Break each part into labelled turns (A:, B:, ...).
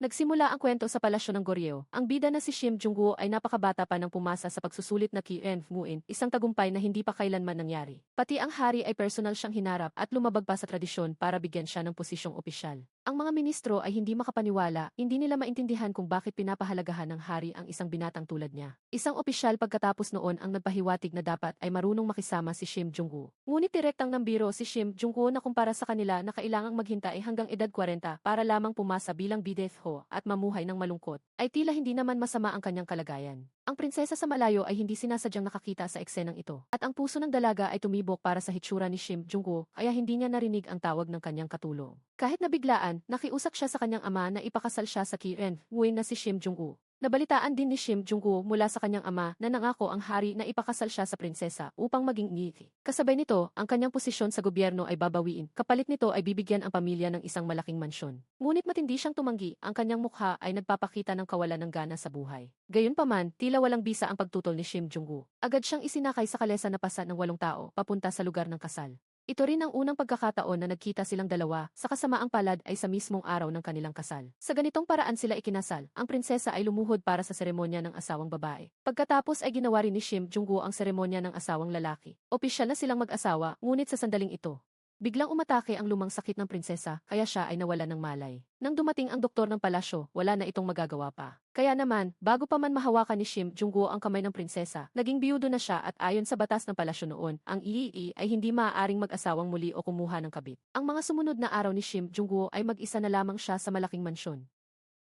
A: Nagsimula ang kwento sa palasyo ng Goryeo. Ang bida na si Shim Jungwoo ay napakabata pa nang pumasa sa pagsusulit na Kien Muin, isang tagumpay na hindi pa kailanman nangyari. Pati ang hari ay personal siyang hinarap at lumabag pa sa tradisyon para bigyan siya ng posisyong opisyal. Ang mga ministro ay hindi makapaniwala, hindi nila maintindihan kung bakit pinapahalagahan ng hari ang isang binatang tulad niya. Isang opisyal pagkatapos noon ang nagpahiwatig na dapat ay marunong makisama si Shim Jungwoo. Ngunit direktang nambiro si Shim Jungwoo na kumpara sa kanila na kailangang maghintay hanggang edad 40 para lamang pumasa bilang bidetho at mamuhay ng malungkot, ay tila hindi naman masama ang kanyang kalagayan. Ang prinsesa sa malayo ay hindi sinasadyang nakakita sa eksenang ito, at ang puso ng dalaga ay tumibok para sa hitsura ni Shim Jungwoo kaya hindi niya narinig ang tawag ng kanyang katulong. Kahit nabiglaan, nakiusap siya sa kanyang ama na ipakasal siya sa Kien Muin na si Shim Jungwoo. Nabalitaan din ni Shim Jungwoo mula sa kanyang ama na nangako ang hari na ipakasal siya sa prinsesa upang maging ngiti. Kasabay nito, ang kanyang posisyon sa gobyerno ay babawiin. Kapalit nito ay bibigyan ang pamilya ng isang malaking mansyon. Ngunit matindi siyang tumanggi, ang kanyang mukha ay nagpapakita ng kawalan ng gana sa buhay. Gayunpaman, tila walang bisa ang pagtutol ni Shim Jungwoo. Agad siyang isinakay sa kalesa na pasa ng 8 tao papunta sa lugar ng kasal. Ito rin ang unang pagkakataon na nagkita silang dalawa, sa kasamaang palad ay sa mismong araw ng kanilang kasal. Sa ganitong paraan sila ikinasal, ang prinsesa ay lumuhod para sa seremonya ng asawang babae. Pagkatapos ay ginawa rin ni Shim Jungwoo ang seremonya ng asawang lalaki. Opisyal na silang mag-asawa, ngunit sa sandaling ito, biglang umatake ang lumang sakit ng prinsesa, kaya siya ay nawalan ng malay. Nang dumating ang doktor ng palasyo, wala na itong magagawa pa. Kaya naman, bago pa man mahawakan ni Shim Jungwoo ang kamay ng prinsesa, naging biyudo na siya at ayon sa batas ng palasyo noon, ang iii ay hindi maaaring mag-asawang muli o kumuha ng kabit. Ang mga sumunod na araw ni Shim Jungwoo ay mag-isa na lamang siya sa malaking mansyon.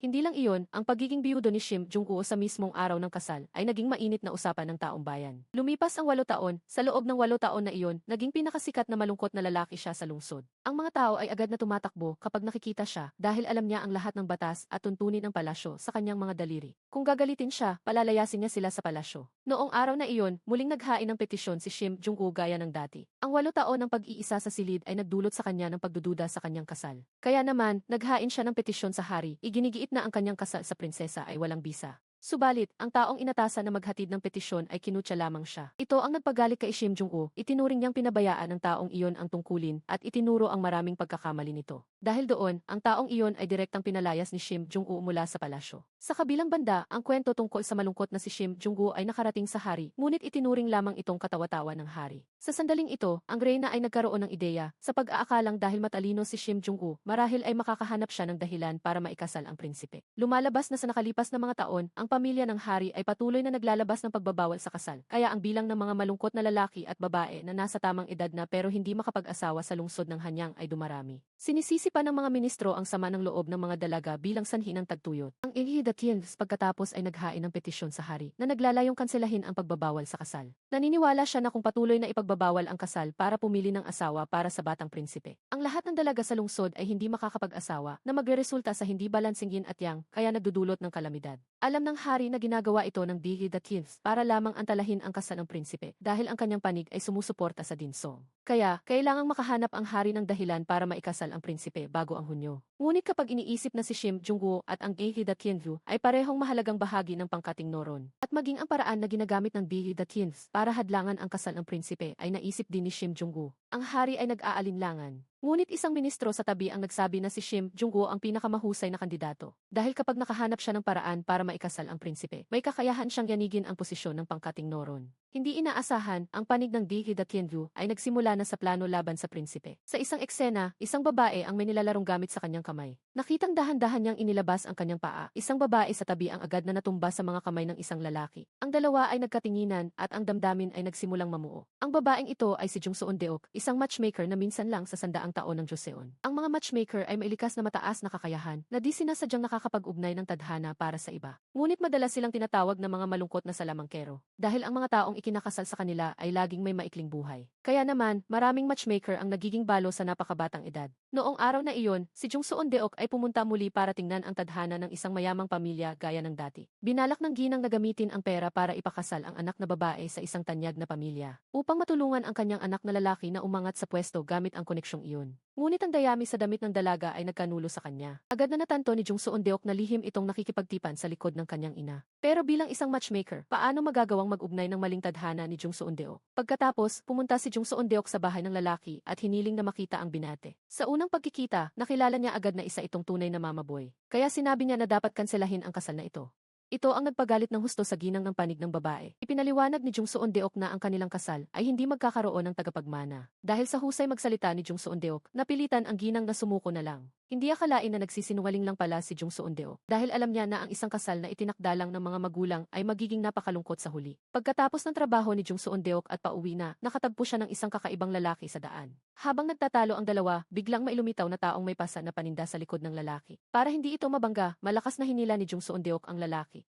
A: Hindi lang iyon, ang pagiging biyudo ni Shim Jungwoo sa mismong araw ng kasal ay naging mainit na usapan ng taong bayan. Lumipas ang 8 taon, sa loob ng 8 taon na iyon, naging pinakasikat na malungkot na lalaki siya sa lungsod. Ang mga tao ay agad na tumatakbo kapag nakikita siya dahil alam niya ang lahat ng batas at tuntunin ng palasyo sa kanyang mga daliri. Kung gagalitin siya, palalayasin niya sila sa palasyo. Noong araw na iyon, muling naghain ng petisyon si Shim Jungwoo gaya ng dati. Ang 8 taon ng pag-iisa sa silid ay nagdulot sa kanya ng pagdududa sa kanyang kasal. Kaya naman, naghain siya ng petisyon sa hari, iginigiit na ang kanyang kasal sa prinsesa ay walang bisa. Subalit, ang taong inatasan na maghatid ng petisyon ay kinutya lamang siya. Ito ang nagpagalit kay Shim Jungwoo, itinuring niyang pinabayaan ng taong iyon ang tungkulin at itinuro ang maraming pagkakamali nito. Dahil doon, ang taong iyon ay direktang pinalayas ni Shim Jungwoo mula sa palasyo. Sa kabilang banda, ang kwento tungkol sa malungkot na si Shim Jungwoo ay nakarating sa hari, ngunit itinuring lamang itong katawa-tawa ng hari. Sa sandaling ito, ang reyna ay nagkaroon ng ideya, sa pag-aakalang dahil matalino si Shim Jungwoo, marahil ay makakahanap siya ng dahilan para maikasal ang prinsipe. Lumalabas na sa nakalipas na mga taon, ang pamilya ng hari ay patuloy na naglalabas ng pagbabawal sa kasal, kaya ang bilang ng mga malungkot na lalaki at babae na nasa tamang edad na pero hindi makapag-asawa sa lungsod ng Hanyang ay dumarami. Sinisisi pa ng mga ministro ang sama ng loob ng mga dalaga bilang sanhi ng tagtuyot. Ang Ilhidakiels pagkatapos ay naghain ng petisyon sa hari na naglalayong kanselahin ang pagbabawal sa kasal. Naniniwala siya na kung patuloy na ipagbabawal ang kasal para pumili ng asawa para sa batang prinsipe, ang lahat ng dalaga sa lungsod ay hindi makakapag-asawa na magreresulta sa hindi balansing yin at yang kaya nagdudulot ng kalamidad. Alam ng hari na ginagawa ito ng Ilhidakiels para lamang antalahin ang kasal ng prinsipe dahil ang kanyang panig ay sumusuporta sa dinsong. Kaya, kailangang makahanap ang hari ng dahilan para maikasal ang prinsipe bago ang Hunyo. Ngunit kapag iniisip na si Shim Jungwoo at ang Ilhidakiels ay parehong mahalagang bahagi ng pangkating Noron, at maging ang paraan na ginagamit ng Ilhidakiels para hadlangan ang kasal ng prinsipe ay naisip din ni Shim Jungwoo. Ang hari ay nag-aalinlangan. Ngunit isang ministro sa tabi ang nagsabi na si Shim Jungwoo ang pinakamahusay na kandidato. Dahil kapag nakahanap siya ng paraan para maikasal ang prinsipe, may kakayahan siyang yanigin ang posisyon ng pangkating Noron. Hindi inaasahan, ang panig ng Ilhidakiels ay nagsimula na sa plano laban sa prinsipe. Sa isang eksena, isang babae ang may nilalarong gamit sa kanyang kamay. Nakitang dahan-dahan niyang inilabas ang kanyang paa. Isang babae sa tabi ang agad na natumba sa mga kamay ng isang lalaki. Ang dalawa ay nagkatinginan at ang damdamin ay nagsimulang mamuo. Ang babaeng ito ay si Jung Seon-deok, isang matchmaker na minsan lang sa 100 taon ng Joseon. Ang mga matchmaker ay mailikas na mataas na kakayahan na di sinasadyang nakakapag-ugnay ng tadhana para sa iba. Ngunit madalas silang tinatawag na mga malungkot na salamangkero dahil ang mga taong ikinakasal sa kanila ay laging may maikling buhay. Kaya naman, maraming matchmaker ang nagiging balo sa napakabatang edad. Noong araw na iyon, si Jung Seon-deok ay pumunta muli para tingnan ang tadhana ng isang mayamang pamilya gaya ng dati. Binalak ng ginang na gamitin ang pera para ipakasal ang anak na babae sa isang tanyag na pamilya, upang matulungan ang kanyang anak na lalaki na umangat sa pwesto gamit ang koneksyong iyon. Ngunit ang dayami sa damit ng dalaga ay nagkanulo sa kanya. Agad na natanto ni Jung Seon-deok na lihim itong nakikipagtipan sa likod ng kanyang ina. Pero bilang isang matchmaker, paano magagawang mag-ugnay ng maling tadhana ni Jung Seon-deok? Pagkatapos, pumunta si Jung Seon-deok sa bahay ng lalaki at hiniling na makita ang binate. Sa unang unang pagkikita, nakilala niya agad na isa itong tunay na mamaboy. Kaya sinabi niya na dapat kanselahin ang kasal na ito. Ito ang nagpagalit ng husto sa ginang ng panig ng babae. Ipinaliwanag ni Jung Seon-deok na ang kanilang kasal ay hindi magkakaroon ng tagapagmana. Dahil sa husay magsalita ni Jung Seon-deok, napilitan ang ginang na sumuko na lang. Hindi akalain na nagsisinungaling lang pala si Jung Seon-deok dahil alam niya na ang isang kasal na itinakda lang ng mga magulang ay magiging napakalungkot sa huli. Pagkatapos ng trabaho ni Jung Seon-deok at pauwi na, nakatagpo siya ng isang kakaibang lalaki sa daan. Habang nagtatalo ang dalawa, biglang mailumitaw na taong may pasa na paninda sa likod ng lalaki. Para hindi ito mabangga, malakas na hinila ni Jung Seon-deok ang lalaki.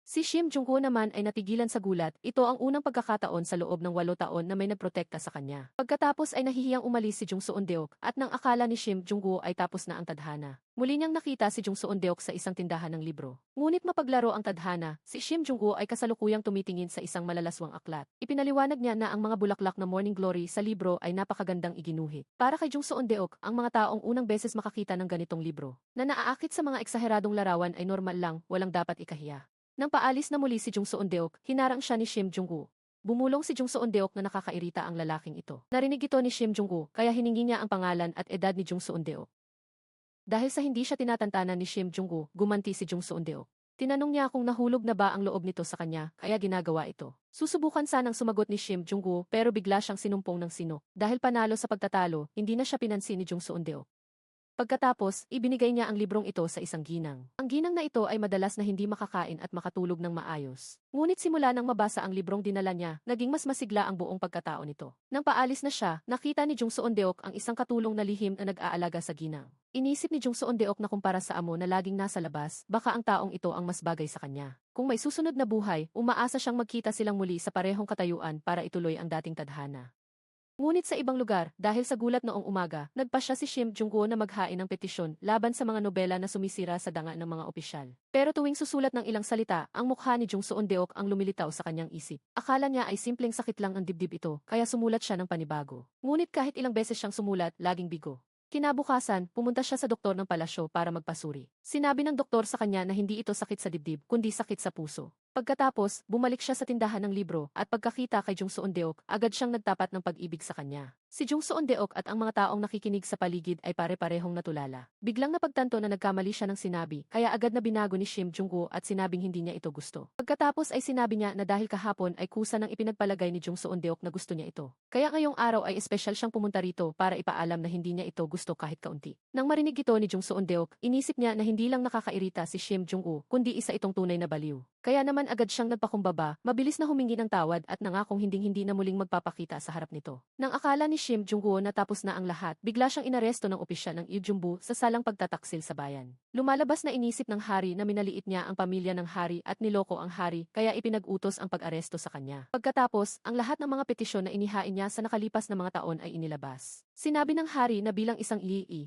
A: Si Shim Jung-woo naman ay natigilan sa gulat, ito ang unang pagkakataon sa loob ng 8 taon na may nagprotekta sa kanya. Pagkatapos ay nahihiyang umalis si Jung Seon-deok at nang akala ni Shim Jung-woo ay tapos na ang tadhana. Muli niyang nakita si Jung Seon-deok sa isang tindahan ng libro. Ngunit mapaglaro ang tadhana, si Shim Jung-woo ay kasalukuyang tumitingin sa isang malalaswang aklat. Ipinaliwanag niya na ang mga bulaklak na morning glory sa libro ay napakagandang iginuhit. Para kay Jung Seon-deok, ang mga taong unang beses makakita ng ganitong libro, na naaakit sa mga eksaheradong larawan ay normal lang, walang dapat ikahiya. Nang paalis na muli si Jung Seon-deok, hinarang siya ni Shim Jung-woo. Bumulong si Jung Seon-deok na nakakairita ang lalaking ito. Narinig ito ni Shim Jung-woo, kaya hiningi niya ang pangalan at edad ni Jung Seon-deok. Dahil sa hindi siya tinatantanan ni Shim Jung-woo, gumanti si Jung Seon-deok. Tinanong niya kung nahulog na ba ang loob nito sa kanya, kaya ginagawa ito. Susubukan sanang sumagot ni Shim Jung-woo pero bigla siyang sinumpong ng sinok. Dahil panalo sa pagtatalo, hindi na siya pinansin ni Jung Seon-deok. Pagkatapos, ibinigay niya ang librong ito sa isang ginang. Ang ginang na ito ay madalas na hindi makakain at makatulog ng maayos. Ngunit simula nang mabasa ang librong dinala niya, naging mas masigla ang buong pagkatao nito. Nang paalis na siya, nakita ni Jung Seon-deok ang isang katulong na lihim na nag-aalaga sa ginang. Inisip ni Jung Seon-deok na kumpara sa amo na laging nasa labas, baka ang taong ito ang mas bagay sa kanya. Kung may susunod na buhay, umaasa siyang magkita silang muli sa parehong katayuan para ituloy ang dating tadhana. Ngunit sa ibang lugar, dahil sa gulat noong umaga, nagpasya si Shim Jung-woo na maghain ng petisyon laban sa mga nobela na sumisira sa danga ng mga opisyal. Pero tuwing susulat ng ilang salita, ang mukha ni Jung Seon-deok ang lumilitaw sa kanyang isip. Akala niya ay simpleng sakit lang ang dibdib ito, kaya sumulat siya ng panibago. Ngunit kahit ilang beses siyang sumulat, laging bigo. Kinabukasan, pumunta siya sa doktor ng palasyo para magpasuri. Sinabi ng doktor sa kanya na hindi ito sakit sa dibdib, kundi sakit sa puso. Pagkatapos, bumalik siya sa tindahan ng libro at pagkakita kay Jung Seon-deok, agad siyang nagtapat ng pag-ibig sa kanya. Si Jung Seon-deok at ang mga taong nakikinig sa paligid ay pare-parehong natulala. Biglang napagtanto na nagkamali siya ng sinabi, kaya agad na binago ni Shim Jung-woo at sinabing hindi niya ito gusto. Pagkatapos ay sinabi niya na dahil kahapon ay kusa ng ipinagpalagay ni Jung Seon-deok na gusto niya ito. Kaya ngayong araw ay espesyal siyang pumunta rito para ipaalam na hindi niya ito gusto kahit kaunti. Nang marinig ito ni Jung Seon-deok, inisip niya na hindi lang nakakairita si Shim Jung-woo, kundi isa itong tunay na baliw. Kaya naman agad siyang nagpakumbaba, mabilis na humingi ng tawad at nangakong hinding-hindi na muling magpapakita sa harap nito. Nang akala ni Shim Jung-woo na tapos na ang lahat, bigla siyang inaresto ng opisyal ng Iljumbu sa salang pagtataksil sa bayan. Lumalabas na inisip ng hari na minaliit niya ang pamilya ng hari at niloko ang hari, kaya ipinag-utos ang pag-aresto sa kanya. Pagkatapos, ang lahat ng mga petisyon na inihain niya sa nakalipas na mga taon ay inilabas. Sinabi ng hari na bilang isang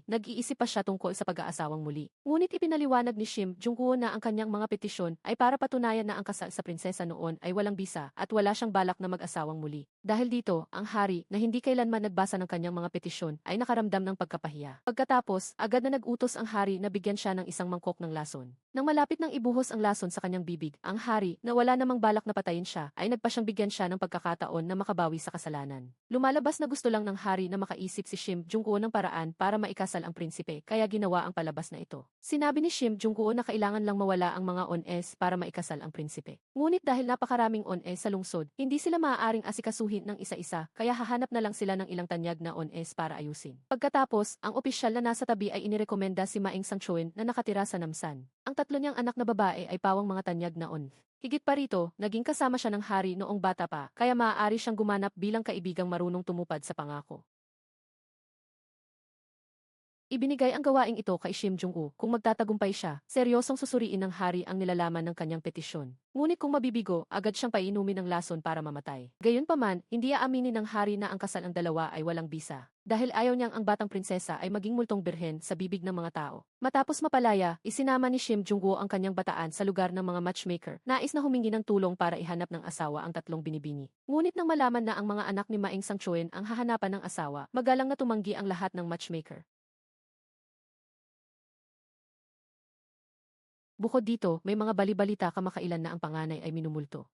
A: nag-iisip pa siya tungkol sa pag-aasawang muli. Ngunit ipinaliwanag ni Shim Jung-woo na ang kanyang mga petisyon ay para patunayan na ang kasal sa prinsesa noon ay walang bisa at wala siyang balak na mag-asawang muli. Dahil dito, ang hari na hindi kailanman nagbasa ng kanyang mga petisyon ay nakaramdam ng pagkapahiya. Pagkatapos, agad na nag-utos ang hari na bigyan siya ng isang mangkok ng lason. Nang malapit nang ibuhos ang lason sa kanyang bibig, ang hari, na wala namang balak na patayin siya, ay nagpa siyang bigyan siya ng pagkakataon na makabawi sa kasalanan. Lumalabas na gusto lang ng hari na makaisip si Shim Jung-woo ng paraan para maikasal ang prinsipe, kaya ginawa ang palabas na ito. Sinabi ni Shim Jung-woo na kailangan lang mawala ang mga on-es para maikasal ang prinsipe. Ngunit dahil napakaraming on-es sa lungsod, hindi sila maaaring asikasuhin ng isa-isa, kaya hahanap na lang sila ng ilang tanyag na on-es para ayusin. Pagkatapos, ang opisyal na nasa tabi ay inirekomenda si Maeng Sang-chuen na nakatira sa Namsan. Ang tatlo niyang anak na babae ay pawang mga tanyag na on. Higit pa rito, naging kasama siya ng hari noong bata pa, kaya maaari siyang gumanap bilang kaibigang marunong tumupad sa pangako. Ibinigay ang gawaing ito kay Shim Jung-woo. Kung magtatagumpay siya, seryosong susuriin ng hari ang nilalaman ng kanyang petisyon. Ngunit kung mabibigo, agad siyang painumin ng lason para mamatay. Gayunpaman, hindi aaminin ng hari na ang kasal ng dalawa ay walang bisa. Dahil ayaw niyang ang batang prinsesa ay maging multong birhen sa bibig ng mga tao. Matapos mapalaya, isinama ni Shim Jung-woo ang kanyang bataan sa lugar ng mga matchmaker. Nais na humingi ng tulong para ihanap ng asawa ang tatlong binibini. Ngunit nang malaman na ang mga anak ni Maeng Sang-chuen ang hahanapan ng asawa, magalang na tumanggi ang lahat ng matchmaker. Bukod dito, may mga balibalita kamakailan na ang panganay ay minumulto.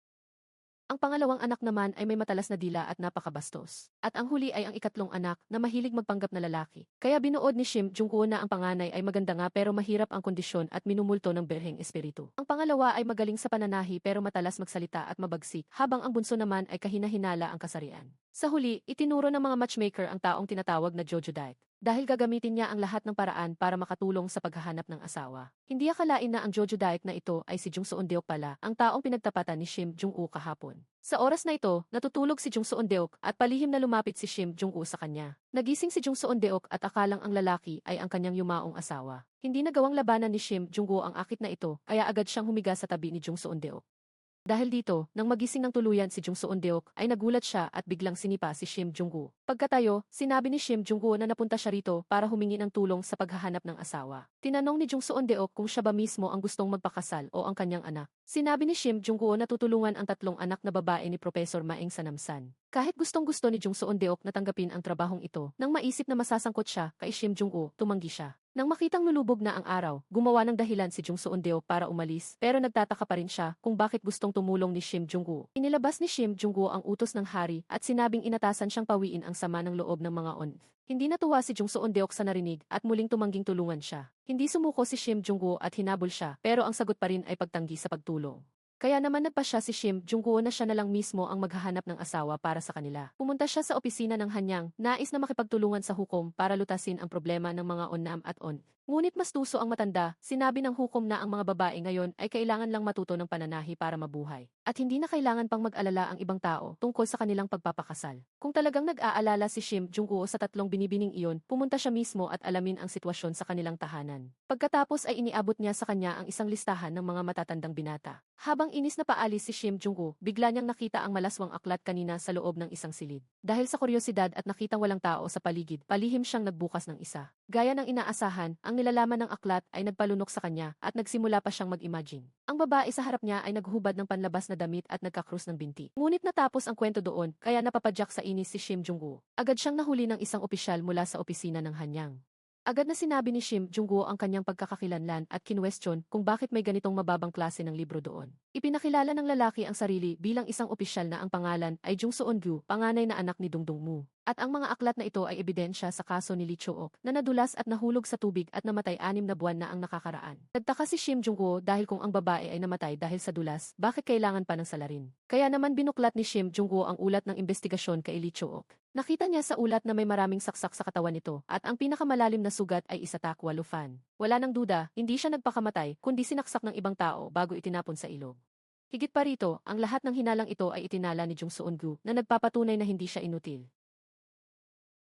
A: Ang pangalawang anak naman ay may matalas na dila at napakabastos. At ang huli ay ang ikatlong anak na mahilig magpanggap na lalaki. Kaya binuod ni Shim Jung-woo na ang panganay ay maganda nga pero mahirap ang kondisyon at minumulto ng berheng espiritu. Ang pangalawa ay magaling sa pananahi pero matalas magsalita at mabagsik, habang ang bunso naman ay kahina-hinala ang kasarian. Sa huli, itinuro ng mga matchmaker ang taong tinatawag na Jojo Diet. Dahil gagamitin niya ang lahat ng paraan para makatulong sa paghahanap ng asawa. Hindi akalain na ang Jojo Daik na ito ay si Jung Seon-deok pala, ang taong pinagtapatan ni Shim Jung-woo kahapon. Sa oras na ito, natutulog si Jung Seon-deok at palihim na lumapit si Shim Jung-woo sa kanya. Nagising si Jung Seon-deok at akalang ang lalaki ay ang kanyang yumaong asawa. Hindi nagawang labanan ni Shim Jung-woo ang akit na ito, kaya agad siyang humiga sa tabi ni Jung Seon-deok. Dahil dito, nang magising ng tuluyan si Jung Seon-deok ay nagulat siya at biglang sinipa si Shim Jung-woo. Pagkatayo, sinabi ni Shim Jung-woo na napunta siya rito para humingi ng tulong sa paghahanap ng asawa. Tinanong ni Jung Seon-deok kung siya ba mismo ang gustong magpakasal o ang kanyang anak. Sinabi ni Shim Jung-woo na tutulungan ang tatlong anak na babae ni Professor Maeng Sanamsan. Kahit gustong-gusto ni Jung Seon-deok na tanggapin ang trabahong ito, nang maisip na masasangkot siya kay Shim Jung-woo, tumanggi siya. Nang makitang lulubog na ang araw, gumawa ng dahilan si Jung Seon-deok para umalis, pero nagtataka pa rin siya kung bakit gustong tumulong ni Shim Jung-woo. Inilabas ni Shim Jung-woo ang utos ng hari at sinabing inatasan siyang pawiin ang sama ng loob ng mga on. Hindi natuwa si Jung Seon-deok sa narinig at muling tumangging tulungan siya. Hindi sumuko si Shim Jung-woo at hinabol siya, pero ang sagot pa rin ay pagtanggi sa pagtulong. Kaya naman nagpasya si Shim Jung-woo na siya na lang mismo ang maghahanap ng asawa para sa kanila. Pumunta siya sa opisina ng Hanyang, nais na makipagtulungan sa hukom para lutasin ang problema ng mga onnam at on. Ngunit mas tuso ang matanda, sinabi ng hukom na ang mga babae ngayon ay kailangan lang matuto ng pananahi para mabuhay. At hindi na kailangan pang mag-alala ang ibang tao tungkol sa kanilang pagpapakasal. Kung talagang nag-aalala si Shim Jung-woo sa tatlong binibining iyon, pumunta siya mismo at alamin ang sitwasyon sa kanilang tahanan. Pagkatapos ay iniabot niya sa kanya ang isang listahan ng mga matatandang binata. Habang inis na paalis si Shim Jung-woo, bigla niyang nakita ang malaswang aklat kanina sa loob ng isang silid. Dahil sa kuryosidad at nakitang walang tao sa paligid, palihim siyang nagbukas ng isa. Gaya ng inaasahan, ang nilalaman ng aklat ay nagpalunok sa kanya at nagsimula pa siyang mag-imagine. Ang babae sa harap niya ay naghubad ng panlabas na damit at nagkakrus ng binti. Ngunit natapos ang kwento doon, kaya napapadyak sa inis si Shim Jung-woo. Agad siyang nahuli ng isang opisyal mula sa opisina ng Hanyang. Agad na sinabi ni Shim Jung-woo ang kanyang pagkakakilanlan at kinwestiyon kung bakit may ganitong mababang klase ng libro doon. Ipinakilala ng lalaki ang sarili bilang isang opisyal na ang pangalan ay Jung Seon-gyu, panganay na anak ni Dongdong-mu. At ang mga aklat na ito ay ebidensya sa kaso ni Lee Cho-ok na nadulas at nahulog sa tubig at namatay 6 na buwan na ang nakakaraan. Nagtaka si Shim Jung-woo dahil kung ang babae ay namatay dahil sa dulas, bakit kailangan pa ng salarin? Kaya naman binuklat ni Shim Jung-woo ang ulat ng investigasyon kay Lee Cho-ok. Nakita niya sa ulat na may maraming saksak sa katawan nito at ang pinakamalalim na sugat ay isatakwa lufan. Wala nang duda, hindi siya nagpakamatay kundi sinaksak ng ibang tao bago itinapon sa ilog. Higit pa rito, ang lahat ng hinalang ito ay itinala ni Jung Seon-gyu na nagpapatunay na hindi siya inutil.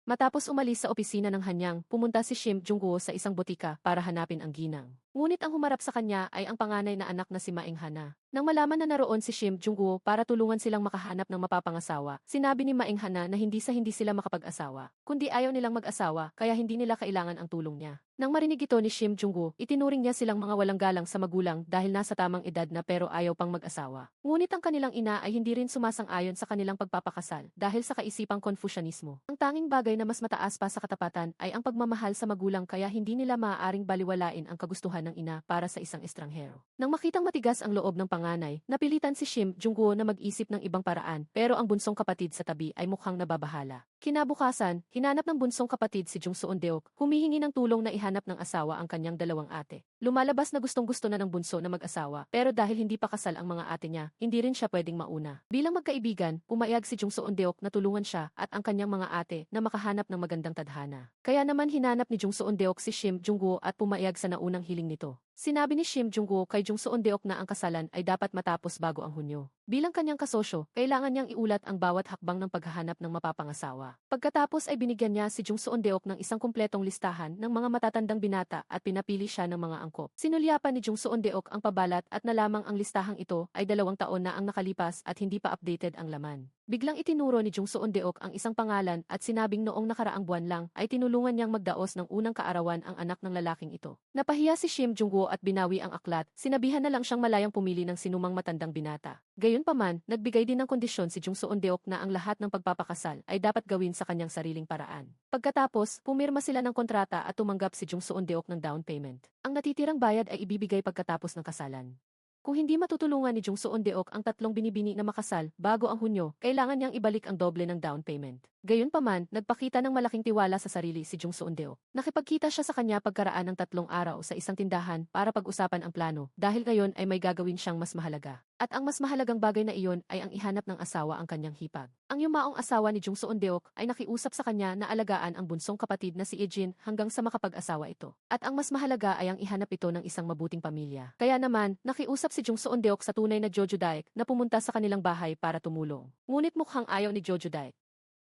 A: Matapos umalis sa opisina ng Hanyang, pumunta si Shim Jung-woo sa isang botika para hanapin ang ginang. Ngunit ang humarap sa kanya ay ang panganay na anak na si Maeng Hana. Nang malaman na naroon si Shim Jung-woo para tulungan silang makahanap ng mapapangasawa, sinabi ni Maeng Hana na hindi sila makapag-asawa, kundi ayaw nilang mag-asawa kaya hindi nila kailangan ang tulong niya. Nang marinig ito ni Shim Jung-woo, itinuring niya silang mga walang galang sa magulang dahil nasa tamang edad na pero ayaw pang mag-asawa. Ngunit ang kanilang ina ay hindi rin sumasang-ayon sa kanilang pagpapakasal dahil sa kaisipang Confucianismo. Ang tanging bagay na mas mataas pa sa katapatan ay ang pagmamahal sa magulang kaya hindi nila maaaring baliwalain ang kagustuhan ng ina para sa isang estranghero. Nang makitang matigas ang loob ng panganay, napilitan si Shim Jung-woo na mag-isip ng ibang paraan pero ang bunsong kapatid sa tabi ay mukhang nababahala. Kinabukasan, hinanap ng bunsong kapatid si Jung Seon-deok, humihingi ng tulong na ihanap ng asawa ang kanyang dalawang ate. Lumalabas na gustong-gusto na ng bunso na mag-asawa, pero dahil hindi pa kasal ang mga ate niya, hindi rin siya pwedeng mauna. Bilang magkaibigan, pumayag si Jung Seon-deok na tulungan siya at ang kanyang mga ate na makahanap ng magandang tadhana. Kaya naman hinanap ni Jung Seon-deok si Shim Jung-woo at pumayag sa naunang hiling nito. Sinabi ni Shim Jung-woo kay Jung Seon-deok na ang kasalan ay dapat matapos bago ang Hunyo. Bilang kanyang kasosyo, kailangan niyang iulat ang bawat hakbang ng paghahanap ng mapapangasawa. Pagkatapos ay binigyan niya si Jung Seon-deok ng isang kumpletong listahan ng mga matatandang binata at pinapili siya ng mga angkop. Sinulyapan ni Jung Seon-deok ang pabalat at nalamang ang listahang ito ay 2 taon na ang nakalipas at hindi pa updated ang laman. Biglang itinuro ni Jung Seon-deok ang isang pangalan at sinabing noong nakaraang buwan lang ay tinulungan niyang magdaos ng unang kaarawan ang anak ng lalaking ito. Napahiya si Shim Jung-woo at binawi ang aklat, sinabihan na lang siyang malayang pumili ng sinumang matandang binata. Gayunpaman, nagbigay din ng kondisyon si Jung Seon-deok na ang lahat ng pagpapakasal ay dapat gawin sa kanyang sariling paraan. Pagkatapos, pumirma sila ng kontrata at tumanggap si Jung Seon-deok ng down payment. Ang natitirang bayad ay ibibigay pagkatapos ng kasalan. Kung hindi matutulungan ni Jung Seon-deok ang tatlong binibini na makasal bago ang Hunyo, kailangan niyang ibalik ang doble ng down payment. Gayunpaman, nagpakita ng malaking tiwala sa sarili si Jung Seon-deok. Nakipagkita siya sa kanya pagkaraan ng 3 araw sa isang tindahan para pag-usapan ang plano dahil ngayon ay may gagawin siyang mas mahalaga. At ang mas mahalagang bagay na iyon ay ang ihanap ng asawa ang kanyang hipag. Ang yumaong asawa ni Jung Seon-deok ay nakiusap sa kanya na alagaan ang bunsong kapatid na si Ejin hanggang sa makapag-asawa ito. At ang mas mahalaga ay ang ihanap ito ng isang mabuting pamilya. Kaya naman, nakiusap si Jung Seon-deok sa tunay na Jojo Daek na pumunta sa kanilang bahay para tumulong. Ngunit mukhang ayaw ni Jojo Daek.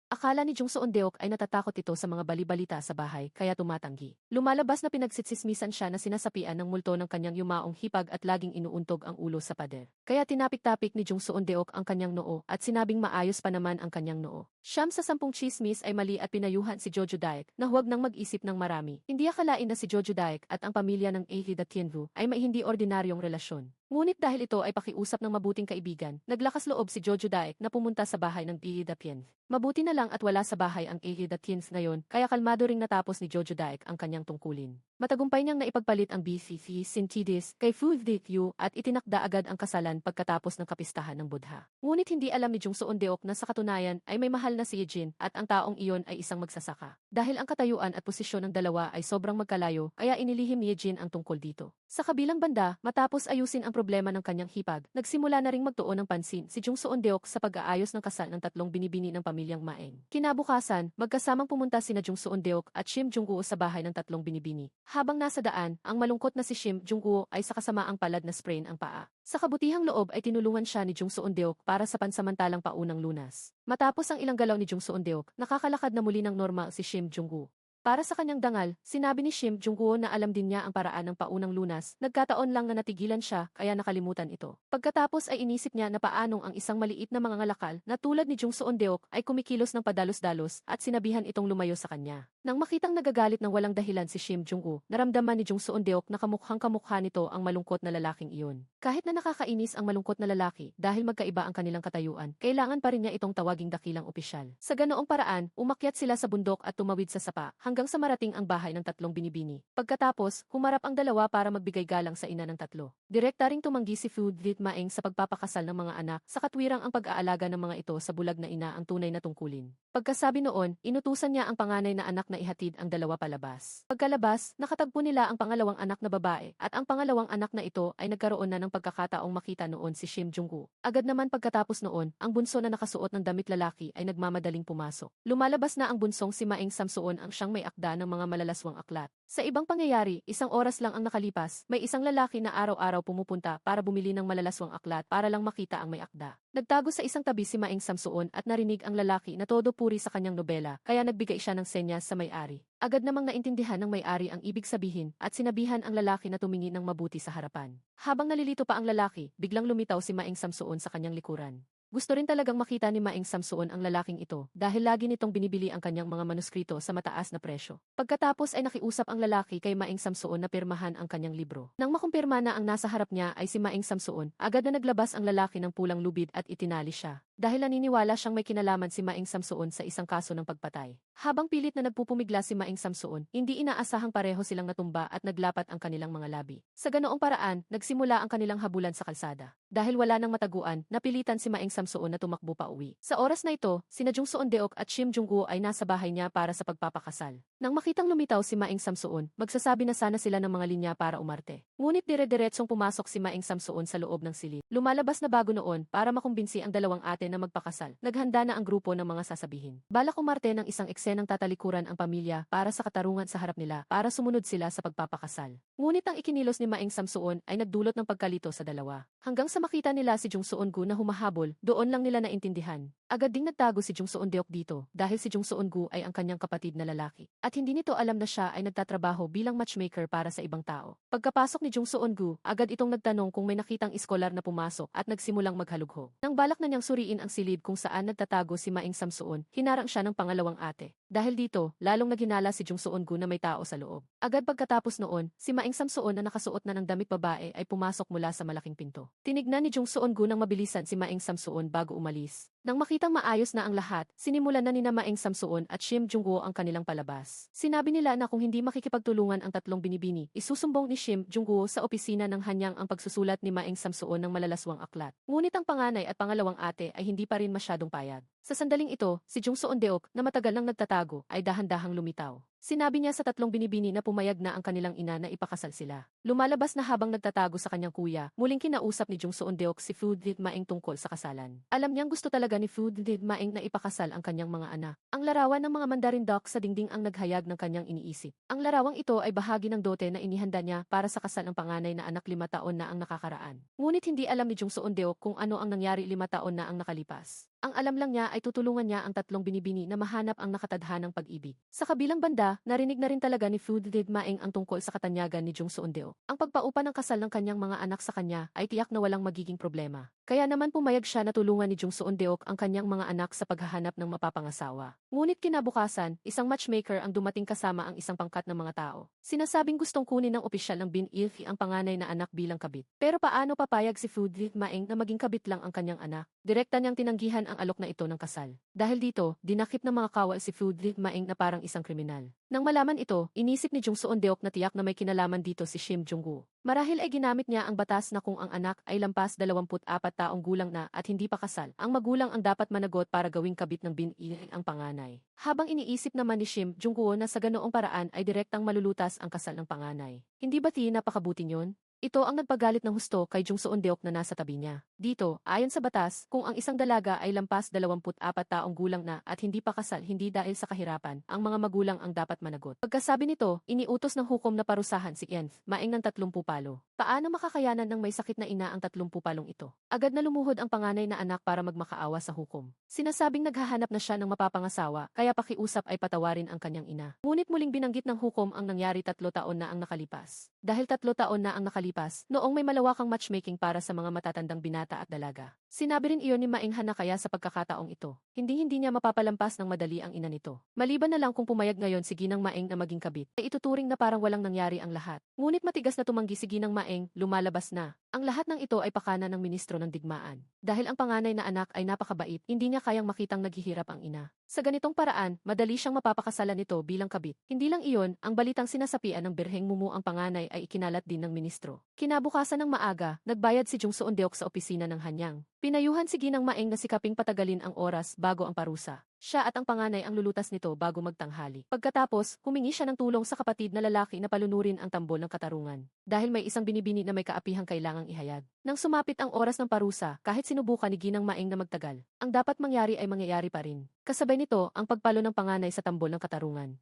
A: Akala ni Jung Seon-deok ay natatakot ito sa mga bali-balita sa bahay kaya tumatanggi. Lumalabas na pinagsitsismisan siya na sinasapian ng multo ng kanyang yumaong hipag at laging inuuntog ang ulo sa pader. Kaya tinapik-tapik ni Jung Seon-deok ang kanyang noo at sinabing maayos pa naman ang kanyang noo. 9 sa 10 chismis ay mali at pinayuhan si Jojo Daek na huwag nang mag-isip ng marami. Hindi akalain na si Jojo Daek at ang pamilya ng Ahida Tienvu ay may hindi ordinaryong relasyon. Ngunit dahil ito ay pakiusap ng mabuting kaibigan, naglakas loob si Jojo Daek na pumunta sa bahay ng Ahida Tienvu. Mabuti na lang at wala sa bahay ang Ahida Tienvu ngayon, kaya kalmado ring natapos ni Jojo Daek ang kanyang tungkulin. Matagumpay niyang naipagpalit ang BCC Sintidis kay Fu Dikyu at itinakda agad ang kasalan pagkatapos ng kapistahan ng Budha. Ngunit hindi alam ni Jung Seon-deok na sa katunayan ay may mahal na si Ejin at ang taong iyon ay isang magsasaka. Dahil ang katayuan at posisyon ng dalawa ay sobrang magkalayo, kaya inilihim ni Ejin ang tungkol dito. Sa kabilang banda, matapos ayusin ang problema ng kanyang hipag, nagsimula na ring magtuon ng pansin si Jung Seon-deok sa pag-aayos ng kasal ng tatlong binibini ng pamilyang Maeng. Kinabukasan, magkasamang pumunta sina Jung Seon-deok at Shim Jung-woo sa bahay ng tatlong binibini. Habang nasa daan, ang malungkot na si Shim Jung-woo ay sa kasamaang palad na sprain ang paa. Sa kabutihang loob ay tinulungan siya ni Jung Seon-deok para sa pansamantalang paunang lunas. Matapos ang ilang galaw ni Jung Seon-deok, nakakalakad na muli ng normal si Shim Jung-woo. Para sa kanyang dangal, sinabi ni Shim Jung-woo na alam din niya ang paraan ng paunang lunas, nagkataon lang na natigilan siya kaya nakalimutan ito. Pagkatapos ay inisip niya na paanong ang isang maliit na mga ngalakal na tulad ni Jung Seon-deok ay kumikilos ng padalos-dalos at sinabihan itong lumayo sa kanya. Nang makitang nagagalit ng walang dahilan si Shim Jung-woo, naramdaman ni Jung Seon-deok na kamukhang kamukha nito ang malungkot na lalaking iyon. Kahit na nakakainis ang malungkot na lalaki dahil magkaiba ang kanilang katayuan, kailangan pa rin niya itong tawaging dakilang opisyal. Sa ganoong paraan, umakyat sila sa bundok at tumawid sa sapa hanggang sa marating ang bahay ng tatlong binibini. Pagkatapos, humarap ang dalawa para magbigay galang sa ina ng tatlo. Direkta ring tumanggi si Fu Maeng sa pagpapakasal ng mga anak sa katwirang ang pag-aalaga ng mga ito sa bulag na ina ang tunay na tungkulin. Pagkasabi noon, inutusan niya ang panganay na anak na ihatid ang dalawa palabas. Pagkalabas, nakatagpo nila ang pangalawang anak na babae at ang pangalawang anak na ito ay nagkaroon na ng pagkakataong makita noon si Shim Jung-woo. Agad naman pagkatapos noon, ang bunso na nakasuot ng damit lalaki ay nagmamadaling pumasok. Lumalabas na ang bunsong si Maeng Samsoon ang siyang may akda ng mga malalaswang aklat. Sa ibang pangyayari, 1 oras lang ang nakalipas, may isang lalaki na araw-araw pumupunta para bumili ng malalaswang aklat para lang makita ang may akda. Nagtago sa isang tabi si Maeng Samsoon at narinig ang lalaki na todo puri sa kanyang nobela, kaya nagbigay siya ng senyas sa may-ari. Agad namang naintindihan ng may-ari ang ibig sabihin at sinabihan ang lalaki na tumingin ng mabuti sa harapan. Habang nalilito pa ang lalaki, biglang lumitaw si Maeng Samsoon sa kanyang likuran. Gusto rin talagang makita ni Maeng Samsoon ang lalaking ito dahil lagi nitong binibili ang kanyang mga manuskrito sa mataas na presyo. Pagkatapos ay nakiusap ang lalaki kay Maeng Samsoon na pirmahan ang kanyang libro. Nang makumpirma na ang nasa harap niya ay si Maeng Samsoon, agad na naglabas ang lalaki ng pulang lubid at itinali siya. Dahil naniniwala siyang may kinalaman si Maeng Samsoon sa isang kaso ng pagpatay. Habang pilit na nagpupumigla si Maeng Samsoon, hindi inaasahang pareho silang natumba at naglapat ang kanilang mga labi. Sa ganoong paraan, nagsimula ang kanilang habulan sa kalsada. Dahil wala nang mataguan, napilitan si Maeng Samsoon na tumakbo pa uwi. Sa oras na ito, sina Jung Seon-deok at Shim Jung-woo ay nasa bahay niya para sa pagpapakasal. Nang makitang lumitaw si Maeng Samsoon, magsasabi na sana sila ng mga linya para umarte. Ngunit dire-diretsong pumasok si Maeng Samsoon sa loob ng silid. Lumalabas na bago noon para makumbinsi ang dalawang ate na magpakasal. Naghanda na ang grupo ng mga sasabihin. Balak umarte ng isang eksenang tatalikuran ang pamilya para sa katarungan sa harap nila para sumunod sila sa pagpapakasal. Ngunit ang ikinilos ni Maeng Samsoon ay nagdulot ng pagkalito sa dalawa. Hanggang sa makita nila si Jung Seon-gu na humahabol, doon lang nila naintindihan. Agad ding nagtago si Jung Seon-deok dito dahil si Jung Seon-gu ay ang kanyang kapatid na lalaki. At hindi nito alam na siya ay nagtatrabaho bilang matchmaker para sa ibang tao. Pagkapasok ni Jung Seon-gu, agad itong nagtanong kung may nakitang iskolar na pumasok at nagsimulang maghalughog. Nang balak na niyang suriin ang silid kung saan nagtatago si Maeng Samsoon, hinarang siya ng pangalawang ate. Dahil dito, lalong naghinala si Jung Seon-gu na may tao sa loob. Agad pagkatapos noon, si Maeng Samsoon na nakasuot na ng damit babae ay pumasok mula sa malaking pinto. Tinignan ni Jung Seon-gu ng mabilisan si Maeng Samsoon bago umalis. Nang makitang maayos na ang lahat, sinimulan na nina Maeng Samsuon at Shim Jungwoo ang kanilang palabas. Sinabi nila na kung hindi makikipagtulungan ang tatlong binibini, isusumbong ni Shim Jungwoo sa opisina ng Hanyang ang pagsusulat ni Maeng Samsuon ng malalaswang aklat. Ngunit ang panganay at pangalawang ate ay hindi pa rin masyadong payag. Sa sandaling ito, si Jung Seon-deok na matagal nang nagtatago ay dahan-dahang lumitaw. Sinabi niya sa tatlong binibini na pumayag na ang kanilang ina na ipakasal sila. Lumalabas na habang nagtatago sa kanyang kuya, muling kinausap ni Jung Seon-deok si Fu Did Maeng tungkol sa kasalan. Alam niyang gusto talaga ni Fu Did Maeng na ipakasal ang kanyang mga anak. Ang larawan ng mga Mandarin Duck sa dingding ang naghayag ng kanyang iniisip. Ang larawang ito ay bahagi ng dote na inihanda niya para sa kasal ng panganay na anak 5 taon na ang nakakaraan. Ngunit hindi alam ni Jung Seon-deok kung ano ang nangyari 5 taon na ang nakalipas. Ang alam lang niya ay tutulungan niya ang tatlong binibini na mahanap ang nakatadhanang pag-ibig. Sa kabilang banda, narinig na rin talaga ni Fu Did Maeng ang tungkol sa katanyagan ni Jung Seon-deok. Ang pagpaupa ng kasal ng kanyang mga anak sa kanya ay tiyak na walang magiging problema. Kaya naman pumayag siya na tulungan ni Jung Seon-deok ang kanyang mga anak sa paghahanap ng mapapangasawa. Ngunit kinabukasan, isang matchmaker ang dumating kasama ang isang pangkat ng mga tao. Sinasabing gustong kunin ng opisyal ng Bin Ilfi ang panganay na anak bilang kabit. Pero paano papayag si Fu Did Maeng na maging kabit lang ang kanyang anak? Direkta niyang tinanggihan ang alok na ito ng kasal. Dahil dito, dinakip ng mga kawal si Fu Did Maeng na parang isang kriminal. Nang malaman ito, inisip ni Jung Seon-deok na tiyak na may kinalaman dito si Shim Jungwoo. Marahil ay ginamit niya ang batas na kung ang anak ay lampas 24 taong gulang na at hindi pa kasal, ang magulang ang dapat managot para gawing kabit ng Bin-il ang panganay. Habang iniisip naman ni Shim Jungwoo na sa ganoong paraan ay direktang malulutas ang kasal ng panganay. Hindi ba napakabuti niyon? Ito ang nagpagalit ng husto kay Jung Seon-deok na nasa tabi niya. Dito, ayon sa batas, kung ang isang dalaga ay lampas 24 taong gulang na at hindi pa kasal hindi dahil sa kahirapan, ang mga magulang ang dapat managot. Pagkasabi nito, iniutos ng hukom na parusahan si Yenf, Maeng ng 30 palo. Paano makakayanan ng may sakit na ina ang 30 palong ito? Agad na lumuhod ang panganay na anak para magmakaawa sa hukom. Sinasabing naghahanap na siya ng mapapangasawa, kaya pakiusap ay patawarin ang kanyang ina. Ngunit muling binanggit ng hukom ang nangyari 3 taon na ang nakalipas. Dahil 3 taon na ang nakalipas, noong may malawakang matchmaking para sa mga matatandang binata at dalaga. Sinabi rin iyon ni Maeng Han na kaya sa pagkakataong ito, hindi niya mapapalampas ng madali ang ina nito. Maliban na lang kung pumayag ngayon si Ginang Maeng na maging kabit, ay ituturing na parang walang nangyari ang lahat. Ngunit matigas na tumanggi si Ginang Maeng, lumalabas na. Ang lahat ng ito ay pakana ng ministro ng digmaan. Dahil ang panganay na anak ay napakabait, hindi niya kayang makitang naghihirap ang ina. Sa ganitong paraan, madali siyang mapapakasalan nito bilang kabit. Hindi lang iyon, ang balitang sinasapian ng Birheng Mumu ang panganay ay ikinalat din ng ministro. Kinabukasan ng maaga, nagbayad si Jung Seon-deok sa opisina ng Hanyang. Pinayuhan si Ginang Maeng na sikaping patagalin ang oras bago ang parusa. Siya at ang panganay ang lulutas nito bago magtanghali. Pagkatapos, humingi siya ng tulong sa kapatid na lalaki na palunurin ang tambol ng katarungan. Dahil may isang binibini na may kaapihang kailangang ihayag. Nang sumapit ang oras ng parusa, kahit sinubukan ni Ginang Maeng na magtagal, ang dapat mangyari ay mangyayari pa rin. Kasabay nito, ang pagpalo ng panganay sa tambol ng katarungan.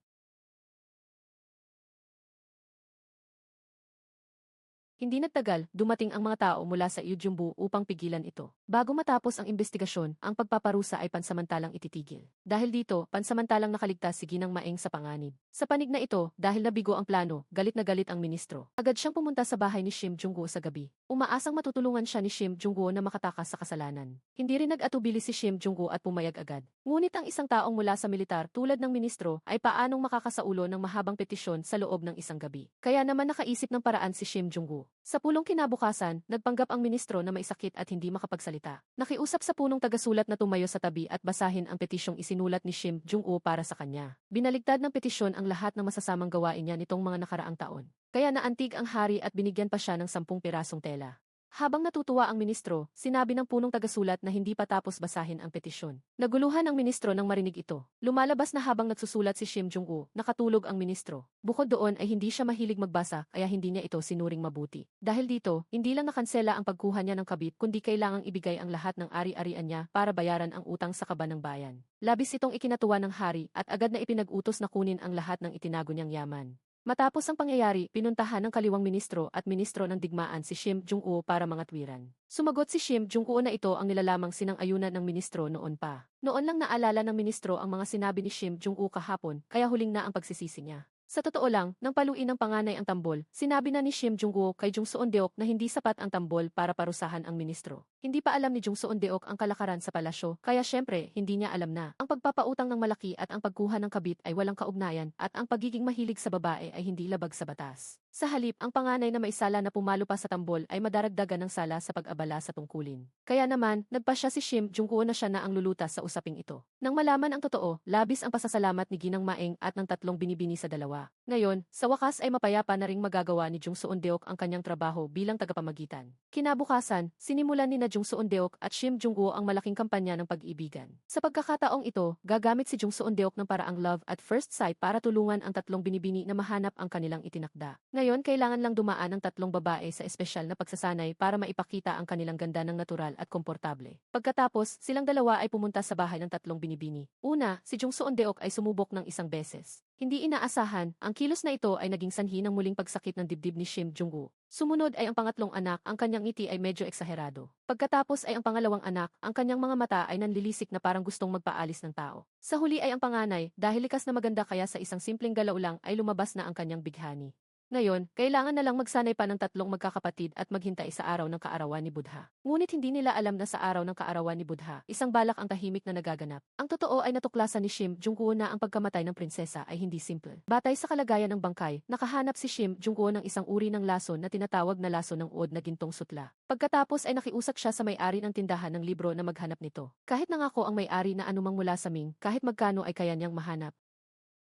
A: Hindi nagtagal, dumating ang mga tao mula sa Ujumbu upang pigilan ito. Bago matapos ang investigasyon, ang pagpaparusa ay pansamantalang ititigil. Dahil dito, pansamantalang nakaligtas si Ginang Maeng sa panganib. Sa panig na ito, dahil nabigo ang plano, galit na galit ang ministro. Agad siyang pumunta sa bahay ni Shim Jungwoo sa gabi. Umaasang matutulungan siya ni Shim Jungwoo na makatakas sa kasalanan. Hindi rin nag-atubili si Shim Jungwoo at pumayag agad. Ngunit ang isang taong mula sa militar tulad ng ministro ay paanong makakasaulo ng mahabang petisyon sa loob ng isang gabi. Kaya naman nakaisip ng paraan si Shim Jungwoo. Sa pulong kinabukasan, nagpanggap ang ministro na may sakit at hindi makapagsalita. Nakiusap sa punong tagasulat na tumayo sa tabi at basahin ang petisyong isinulat ni Shim Jungwoo para sa kanya. Binaligtad ng petisyon ang lahat ng masasamang gawain niya nitong mga nakaraang taon. Kaya naantig ang hari at binigyan pa siya ng 10 pirasong tela. Habang natutuwa ang ministro, sinabi ng punong tagasulat na hindi pa tapos basahin ang petisyon. Naguluhan ang ministro nang marinig ito. Lumalabas na habang nagsusulat si Shim Jungwoo, nakatulog ang ministro. Bukod doon ay hindi siya mahilig magbasa kaya hindi niya ito sinuring mabuti. Dahil dito, hindi lang nakansela ang pagkuha niya ng kabit kundi kailangang ibigay ang lahat ng ari-arian niya para bayaran ang utang sa kaba ng bayan. Labis itong ikinatuwa ng hari at agad na ipinag-utos na kunin ang lahat ng itinago niyang yaman. Matapos ang pangyayari, pinuntahan ng kaliwang ministro at ministro ng digmaan si Shim Jungwoo para mangatwiran. Sumagot si Shim Jungwoo na ito ang nilalamang sinang-ayunan ng ministro noon pa. Noon lang naalala ng ministro ang mga sinabi ni Shim Jungwoo kahapon, kaya huling na ang pagsisisi niya. Sa totoo lang, nang paluin ng panganay ang tambol, sinabi na ni Shim Jungwoo kay Jung Seon-deok na hindi sapat ang tambol para parusahan ang ministro. Hindi pa alam ni Jung Seon-deok ang kalakaran sa palasyo, kaya syempre, hindi niya alam na ang pagpapautang ng malaki at ang pagkuha ng kabit ay walang kaugnayan at ang pagiging mahilig sa babae ay hindi labag sa batas. Sa halip, ang panganay na may sala na pumalo pa sa tambol ay madaragdagan ng sala sa pag-abala sa tungkulin. Kaya naman, nagpasya si Shim Jung-woo na siya na ang lulutas sa usaping ito. Nang malaman ang totoo, labis ang pasasalamat ni Ginang Maeng at ng tatlong binibini sa dalawa. Ngayon, sa wakas ay mapayapa na ring magagawa ni Jung Seon-deok ang kanyang trabaho bilang tagapamagitan. Kinabukasan, sinimulan ni Jung Seon-deok at Shim Jung-woo ang malaking kampanya ng pag-ibigan. Sa pagkakataong ito, gagamit si Jung Seon-deok ng paraang love at first sight para tulungan ang tatlong binibini na mahanap ang kanilang itinakda. Ngayon, kailangan lang dumaan ang tatlong babae sa espesyal na pagsasanay para maipakita ang kanilang ganda ng natural at komportable. Pagkatapos, silang dalawa ay pumunta sa bahay ng tatlong binibini. Una, si Jung Seon-deok ay sumubok ng isang beses. Hindi inaasahan, ang kilos na ito ay naging sanhi ng muling pagsakit ng dibdib ni Shim Jung-woo. Sumunod ay ang pangatlong anak, ang kanyang ngiti ay medyo eksaherado. Pagkatapos ay ang pangalawang anak, ang kanyang mga mata ay nanlilisik na parang gustong magpaalis ng tao. Sa huli ay ang panganay, dahil likas na maganda kaya sa isang simpleng galaw lang ay lumabas na ang kanyang bighani. Ngayon, kailangan na lang magsanay pa ng tatlong magkakapatid at maghintay sa araw ng kaarawan ni Buddha. Ngunit hindi nila alam na sa araw ng kaarawan ni Buddha, isang balak ang tahimik na nagaganap. Ang totoo ay natuklasan ni Shim Jung-woo na ang pagkamatay ng prinsesa ay hindi simple. Batay sa kalagayan ng bangkay, nakahanap si Shim Jung-woo ng isang uri ng lason na tinatawag na lason ng uod na gintong sutla. Pagkatapos ay nakiusap siya sa may-ari ng tindahan ng libro na maghanap nito. Kahit nangako ang may-ari na anumang mula sa Ming, kahit magkano ay kaya niyang mahanap.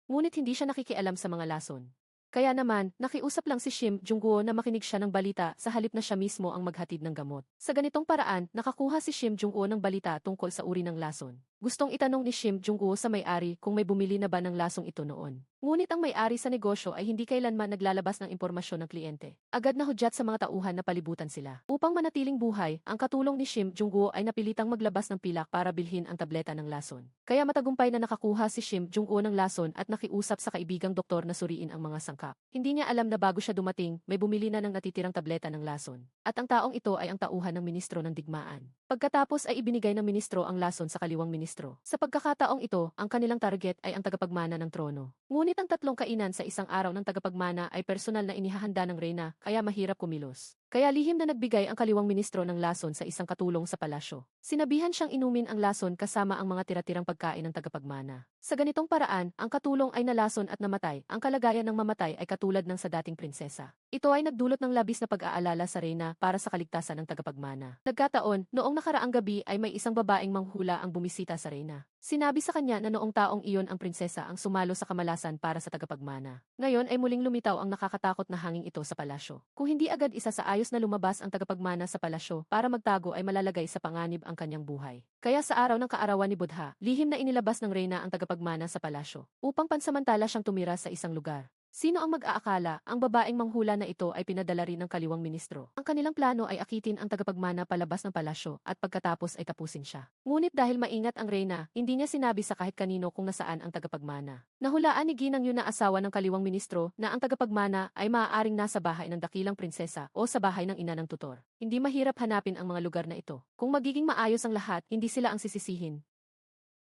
A: Ngunit hindi siya nakikialam sa mga lason. Kaya naman, nakiusap lang si Shim Jung-woo na makinig siya ng balita sa halip na siya mismo ang maghatid ng gamot. Sa ganitong paraan, nakakuha si Shim Jung-woo ng balita tungkol sa uri ng lason. Gustong itanong ni Shim Jung-woo sa may-ari kung may bumili na ba ng lasong ito noon. Ngunit ang may-ari sa negosyo ay hindi kailanman naglalabas ng impormasyon ng kliyente. Agad na hudyat sa mga tauhan na palibutan sila. Upang manatiling buhay, ang katulong ni Shim Jung-woo ay napilitang maglabas ng pilak para bilhin ang tableta ng lason. Kaya matagumpay na nakakuha si Shim Jung-woo ng lason at nakiusap sa kaibigang doktor na suriin ang mga sangkap. Hindi niya alam na bago siya dumating, may bumili na ng natitirang tableta ng lason. At ang taong ito ay ang tauhan ng ministro ng digmaan. Pagkatapos ay ibinigay ng ministro ang lason sa kaliwang ministro. Sa pagkakataong ito, ang kanilang target ay ang tagapagmana ng trono. Ngunit ang tatlong kainan sa isang araw ng tagapagmana ay personal na inihahanda ng reyna, kaya mahirap kumilos. Kaya lihim na nagbigay ang kaliwang ministro ng lason sa isang katulong sa palasyo. Sinabihan siyang inumin ang lason kasama ang mga tira-tirang pagkain ng tagapagmana. Sa ganitong paraan, ang katulong ay nalason at namatay. Ang kalagayan ng mamatay ay katulad ng sa dating prinsesa. Ito ay nagdulot ng labis na pag-aalala sa reyna para sa kaligtasan ng tagapagmana. Nagkataon, noong nakaraang gabi ay may isang babaeng manghula ang bumisita sa reyna. Sinabi sa kanya na noong taong iyon ang prinsesa ang sumalo sa kamalasan para sa tagapagmana. Ngayon ay muling lumitaw ang nakakatakot na hangin ito sa palasyo. Kung hindi agad isa sa ayos na lumabas ang tagapagmana sa palasyo para magtago ay malalagay sa panganib ang kanyang buhay. Kaya sa araw ng kaarawan ni Buddha, lihim na inilabas ng reyna ang tagapagmana sa palasyo upang pansamantala siyang tumira sa isang lugar. Sino ang mag-aakala, ang babaeng manghula na ito ay pinadala rin ng kaliwang ministro. Ang kanilang plano ay akitin ang tagapagmana palabas ng palasyo at pagkatapos ay tapusin siya. Ngunit dahil maingat ang reyna, hindi niya sinabi sa kahit kanino kung nasaan ang tagapagmana. Nahulaan ni Ginang yun na asawa ng kaliwang ministro na ang tagapagmana ay maaaring nasa bahay ng dakilang prinsesa o sa bahay ng ina ng tutor. Hindi mahirap hanapin ang mga lugar na ito. Kung magiging maayos ang lahat, hindi sila ang sisisihin,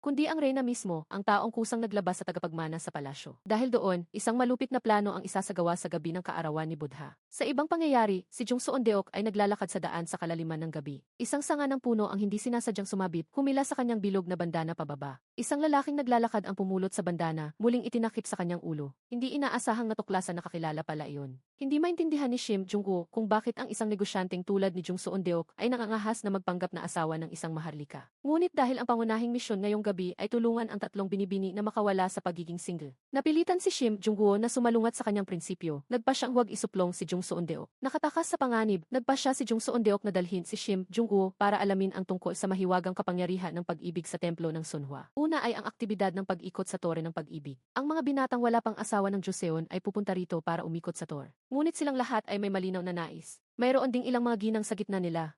A: kundi ang reyna mismo, ang taong kusang naglabas sa tagapagmana sa palasyo. Dahil doon, isang malupit na plano ang isasagawa sa gabi ng kaarawan ni Buddha. Sa ibang pangyayari, si Jung Seon-deok ay naglalakad sa daan sa kalaliman ng gabi. Isang sanga ng puno ang hindi sinasadyang sumabit, humila sa kanyang bilog na bandana pababa. Isang lalaking naglalakad ang pumulot sa bandana, muling itinakip sa kanyang ulo. Hindi inaasahang natuklasan na kakilala pala iyon. Hindi maintindihan ni Shim Jung-woo kung bakit ang isang negosyanteng tulad ni Jung Seon-deok ay nangangahas na magpanggap na asawa ng isang maharlika. Ngunit dahil ang pangunahing misyon ngayong gabi ay tulungan ang tatlong binibini na makawala sa pagiging single. Napilitan si Shim Jung-woo na sumalungat sa kanyang prinsipyo. Nagpa siyang huwag isuplong si Jung Seon-deok. Nakatakas sa panganib, nagpa siya si Jung Seon-deok na dalhin si Shim Jung-woo para alamin ang tungkol sa mahiwagang kapangyarihan ng pag-ibig sa templo ng Sunhwa. Una ay ang aktibidad ng pag-ikot sa tore ng pag-ibig. Ang mga binatang wala pang asawa ng Joseon ay pupunta rito para umikot sa tor. Ngunit silang lahat ay may malinaw na nais. Mayroon ding ilang mga ginang sa gitna nila.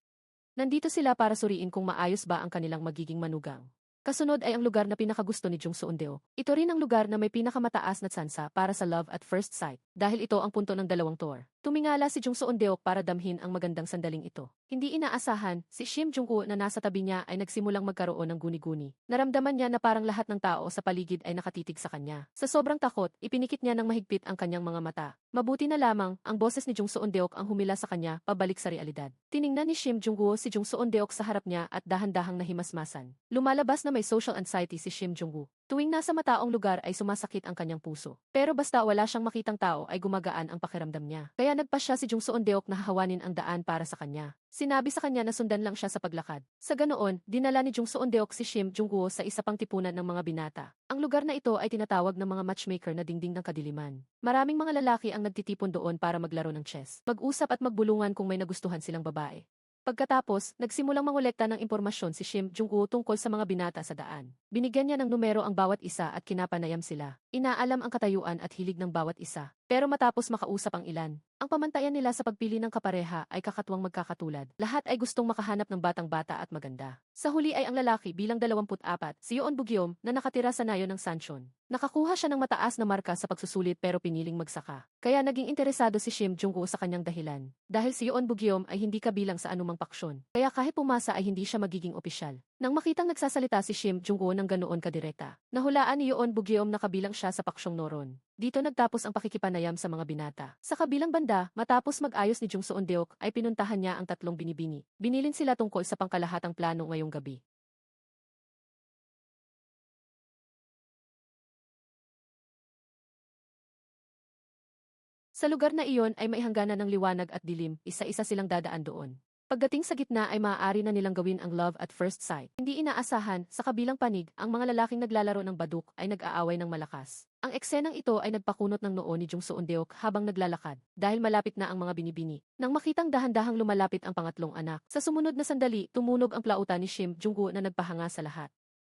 A: Nandito sila para suriin kung maayos ba ang kanilang magiging manugang. Kasunod ay ang lugar na pinakagusto ni Jung Seon-deok. Ito rin ang lugar na may pinakamataas na tsansa para sa love at first sight, dahil ito ang punto ng dalawang tor. Tumingala si Jung Seon-deok para damhin ang magandang sandaling ito. Hindi inaasahan, si Shim Jung-woo na nasa tabi niya ay nagsimulang magkaroon ng guni-guni. Naramdaman niya na parang lahat ng tao sa paligid ay nakatitig sa kanya. Sa sobrang takot, ipinikit niya ng mahigpit ang kanyang mga mata. Mabuti na lamang, ang boses ni Jung Seon-deok ang humila sa kanya pabalik sa realidad. Tiningnan ni Shim Jung-woo si Jung Seon-deok sa harap niya at dahan-dahang nahimasmasan. Lumalabas na may social anxiety si Shim Jung-woo. Tuwing nasa mataong lugar ay sumasakit ang kanyang puso. Pero basta wala siyang makitang tao ay gumagaan ang pakiramdam niya. Kaya nagpasya si Jung Seon-deok na hahawanin ang daan para sa kanya. Sinabi sa kanya na sundan lang siya sa paglakad. Sa ganoon, dinala ni Jung Seon-deok si Shim Jung-woo sa isa pang tipunan ng mga binata. Ang lugar na ito ay tinatawag ng mga matchmaker na dingding ng kadiliman. Maraming mga lalaki ang nagtitipon doon para maglaro ng chess, mag-usap at magbulungan kung may nagustuhan silang babae. Pagkatapos, nagsimulang mangolekta ng impormasyon si Shim Jung-woo tungkol sa mga binata sa daan. Binigyan niya ng numero ang bawat isa at kinapanayam sila. Inaalam ang katayuan at hilig ng bawat isa. Pero matapos makausap ang ilan, ang pamantayan nila sa pagpili ng kapareha ay kakatuwang magkakatulad. Lahat ay gustong makahanap ng batang-bata at maganda. Sa huli ay ang lalaki bilang 24, si Yoon Bugyom na nakatira sa nayo ng Sancheon. Nakakuha siya ng mataas na marka sa pagsusulit pero piniling magsaka. Kaya naging interesado si Shim Jung-woo sa kanyang dahilan. Dahil si Yoon Bugyom ay hindi kabilang sa anumang paksyon. Kaya kahit pumasa ay hindi siya magiging opisyal. Nang makitang nagsasalita si Shim Jung-woo ng ganoon kadirekta, nahulaan ni Yoon Bugyom na kabilang siya sa paksyong Noron. Dito nagtapos ang pakikipanayam sa mga binata. Sa kabilang banda, matapos mag-ayos ni Jung Seon-deok ay pinuntahan niya ang tatlong binibini. Binilin sila tungkol sa pangkalahatang plano ngayong gabi. Sa lugar na iyon ay may hangganan ng liwanag at dilim, isa-isa silang dadaan doon. Pagdating sa gitna ay maaari na nilang gawin ang love at first sight. Hindi inaasahan, sa kabilang panig, ang mga lalaking naglalaro ng baduk ay nag-aaway ng malakas. Ang eksenang ito ay nagpakunot ng noo ni Jung Seon-deok habang naglalakad, dahil malapit na ang mga binibini. Nang makitang dahan-dahang lumalapit ang pangatlong anak, sa sumunod na sandali, tumunog ang plauta ni Shim Jung-woo na nagpahanga sa lahat.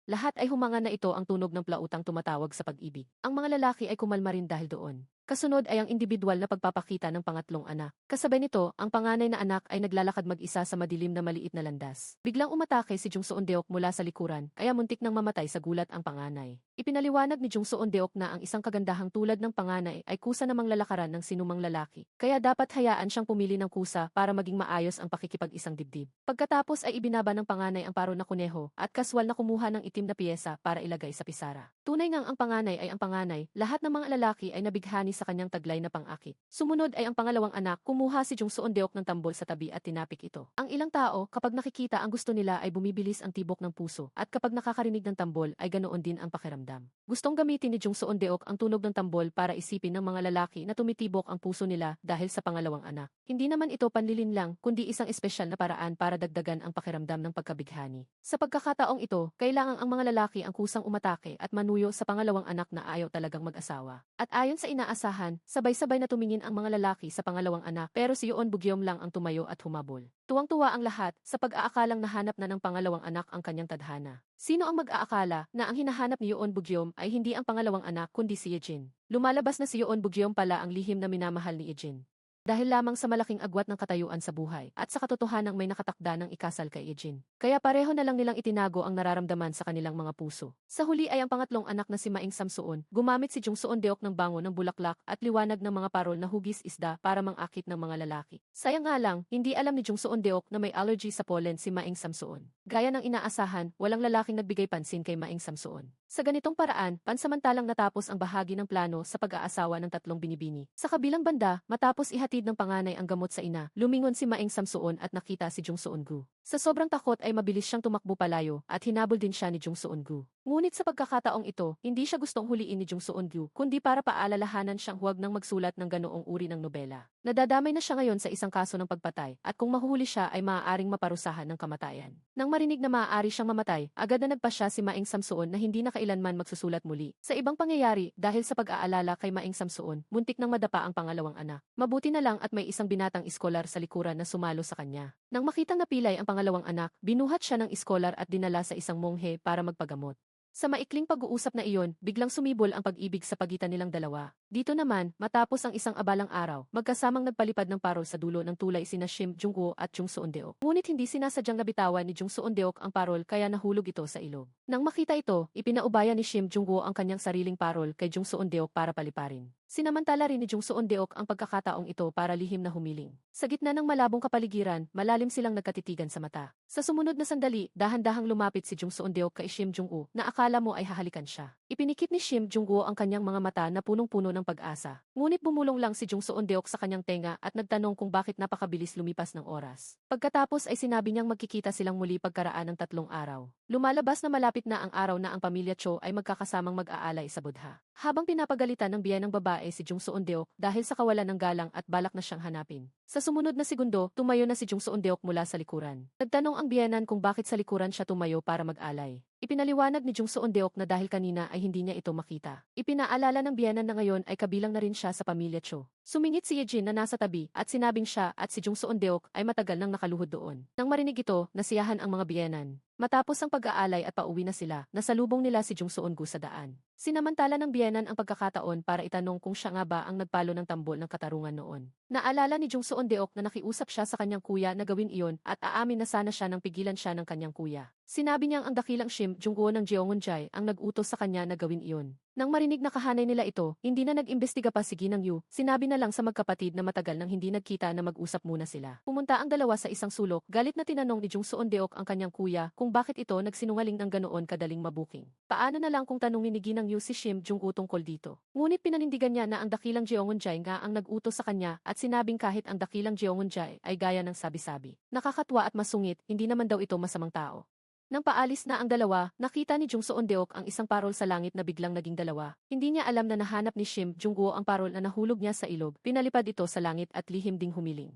A: Lahat ay humanga na ito ang tunog ng plautang tumatawag sa pag-ibig. Ang mga lalaki ay kumalma rin dahil doon. Kasunod ay ang individual na pagpapakita ng pangatlong anak. Kasabay nito, ang panganay na anak ay naglalakad mag-isa sa madilim na maliit na landas. Biglang umatake si Jung Seon-deok mula sa likuran, kaya muntik nang mamatay sa gulat ang panganay. Ipinaliwanag ni Jung Seon-deok na ang isang kagandahang tulad ng panganay ay kusa namang lalakaran ng sinumang lalaki. Kaya dapat hayaan siyang pumili ng kusa para maging maayos ang pakikipag-isang dibdib. Pagkatapos ay ibinaba ng panganay ang parol na kuneho at kaswal na kumuha ng itim na piyesa para ilagay sa pisara. Tunay ngang ang panganay ay ang panganay, lahat ng mga lalaki ay nabighani sa kanyang taglay na pang-akit. Sumunod ay ang pangalawang anak, kumuha si Jung Seon-deok ng tambol sa tabi at tinapik ito. Ang ilang tao, kapag nakikita ang gusto nila ay bumibilis ang tibok ng puso, at kapag nakakarinig ng tambol ay ganoon din ang pakiramdam. Gustong gamitin ni Jung Seon-deok ang tunog ng tambol para isipin ng mga lalaki na tumitibok ang puso nila dahil sa pangalawang anak. Hindi naman ito panlilin lang, kundi isang espesyal na paraan para dagdagan ang pakiramdam ng pagkabighani. Sa pagkakataong ito, kailangang ang mga lalaki ang kusang umatake at manuyo sa pangalawang anak na ayaw talagang mag-asawa. At ayon sa inaasahan, sabay-sabay na tumingin ang mga lalaki sa pangalawang anak pero si Yoon Bugyom lang ang tumayo at humabol. Tuwang-tuwa ang lahat sa pag-aakalang nahanap na ng pangalawang anak ang kanyang tadhana. Sino ang mag-aakala na ang hinahanap ni Yoon Bugyom ay hindi ang pangalawang anak kundi si Yejin? Lumalabas na si Yoon Bugyom pala ang lihim na minamahal ni Yejin. Dahil lamang sa malaking agwat ng katayuan sa buhay at sa katotohanang may nakatakda ng ikasal kay Yejin. Kaya pareho na lang nilang itinago ang nararamdaman sa kanilang mga puso. Sa huli ay ang pangatlong anak na si Maing Samsuon, gumamit si Jung Seon-deok ng bango ng bulaklak at liwanag ng mga parol na hugis isda para mangakit ng mga lalaki. Sayang nga lang, hindi alam ni Jung Seon-deok na may allergy sa pollen si Maing Samsuon. Gaya ng inaasahan, walang lalaking nagbigay pansin kay Maing Samsuon. Sa ganitong paraan, pansamantalang natapos ang bahagi ng plano sa pag-aasawa ng tatlong binibini. Sa kabilang banda, matapos ihatid ng panganay ang gamot sa ina, lumingon si Maing Samsuon at nakita si Jung Seon-gu. Sa sobrang takot ay mabilis siyang tumakbo palayo at hinabol din siya ni Jung Seon-gu. Ngunit sa pagkakataong ito, hindi siya gustong huliin ni Jung Seon-gu, kundi para paalalahanan siyang huwag nang magsulat ng ganoong uri ng nobela. Nadadamay na siya ngayon sa isang kaso ng pagpatay, at kung mahuhuli siya ay maaaring maparusahan ng kamatayan. Nang marinig na maaari siyang mamatay, agad na nagpasya si Maing Samsuon na hindi na kailanman magsusulat muli. Sa ibang pangyayari, dahil sa pag-aalala kay Maing Samsuon, muntik nang madapa ang pangalawang anak. Mabuti na lang at may isang binatang iskolar sa likuran na sumalo sa kanya. Nang makitang napilay ang pangalawang anak, binuhat siya ng iskolar at dinala sa isang monghe para magpagamot. Sa maikling pag-uusap na iyon, biglang sumibol ang pag-ibig sa pagitan nilang dalawa. Dito naman, matapos ang isang abalang araw, magkasamang nagpalipad ng parol sa dulo ng tulay sina Shim Jung-woo at Jung Seon-deok. Ngunit hindi sinasadyang nabitawan ni Jung Seon-deok ang parol kaya nahulog ito sa ilog. Nang makita ito, ipinaubaya ni Shim Jung-woo ang kanyang sariling parol kay Jung Seon-deok para paliparin. Sinamantala rin ni Jung Seon-deok ang pagkakataong ito para lihim na humiling. Sa gitna ng malabong kapaligiran, malalim silang nagkatitigan sa mata. Sa sumunod na sandali, dahan-dahang lumapit si Jung Seon-deok kay Shim Jung-woo na akala mo ay hahalikan siya. Ipinikit ni Shim Jung-woo ang kanyang mga mata na punong-puno ng pag-asa. Ngunit bumulong lang si Jung Seon-deok sa kanyang tenga at nagtanong kung bakit napakabilis lumipas ng oras. Pagkatapos ay sinabi niyang magkikita silang muli pagkaraan ng 3 araw. Lumalabas na malapit na ang araw na ang pamilya Cho ay magkakasamang mag-aalay sa Budha. Habang pinapagalitan ng biyenang babae si Jung Seon-deok dahil sa kawalan ng galang at balak na siyang hanapin. Sa sumunod na segundo, tumayo na si Jung Seon-deok mula sa likuran. Nagtanong ang biyenan kung bakit sa likuran siya tumayo para mag-alay. Ipinaliwanag ni Jung Seon-deok na dahil kanina ay hindi niya ito makita. Ipinaalala ng biyenan na ngayon ay kabilang na rin siya sa pamilya Cho. Sumingit si Yejin na nasa tabi at sinabing siya at si Jung Seon-deok ay matagal nang nakaluhod doon. Nang marinig ito, nasiyahan ang mga biyenan. Matapos ang pag-aalay at pauwi na sila, nasalubong nila si Jung Seon-gu sa daan. Sinamantala ng biyenan ang pagkakataon para itanong kung siya nga ba ang nagpalo ng tambol ng katarungan noon. Naalala ni Jung Seon-deok na nakiusap siya sa kanyang kuya na gawin iyon at aamin na sana siya nang pigilan siya ng kanyang kuya. Sinabi niyang ang dakilang Shim Jung-woo ng Jeongeunjae ang nag-utos sa kanya na gawin iyon. Nang marinig na kahanay nila ito, hindi na nag-imbestiga pa si Ginang Yu, sinabi na lang sa magkapatid na matagal nang hindi nagkita na mag-usap muna sila. Pumunta ang dalawa sa isang sulok, galit na tinanong ni Jung Seon-deok ang kanyang kuya kung bakit ito nagsinungaling ng ganoon kadaling mabuking. Paano na lang kung tanungin ni Ginang Yu si Shim Jung-woo tungkol dito? Ngunit pinanindigan niya na ang dakilang Jeongeunjae nga ang nag-utos sa kanya at sinabing kahit ang dakilang Jeongeunjae ay gaya ng sabi-sabi. Nakakatwa at masungit, hindi naman daw ito masamang tao. Nang paalis na ang dalawa, nakita ni Jung Seon-deok ang isang parol sa langit na biglang naging dalawa. Hindi niya alam na nahanap ni Shim Jung-woo ang parol na nahulog niya sa ilog. Pinalipad ito sa langit at lihim ding humiling.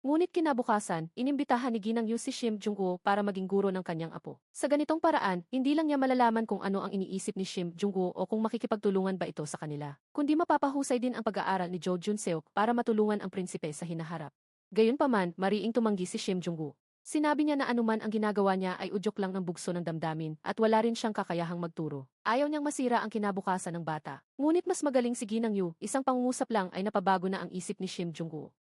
A: Ngunit kinabukasan, inimbitahan ni Ginang Yu si Shim Jung-woo para maging guro ng kanyang apo. Sa ganitong paraan, hindi lang niya malalaman kung ano ang iniisip ni Shim Jung-woo o kung makikipagtulungan ba ito sa kanila, kundi mapapahusay din ang pag-aaral ni Jo Jun-seok para matulungan ang prinsipe sa hinaharap. Gayunpaman, mariing tumanggi si Shim Jung-woo. Sinabi niya na anuman ang ginagawa niya ay udyok lang ng bugso ng damdamin at wala rin siyang kakayahang magturo. Ayaw niyang masira ang kinabukasan ng bata. Ngunit mas magaling si Ginang Yu, isang pangungusap lang ay napabago na ang isip ni Shim Jung-woo.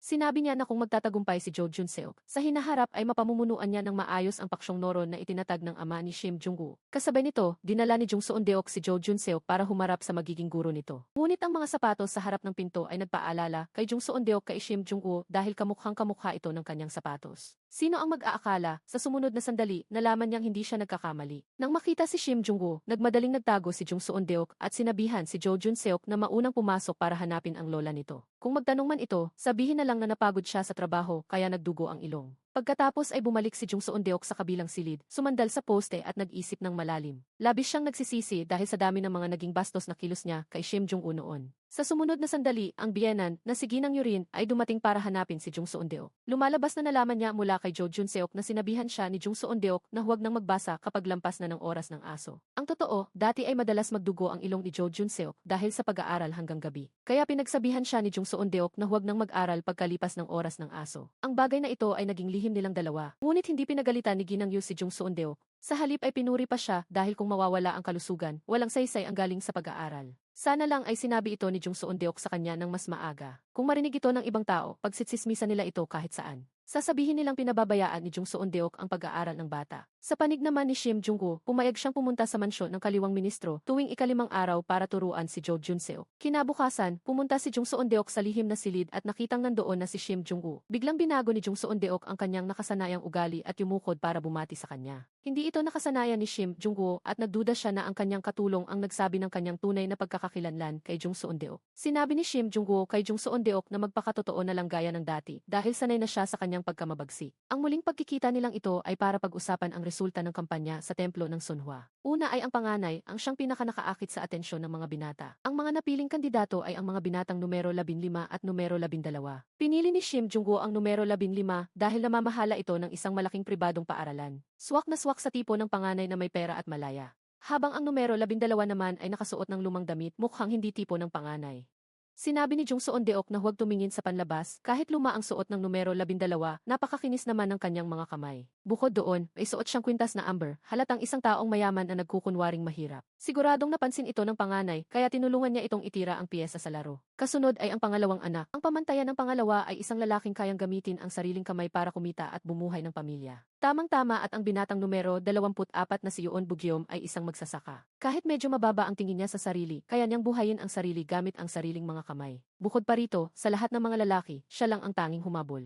A: Sinabi niya na kung magtatagumpay si Jo Jun-seok, sa hinaharap ay mapamumunuan niya ng maayos ang paksyong noron na itinatag ng ama ni Shim Jung-woo. Kasabay nito, dinala ni Jung Seon-deok si Jo Jun-seok para humarap sa magiging guro nito. Ngunit ang mga sapatos sa harap ng pinto ay nagpaalala kay Jung Seon-deok kay Shim Jung-woo dahil kamukhang-kamukha ito ng kanyang sapatos. Sino ang mag-aakala, sa sumunod na sandali, nalaman niyang hindi siya nagkakamali. Nang makita si Shim Jung-woo, nagmadaling nagtago si Jung Seon-deok at sinabihan si Jo Jun-seok na maunang pumasok para hanapin ang lola nito. Kung magtanong man ito, sabihin na lang na napagod siya sa trabaho kaya nagdugo ang ilong. Pagkatapos ay bumalik si Jung Seon-deok sa kabilang silid, sumandal sa poste at nag-isip ng malalim. Labis siyang nagsisisi dahil sa dami ng mga naging bastos na kilos niya kay Shim Jung-woo noon. Sa sumunod na sandali, ang biyenan na si Ginang Yu rin ay dumating para hanapin si Jung Seon-deok. Lumalabas na nalaman niya mula kay Jo Jun-seok na sinabihan siya ni Jung Seon-deok na huwag nang magbasa kapag lampas na ng oras ng aso. Ang totoo, dati ay madalas magdugo ang ilong ni Jo Jun-seok dahil sa pag-aaral hanggang gabi. Kaya pinagsabihan siya ni Jung Seon-deok na huwag nang mag-aral pagkalipas ng oras ng aso. Ang bagay na ito ay naging lihim nilang dalawa. Ngunit hindi pinagalitan ni Ginang Yu si Jung Seon-deok. Sa halip ay pinuri pa siya dahil kung mawawala ang kalusugan, walang saysay ang galing sa pag-aaral. Sana lang ay sinabi ito ni Jung Seon-deok sa kanya ng mas maaga. Kung marinig ito ng ibang tao, pagsitsismisan nila ito kahit saan. Sasabihin nilang pinababayaan ni Jung Seon-deok ang pag-aaral ng bata. Sa panig naman ni Shim Jung-woo, pumayag siyang pumunta sa mansyon ng kaliwang ministro tuwing ika-5 araw para turuan si Jo Jun-seok. Kinabukasan, pumunta si Jung Seon-deok sa lihim na silid at nakitang nandoon na si Shim Jung-woo. Biglang binago ni Jung Seon-deok ang kanyang nakasanayang ugali at yumukod para bumati sa kanya. Hindi ito nakasanayan ni Shim Jung-woo at nagduda siya na ang kanyang katulong ang nagsabi ng kanyang tunay na pagkakakilanlan kay Jung Seon-deok. Sinabi ni Shim Jung-woo kay Jung Seon-deok na magpakatotoo na lang gaya ng dati dahil sanay na siya sa kanyang pagkamabagsik. Ang muling pagkikita nilang ito ay para pag-usapan ang resulta ng kampanya sa templo ng Sunhwa. Una ay ang panganay, ang siyang pinakanakaakit sa atensyon ng mga binata. Ang mga napiling kandidato ay ang mga binatang numero 15 at numero 12. Pinili ni Shim Jung-woo ang numero 15 dahil namamahala ito ng isang malaking pribadong paaralan. Swak na swak sa tipo ng panganay na may pera at malaya. Habang ang numero 12 naman ay nakasuot ng lumang damit, mukhang hindi tipo ng panganay. Sinabi ni Jung Seon-deok na huwag tumingin sa panlabas kahit luma ang suot ng numero 12, napakakinis naman ng kanyang mga kamay. Bukod doon, may suot siyang kwintas na amber, halatang isang taong mayaman na nagkukunwaring mahirap. Siguradong napansin ito ng panganay kaya tinulungan niya itong itira ang piyesa sa laro. Kasunod ay ang pangalawang anak. Ang pamantayan ng pangalawa ay isang lalaking kayang gamitin ang sariling kamay para kumita at bumuhay ng pamilya. Tamang-tama at ang binatang numero 24 na si Yoon Bugyom ay isang magsasaka. Kahit medyo mababa ang tingin niya sa sarili, kaya niyang buhayin ang sarili gamit ang sariling mga kamay. Bukod pa rito, sa lahat ng mga lalaki, siya lang ang tanging humabol.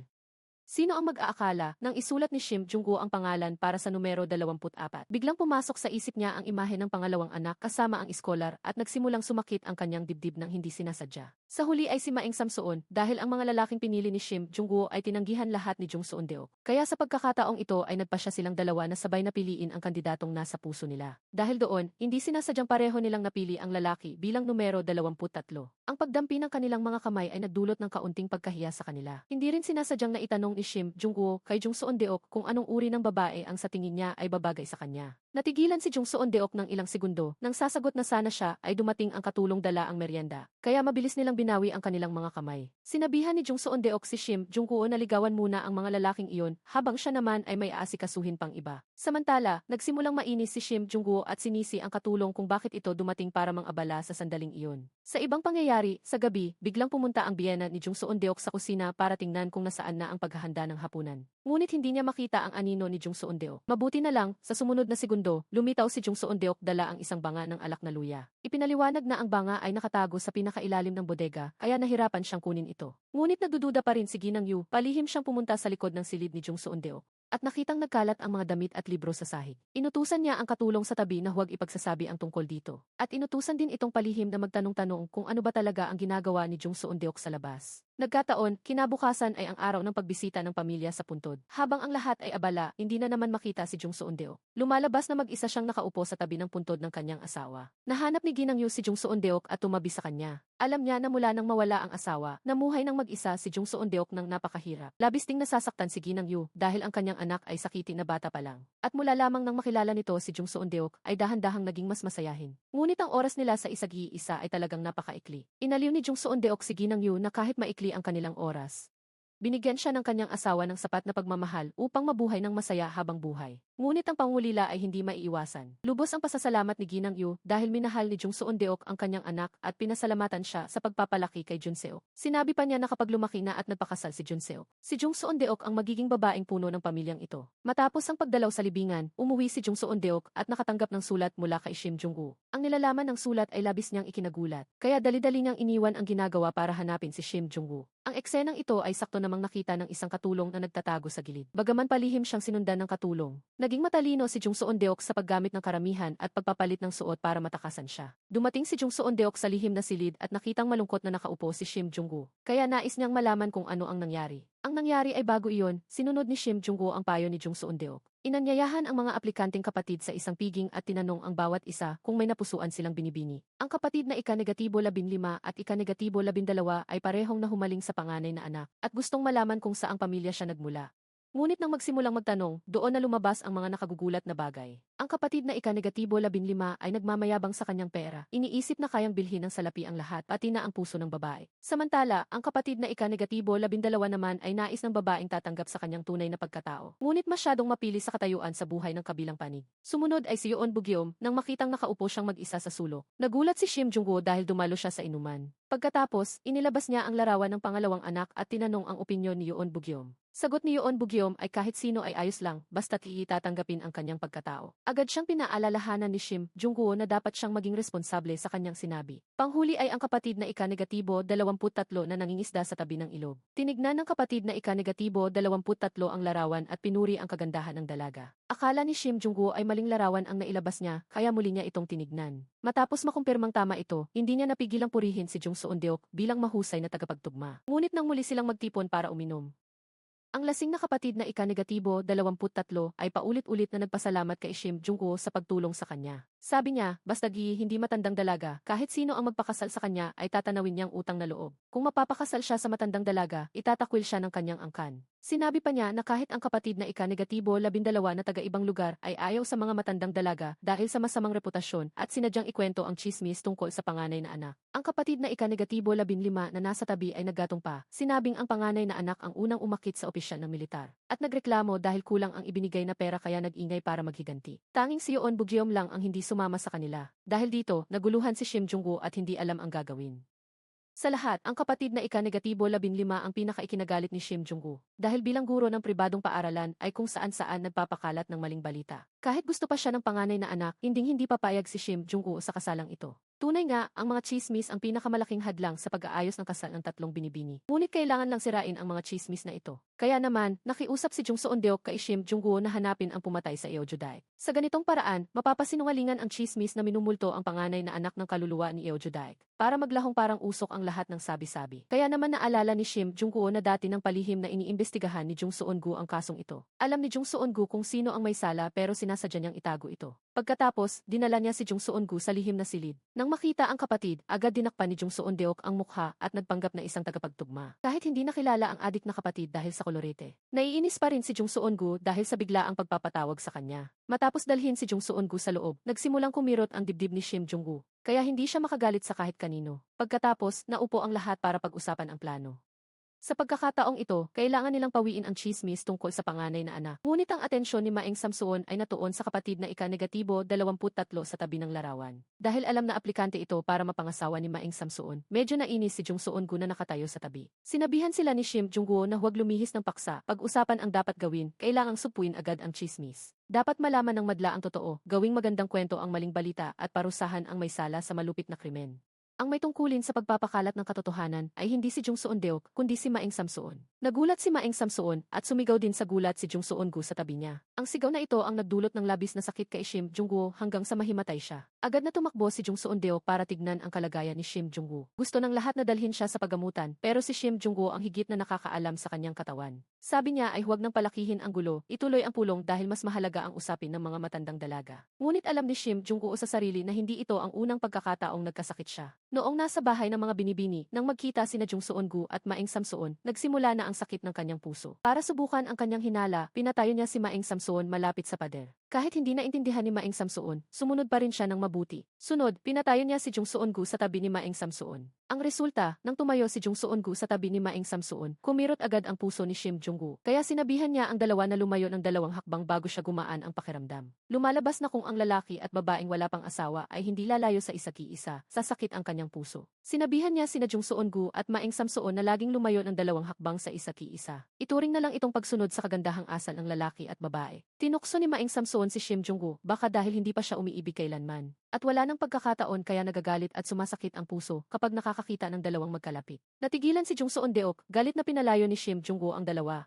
A: Sino ang mag-aakala nang isulat ni Shim Jung-woo ang pangalan para sa numero 24? Biglang pumasok sa isip niya ang imahe ng pangalawang anak kasama ang iskolar at nagsimulang sumakit ang kanyang dibdib nang hindi sinasadya. Sa huli ay si Maeng Samsoon dahil ang mga lalaking pinili ni Shim Jung-woo ay tinanggihan lahat ni Jung Seon-deok. Kaya sa pagkakataong ito ay nagpasya silang dalawa na sabay na piliin ang kandidatong nasa puso nila. Dahil doon, hindi sinasadyang pareho nilang napili ang lalaki bilang numero 23. Ang pagdampi ng kanilang mga kamay ay nagdulot ng kaunting pagkahiya sa kanila. Hindi rin sinasadyang naitanong ni Shim Jung-woo kay Jung Seon-deok kung anong uri ng babae ang sa tingin niya ay babagay sa kanya. Natigilan si Jung Seon-deok ng ilang segundo nang sasagot na sana siya ay dumating ang katulong dala ang merienda. Kaya mabilis nilang binawi ang kanilang mga kamay. Sinabihan ni Jung Seon-deok si Shim Jung-woo na ligawan muna ang mga lalaking iyon habang siya naman ay may aasikasuhin pang iba. Samantala, nagsimulang mainis si Shim Jung-woo at sinisi ang katulong kung bakit ito dumating para mang-abala sa sandaling iyon. Sa ibang pangyayari, sa gabi, biglang pumunta ang biyena ni Jung Seon-deok sa kusina para tingnan kung nasaan na ang paghahanda ng hapunan. Ngunit hindi niya makita ang anino ni Jung Seon-deok. Mabuti na lang, sa sumunod na segundo, lumitaw si Jung Seon-deok dala ang isang banga ng alak na luya. Ipinaliwanag na ang banga ay nakatago sa pinakailalim ng bodega, kaya nahirapan siyang kunin ito. Ngunit nagdududa pa rin si Ginang Yu, palihim siyang pumunta sa likod ng silid ni Jung Seon-deok. At nakitang nagkalat ang mga damit at libro sa sahig. Inutusan niya ang katulong sa tabi na huwag ipagsasabi ang tungkol dito. At inutusan din itong palihim na magtanong-tanong kung ano ba talaga ang ginagawa ni Jung Seon-deok sa labas. Nagkataon, kinabukasan ay ang araw ng pagbisita ng pamilya sa puntod. Habang ang lahat ay abala, hindi na naman makita si Jung Seon-deok. Lumalabas na mag-isa siyang nakaupo sa tabi ng puntod ng kanyang asawa. Nahanap ni Ginang Yu si Jung Seon-deok at tumabi sa kanya. Alam niya na mula nang mawala ang asawa, namuhay ng mag-isa si Jung Seon-deok ng napakahirap. Labis ding nasasaktan si Ginang Yu dahil ang kanyang anak ay sakiti na bata pa lang. At mula lamang nang makilala nito si Jung Seon-deok ay dahan-dahang naging mas masayahin. Ngunit ang oras nila sa isa't-isa ay talagang napakaikli. Inaliw ni Jung Seon-deok si Ginang Yu na kahit maikli ang kanilang oras, binigyan siya ng kanyang asawa ng sapat na pagmamahal upang mabuhay ng masaya habang buhay. Ngunit ang pangulila ay hindi maiiwasan. Lubos ang pasasalamat ni Ginang Yu dahil minahal ni Jung Seon-deok ang kanyang anak at pinasalamatan siya sa pagpapalaki kay Junseok. Sinabi pa niya na kapag lumaki na at nagpakasal si Junseok, si Jung Seon-deok ang magiging babaeng puno ng pamilyang ito. Matapos ang pagdalaw sa libingan, umuwi si Jung Seon-deok at nakatanggap ng sulat mula kay Shim Jung-woo. Ang nilalaman ng sulat ay labis niyang ikinagulat, kaya dali-dali niyang iniwan ang ginagawa para hanapin si Shim Jung-woo. Ang eksenang ito ay sakto namang nakita ng isang katulong na nagtatago sa gilid. Bagaman palihim siyang sinundan ng katulong, naging matalino si Jung Seon-deok sa paggamit ng karamihan at pagpapalit ng suot para matakasan siya. Dumating si Jung Seon-deok sa lihim na silid at nakitang malungkot na nakaupo si Shim Jung-woo. Kaya nais niyang malaman kung ano ang nangyari. Ang nangyari ay bago iyon, sinunod ni Shim Jung-woo ang payo ni Jung Seon-deok. Inanyayahan ang mga aplikanteng kapatid sa isang piging at tinanong ang bawat isa kung may napusuan silang binibini. Ang kapatid na ika-negatibo 15 at ika-negatibo 12 ay parehong nahumaling sa panganay na anak at gustong malaman kung saang pamilya siya nagmula. Ngunit nang magsimulang magtanong, doon na lumabas ang mga nakagugulat na bagay. Ang kapatid na ika-negatibo 15 ay nagmamayabang sa kanyang pera. Iniisip na kayang bilhin ng salapi ang lahat, pati na ang puso ng babae. Samantala, ang kapatid na ika-negatibo 12 naman ay nais ng babaeng tatanggap sa kanyang tunay na pagkatao. Ngunit masyadong mapili sa katayuan sa buhay ng kabilang panig. Sumunod ay si Yoon Bugyom nang makitang nakaupo siyang mag-isa sa sulok. Nagulat si Shim Jung-woo dahil dumalo siya sa inuman. Pagkatapos, inilabas niya ang larawan ng pangalawang anak at tinanong ang opinyon ni Yoon Bugyom. Sagot ni Yoon Bugyom ay kahit sino ay ayos lang basta't tatanggapin ang kanyang pagkatao. Agad siyang pinaalalahanan ni Shim Jung-woo na dapat siyang maging responsable sa kanyang sinabi. Panghuli ay ang kapatid na ika-negatibo 23 na nangingisda sa tabi ng ilog. Tinignan ng kapatid na ika-negatibo 23 ang larawan at pinuri ang kagandahan ng dalaga. Akala ni Shim Jung-woo ay maling larawan ang nailabas niya kaya muli niya itong tinignan. Matapos makumpirmang tama ito, hindi niya napigilang purihin si Jung Seon-deok bilang mahusay na tagapagtugma. Ngunit nang muli silang magtipon para uminom, ang lasing na kapatid na ika-negatibo 23 ay paulit-ulit na nagpasalamat kay Shim Jung-woo sa pagtulong sa kanya. Sabi niya, basta hindi matandang dalaga, kahit sino ang magpakasal sa kanya ay tatanawin niyang utang na loob. Kung mapapakasal siya sa matandang dalaga, itatakwil siya ng kanyang angkan. Sinabi pa niya na kahit ang kapatid na ika-negatibo 12 na taga-ibang lugar ay ayaw sa mga matandang dalaga dahil sa masamang reputasyon at sinadyang ikwento ang chismis tungkol sa panganay na anak. Ang kapatid na ika-negatibo 15 na nasa tabi ay naggatong pa, sinabing ang panganay na anak ang unang umakit sa opisyal ng militar. At nagreklamo dahil kulang ang ibinigay na pera kaya nag-ingay para maghiganti. Tanging si Yoon Bugyom lang ang hindi sumama sa kanila. Dahil dito, naguluhan si Shim Jung-woo at hindi alam ang gagawin. Sa lahat, ang kapatid na ika-15 ang pinaka-ikinagalit ni Shim Jung-woo. Dahil bilang guro ng pribadong paaralan ay kung saan-saan nagpapakalat ng maling balita. Kahit gusto pa siya ng panganay na anak, hindi papayag si Shim Jung-woo sa kasalang ito. Tunay nga, ang mga chismis ang pinakamalaking hadlang sa pag-aayos ng kasal ng tatlong binibini. Ngunit kailangan lang sirain ang mga chismis na ito. Kaya naman, nakiusap si Jung Seon-deok kay Shim Jung-woo na hanapin ang pumatay sa Eojudae. Sa ganitong paraan, mapapasinungalingan ang chismis na minumulto ang panganay na anak ng kaluluwa ni Eojudae. Para maglahong parang usok ang lahat ng sabi-sabi. Kaya naman naalala ni Shim Jung-woo na dati ng palihim na iniimbestigahan ni Jung Seon-gu ang kasong ito. Alam ni Jung Seon-gu kung sino ang may sala pero sinasadya niyang itago ito. Pagkatapos, dinala niya si Jung Seon-gu sa lihim na silid. Nang makita ang kapatid, agad dinakpan ni Jung Seon-deok ang mukha at nagpanggap na isang tagapagtugma. Kahit hindi nakilala ang adik na kapatid dahil sa kolorete. Naiinis pa rin si Jung Seon-gu dahil sa biglaang pagpapatawag sa kanya. Matapos dalhin si Jung Seon-gu sa loob, nagsimulang kumirot ang dibdib ni Shim Jung-woo. Kaya hindi siya makagalit sa kahit kanino. Pagkatapos, naupo ang lahat para pag-usapan ang plano. Sa pagkakataong ito, kailangan nilang pawiin ang chismis tungkol sa panganay na anak. Ngunit ang atensyon ni Maeng Samsuon ay natuon sa kapatid na ika-23 sa tabi ng larawan. Dahil alam na aplikante ito para mapangasawa ni Maeng Samsuon, medyo nainis si Jung Seon-gu na nakatayo sa tabi. Sinabihan sila ni Shim Jung-woo na huwag lumihis ng paksa. Pag-usapan ang dapat gawin, kailangang supuin agad ang chismis. Dapat malaman ng madla ang totoo, gawing magandang kwento ang maling balita at parusahan ang may sala sa malupit na krimen. Ang may tungkulin sa pagpapakalat ng katotohanan ay hindi si Jung Seon-deok kundi si Maeng Samsuon. Nagulat si Maeng Samsuon at sumigaw din sa gulat si Jung Seon-gu sa tabi niya. Ang sigaw na ito ang nagdulot ng labis na sakit kay Shim Jung-woo hanggang sa mahimatay siya. Agad na tumakbo si Jung Seon-deok para tignan ang kalagayan ni Shim Jung-woo. Gusto ng lahat na dalhin siya sa pagamutan pero si Shim Jung-woo ang higit na nakakaalam sa kanyang katawan. Sabi niya ay huwag nang palakihin ang gulo, ituloy ang pulong dahil mas mahalaga ang usapin ng mga matandang dalaga. Ngunit alam ni Shim Jung-woo sa sarili na hindi ito ang unang pagkakataong nagkasakit siya. Noong nasa bahay ng mga binibini, nang magkita sina Jung Seon-gu at Maeng Samsuon, nagsimula na ang sakit ng kanyang puso. Para subukan ang kanyang hinala, pinatayo niya si Maeng Samsuon malapit sa pader. Kahit hindi naintindihan ni Maeng Samsuon, sumunod pa rin siya ng mabuti. Sunod, pinatayo niya si Jung Seon-gu sa tabi ni Maeng Samsuon. Ang resulta, nang tumayo si Jung Seon-gu sa tabi ni Maeng Samsuon, kumirot agad ang puso ni Shim Jung-woo. Kaya sinabihan niya ang dalawa na lumayo ng 2 hakbang bago siya gumaan ang pakiramdam. Lumalabas na kung ang lalaki at babaeng wala pang asawa ay hindi lalayo sa isa't-isa, sasakit ang kanyang puso. Sinabihan niya sina Jung Seon-gu at Maeng Samsuon na laging lumayo ng 2 hakbang sa isa't-isa. Ituring na lang itong pagsunod sa kagandahang asal ng lalaki at babae. Tinukso ni Maeng Samsuon si Shim Jung-woo baka dahil hindi pa siya umiibig kailanman. At wala nang pagkakataon kaya nagagalit at sumasakit ang puso kapag nakakakita ng dalawang magkalapit. Natigilan si Jung Seon-deok, galit na pinalayo ni Shim Jung-woo ang dalawa.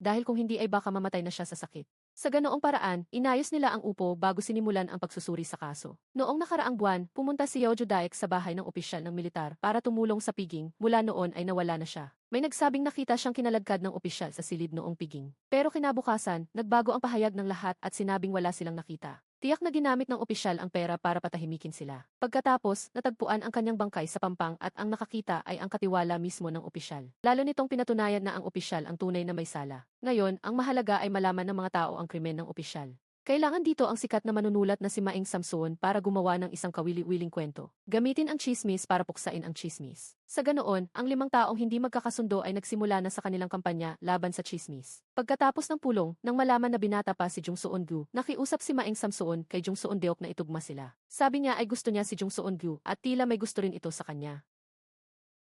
A: Dahil kung hindi ay baka mamatay na siya sa sakit. Sa ganoong paraan, inayos nila ang upo bago sinimulan ang pagsusuri sa kaso. Noong nakaraang buwan, pumunta si Yeoju Daek sa bahay ng opisyal ng militar para tumulong sa piging, mula noon ay nawala na siya. May nagsabing nakita siyang kinaladkad ng opisyal sa silid noong piging. Pero kinabukasan, nagbago ang pahayag ng lahat at sinabing wala silang nakita. Tiyak na ginamit ng opisyal ang pera para patahimikin sila. Pagkatapos, natagpuan ang kanyang bangkay sa pampang at ang nakakita ay ang katiwala mismo ng opisyal. Lalo nitong pinatunayan na ang opisyal ang tunay na may sala. Ngayon, ang mahalaga ay malaman ng mga tao ang krimen ng opisyal. Kailangan dito ang sikat na manunulat na si Maeng Samsuon para gumawa ng isang kawili-wiling kwento. Gamitin ang chismis para puksain ang chismis. Sa ganoon, ang 5 taong hindi magkakasundo ay nagsimula na sa kanilang kampanya laban sa chismis. Pagkatapos ng pulong, nang malaman na binata pa si Jung Seon-gu, nakiusap si Maeng Samsuon kay Jung Seon-deok na itugma sila. Sabi niya ay gusto niya si Jung Seon-gu at tila may gusto rin ito sa kanya.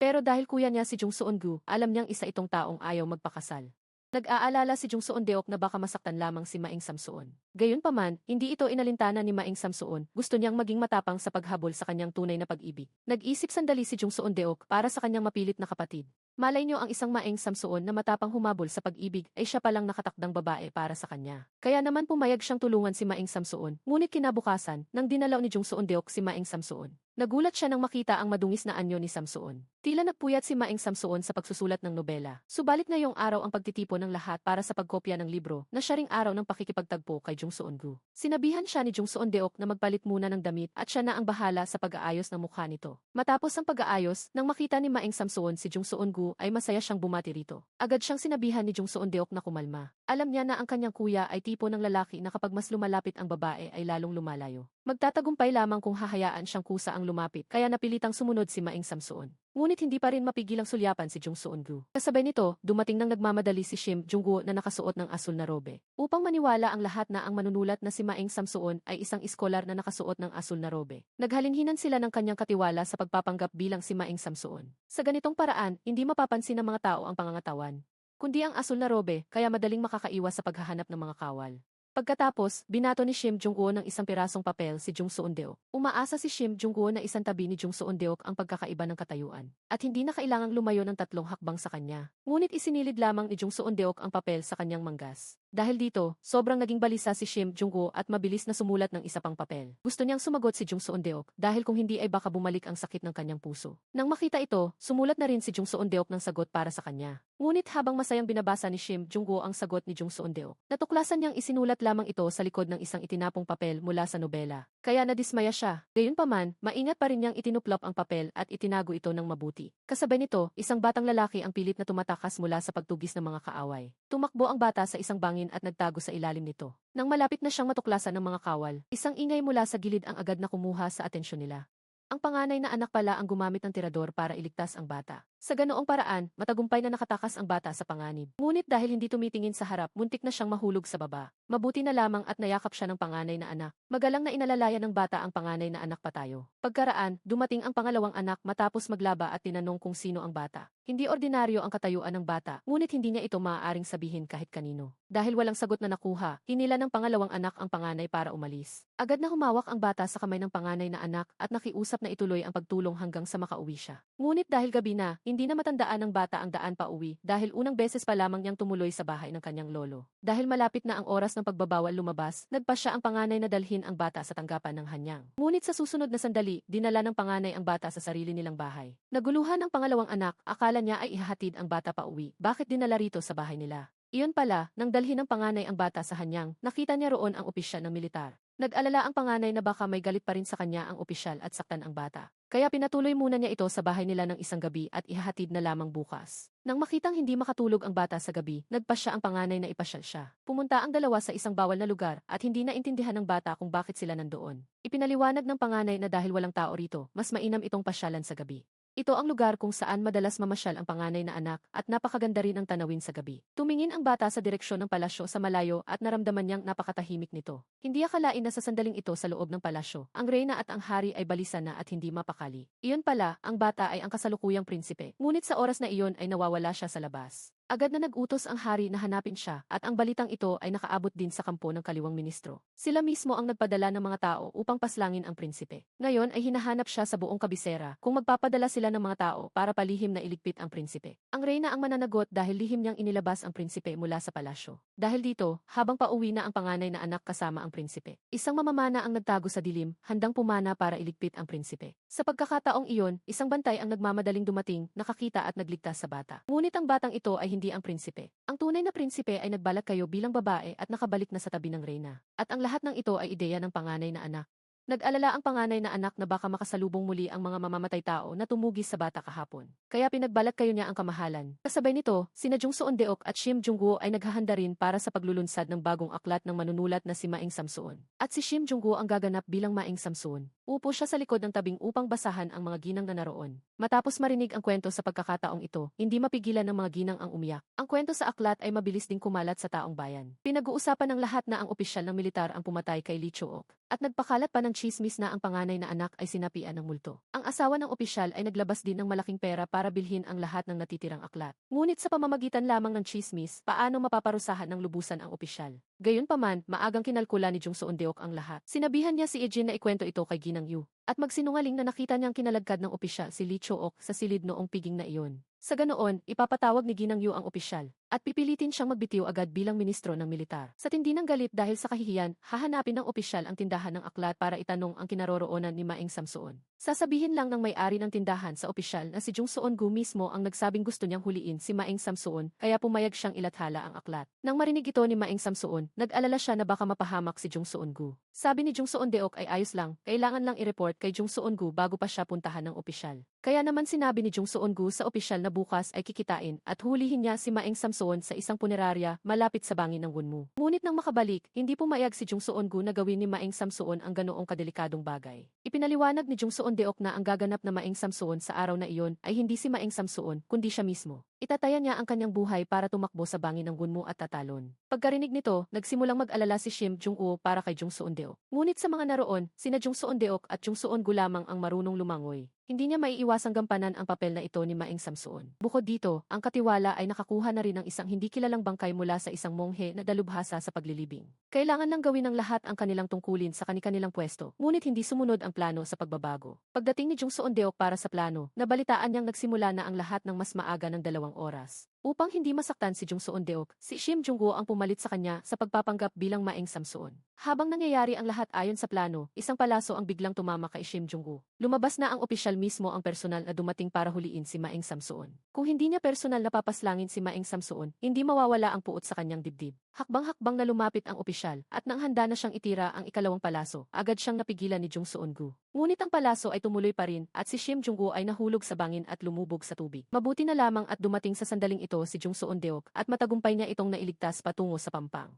A: Pero dahil kuya niya si Jung Seon-gu, alam niyang isa itong taong ayaw magpakasal. Nag-aalala si Jung Seon-deok na baka masaktan lamang si Maeng Samsuon. Gayunpaman, hindi ito inalintana ni Maeng Samsuon. Gusto niyang maging matapang sa paghabol sa kanyang tunay na pag-ibig. Nag-isip sandali si Jung Seon-deok para sa kanyang mapilit na kapatid. Malay niyo ang isang Maeng Samsuon na matapang humabol sa pag-ibig ay siya palang nakatakdang babae para sa kanya. Kaya naman pumayag siyang tulungan si Maeng Samsuon. Ngunit kinabukasan, nang dinalaw ni Jung Seon-deok si Maeng Samsuon. Nagulat siya nang makita ang madungis na anyo ni Samsuon. Tila nagpuyat si Maeng Samsuon sa pagsusulat ng nobela. Subalit ngayong araw ang pagtitipon ng lahat para sa pagkopya ng libro na siya ring araw ng pakikipagtagpo kay Jung Seon-gu. Sinabihan siya ni Jung Seon-deok na magpalit muna ng damit at siya na ang bahala sa pag-aayos ng mukha nito. Matapos ang pag-aayos, nang makita ni Maeng Samsuon si Jung Seon-gu ay masaya siyang bumati rito. Agad siyang sinabihan ni Jung Seon-deok na kumalma. Alam niya na ang kanyang kuya ay tipo ng lalaki na kapag mas lumalapit ang babae ay lalong lumalayo. Magtatagumpay lamang kung hahayaan siyang kusa ang lumapit, kaya napilitang sumunod si Maing Samsoon. Ngunit hindi pa rin mapigilang sulyapan si Jung Seon-gu. Kasabay nito, dumating nang nagmamadali si Shim Jung-gu na nakasuot ng asul na robe. Upang maniwala ang lahat na ang manunulat na si Maing Samsoon ay isang iskolar na nakasuot ng asul na robe. Naghalinhinan sila ng kanyang katiwala sa pagpapanggap bilang si Maing Samsoon. Sa ganitong paraan, hindi mapapansin ng mga tao ang pangangatawan, kundi ang asul na robe, kaya madaling makakaiwas sa paghahanap ng mga kawal. Pagkatapos, binato ni Shim Jung-woo ng isang pirasong papel si Jung Seon-deok. Umaasa si Shim Jung-woo na isang tabi ni Jung Seon-deok ang pagkakaiba ng katayuan, at hindi na kailangang lumayo ng 3 hakbang sa kanya. Ngunit isinilid lamang ni Jung Seon-deok ang papel sa kanyang manggas. Dahil dito, sobrang naging balisa si Shim Jung-woo at mabilis na sumulat ng isa pang papel. Gusto niyang sumagot si Jung Seon-deok dahil kung hindi ay baka bumalik ang sakit ng kanyang puso. Nang makita ito, sumulat na rin si Jung Seon-deok ng sagot para sa kanya. Ngunit habang masayang binabasa ni Shim Jung-woo ang sagot ni Jung Seon-deok, natuklasan niyang isinulat lamang ito sa likod ng isang itinapong papel mula sa nobela. Kaya nadismaya siya. Gayunpaman, maingat pa rin niyang itinuplop ang papel at itinago ito ng mabuti. Kasabay nito, isang batang lalaki ang pilit na tumatakas mula sa pagtugis ng mga kaaway. Tumakbo ang bata sa isang bangin at nagtago sa ilalim nito. Nang malapit na siyang matuklasan ng mga kawal, isang ingay mula sa gilid ang agad na kumuha sa atensyon nila. Ang panganay na anak pala ang gumamit ng tirador para iligtas ang bata. Sa ganoong paraan, matagumpay na nakatakas ang bata sa panganib. Ngunit dahil hindi tumitingin sa harap, muntik na siyang mahulog sa baba. Mabuti na lamang at nayakap siya ng panganay na anak. Magalang na inalalayan ng bata ang panganay na anak patayo. Pagkaraan, dumating ang pangalawang anak matapos maglaba at tinanong kung sino ang bata. Hindi ordinaryo ang katayuan ng bata, ngunit hindi niya ito maaaring sabihin kahit kanino. Dahil walang sagot na nakuha, hinila ng pangalawang anak ang panganay para umalis. Agad na humawak ang bata sa kamay ng panganay na anak at nakiusap na ituloy ang pagtulong hanggang sa makauwi siya. Ngunit dahil gabi na, hindi na matandaan ng bata ang daan pa uwi dahil unang beses pa lamang niyang tumuloy sa bahay ng kanyang lolo. Dahil malapit na ang oras ng pagbabawal lumabas, nagpasya ang panganay na dalhin ang bata sa tanggapan ng hanyang. Ngunit sa susunod na sandali, dinala ng panganay ang bata sa sarili nilang bahay. Naguluhan ang pangalawang anak, akala niya ay ihahatid ang bata pa uwi. Bakit dinala rito sa bahay nila? Iyon pala, nang dalhin ng panganay ang bata sa hanyang, nakita niya roon ang opisyal ng militar. Nag-alala ang panganay na baka may galit pa rin sa kanya ang opisyal at saktan ang bata. Kaya pinatuloy muna niya ito sa bahay nila ng isang gabi at ihahatid na lamang bukas. Nang makitang hindi makatulog ang bata sa gabi, nagpasya ang panganay na ipasyal siya. Pumunta ang dalawa sa isang bawal na lugar at hindi naintindihan ng bata kung bakit sila nandoon. Ipinaliwanag ng panganay na dahil walang tao rito, mas mainam itong pasyalan sa gabi. Ito ang lugar kung saan madalas mamasyal ang panganay na anak at napakaganda rin ang tanawin sa gabi. Tumingin ang bata sa direksyon ng palasyo sa malayo at naramdaman niyang napakatahimik nito. Hindi akalain na sa sandaling ito sa loob ng palasyo, ang reyna at ang hari ay balisa na at hindi mapakali. Iyon pala, ang bata ay ang kasalukuyang prinsipe. Ngunit sa oras na iyon ay nawawala siya sa labas. Agad na nag-utos ang hari na hanapin siya at ang balitang ito ay nakaabot din sa kampo ng kaliwang ministro. Sila mismo ang nagpadala ng mga tao upang paslangin ang prinsipe. Ngayon ay hinahanap siya sa buong kabisera kung magpapadala sila ng mga tao para palihim na iligpit ang prinsipe. Ang reyna ang mananagot dahil lihim niyang inilabas ang prinsipe mula sa palasyo. Dahil dito, habang pauwi na ang panganay na anak kasama ang prinsipe, isang mamamana ang nagtago sa dilim, handang pumana para iligpit ang prinsipe. Sa pagkakataong iyon, isang bantay ang nagmamadaling dumating, nakakita at nagligtas sa bata. Ngunit ang batang ito ay hindi ang prinsipe. Ang tunay na prinsipe ay nagbalak kayo bilang babae at nakabalik na sa tabi ng reyna. At ang lahat ng ito ay ideya ng panganay na anak. Nag-alala ang panganay na anak na baka makasalubong muli ang mga mamamatay tao na tumugis sa bata kahapon. Kaya pinagbalak kayo niya ang kamahalan. Kasabay nito, sina Jung Seon-deok at Shim Jung-woo ay naghahanda rin para sa paglulunsad ng bagong aklat ng manunulat na si Maing Samsoon. At si Shim Jung-woo ang gaganap bilang Maing Samsoon. Upo siya sa likod ng tabing upang basahan ang mga ginang na naroon. Matapos marinig ang kwento sa pagkakataong ito, hindi mapigilan ng mga ginang ang umiyak. Ang kwento sa aklat ay mabilis ding kumalat sa taong bayan. Pinag-uusapan ng lahat na ang opisyal ng militar ang pumatay kay Lee Choo-ok. At nagpakalat pa ng chismis na ang panganay na anak ay sinapian ng multo. Ang asawa ng opisyal ay naglabas din ng malaking pera para bilhin ang lahat ng natitirang aklat. Ngunit sa pamamagitan lamang ng chismis, paano mapaparusahan ng lubusan ang opisyal? Gayunpaman, maagang kinalkula ni Jung Seon-deok ang lahat. Sinabihan niya si Ejin na ikwento ito kay Ginang Yu. At magsinungaling na nakita niyang kinaladkad ng opisyal si Lee Choo-ok sa silid noong piging na iyon. Sa ganoon, ipapatawag ni Ginang Yu ang opisyal at pipilitin siyang magbitiw agad bilang ministro ng militar. Sa tindi ng galit dahil sa kahihiyan, hahanapin ng opisyal ang tindahan ng aklat para itanong ang kinaroroonan ni Maing Samsoon. Sasabihin lang ng may-ari ng tindahan sa opisyal na si Jung Seon-gu mismo ang nagsabing gusto niyang huliin si Maeng Samsuon kaya pumayag siyang ilathala ang aklat. Nang marinig ito ni Maeng Samsuon, nag-alala siya na baka mapahamak si Jung Seon-gu. Sabi ni Jung Seon-deok ay ayos lang, kailangan lang i-report kay Jung Seon-gu bago pa siya puntahan ng opisyal. Kaya naman sinabi ni Jung Seon-gu sa opisyal na bukas ay kikitain at hulihin niya si Maeng Samsuon sa isang punerarya malapit sa bangin ng Wonmu. Ngunit nang makabalik, hindi pumayag si Jung Seon-gu na gawin ni Maeng Samsuon ang ganoong kadelikadong bagay. Ipinaliwanag ni Jung Seon-deok na ang gaganap na Maeng Samsuon sa araw na iyon ay hindi si Maeng Samsuon kundi siya mismo. Itataya niya ang kanyang buhay para tumakbo sa bangin ng Wonmu at tatalon. Pagkarinig nito, nagsimulang mag-alala si Shim Jung-woo para kay Jung Seon-deok. Ngunit sa mga naroon, sina Jung Seon-deok at Jung Seon-gu lamang ang marunong lumangoy. Hindi niya maiiwasang gampanan ang papel na ito ni Maeng Samsuon. Bukod dito, ang katiwala ay nakakuha na rin ng isang hindi kilalang bangkay mula sa isang monghe na dalubhasa sa paglilibing. Kailangan lang gawin ng lahat ang kanilang tungkulin sa kani-kanilang pwesto, ngunit hindi sumunod ang plano sa pagbabago. Pagdating ni Jung Seon-deok para sa plano, nabalitaan niyang nagsimula na ang lahat ng mas maaga ng 2 oras. Upang hindi masaktan si Jung Seon-deok, si Shim Jung-woo ang pumalit sa kanya sa pagpapanggap bilang Maeng Samsuon. Habang nangyayari ang lahat ayon sa plano, isang palaso ang biglang tumama kay Shim Jung-woo. Lumabas na ang opisyal mismo ang personal na dumating para huliin si Maeng Samsuon. Kung hindi niya personal na papaslangin si Maeng Samsuon, hindi mawawala ang puot sa kanyang dibdib. Hakbang-hakbang na lumapit ang opisyal at nang handa na siyang itira ang ikalawang palaso, agad siyang napigilan ni Jung Seon-gu. Ngunit ang palaso ay tumuloy pa rin at si Shim Jung-woo ay nahulog sa bangin at lumubog sa tubig. Mabuti na lamang at dumating sa sandaling ito si Jung Seon-deok at matagumpay niya itong nailigtas patungo sa pampang.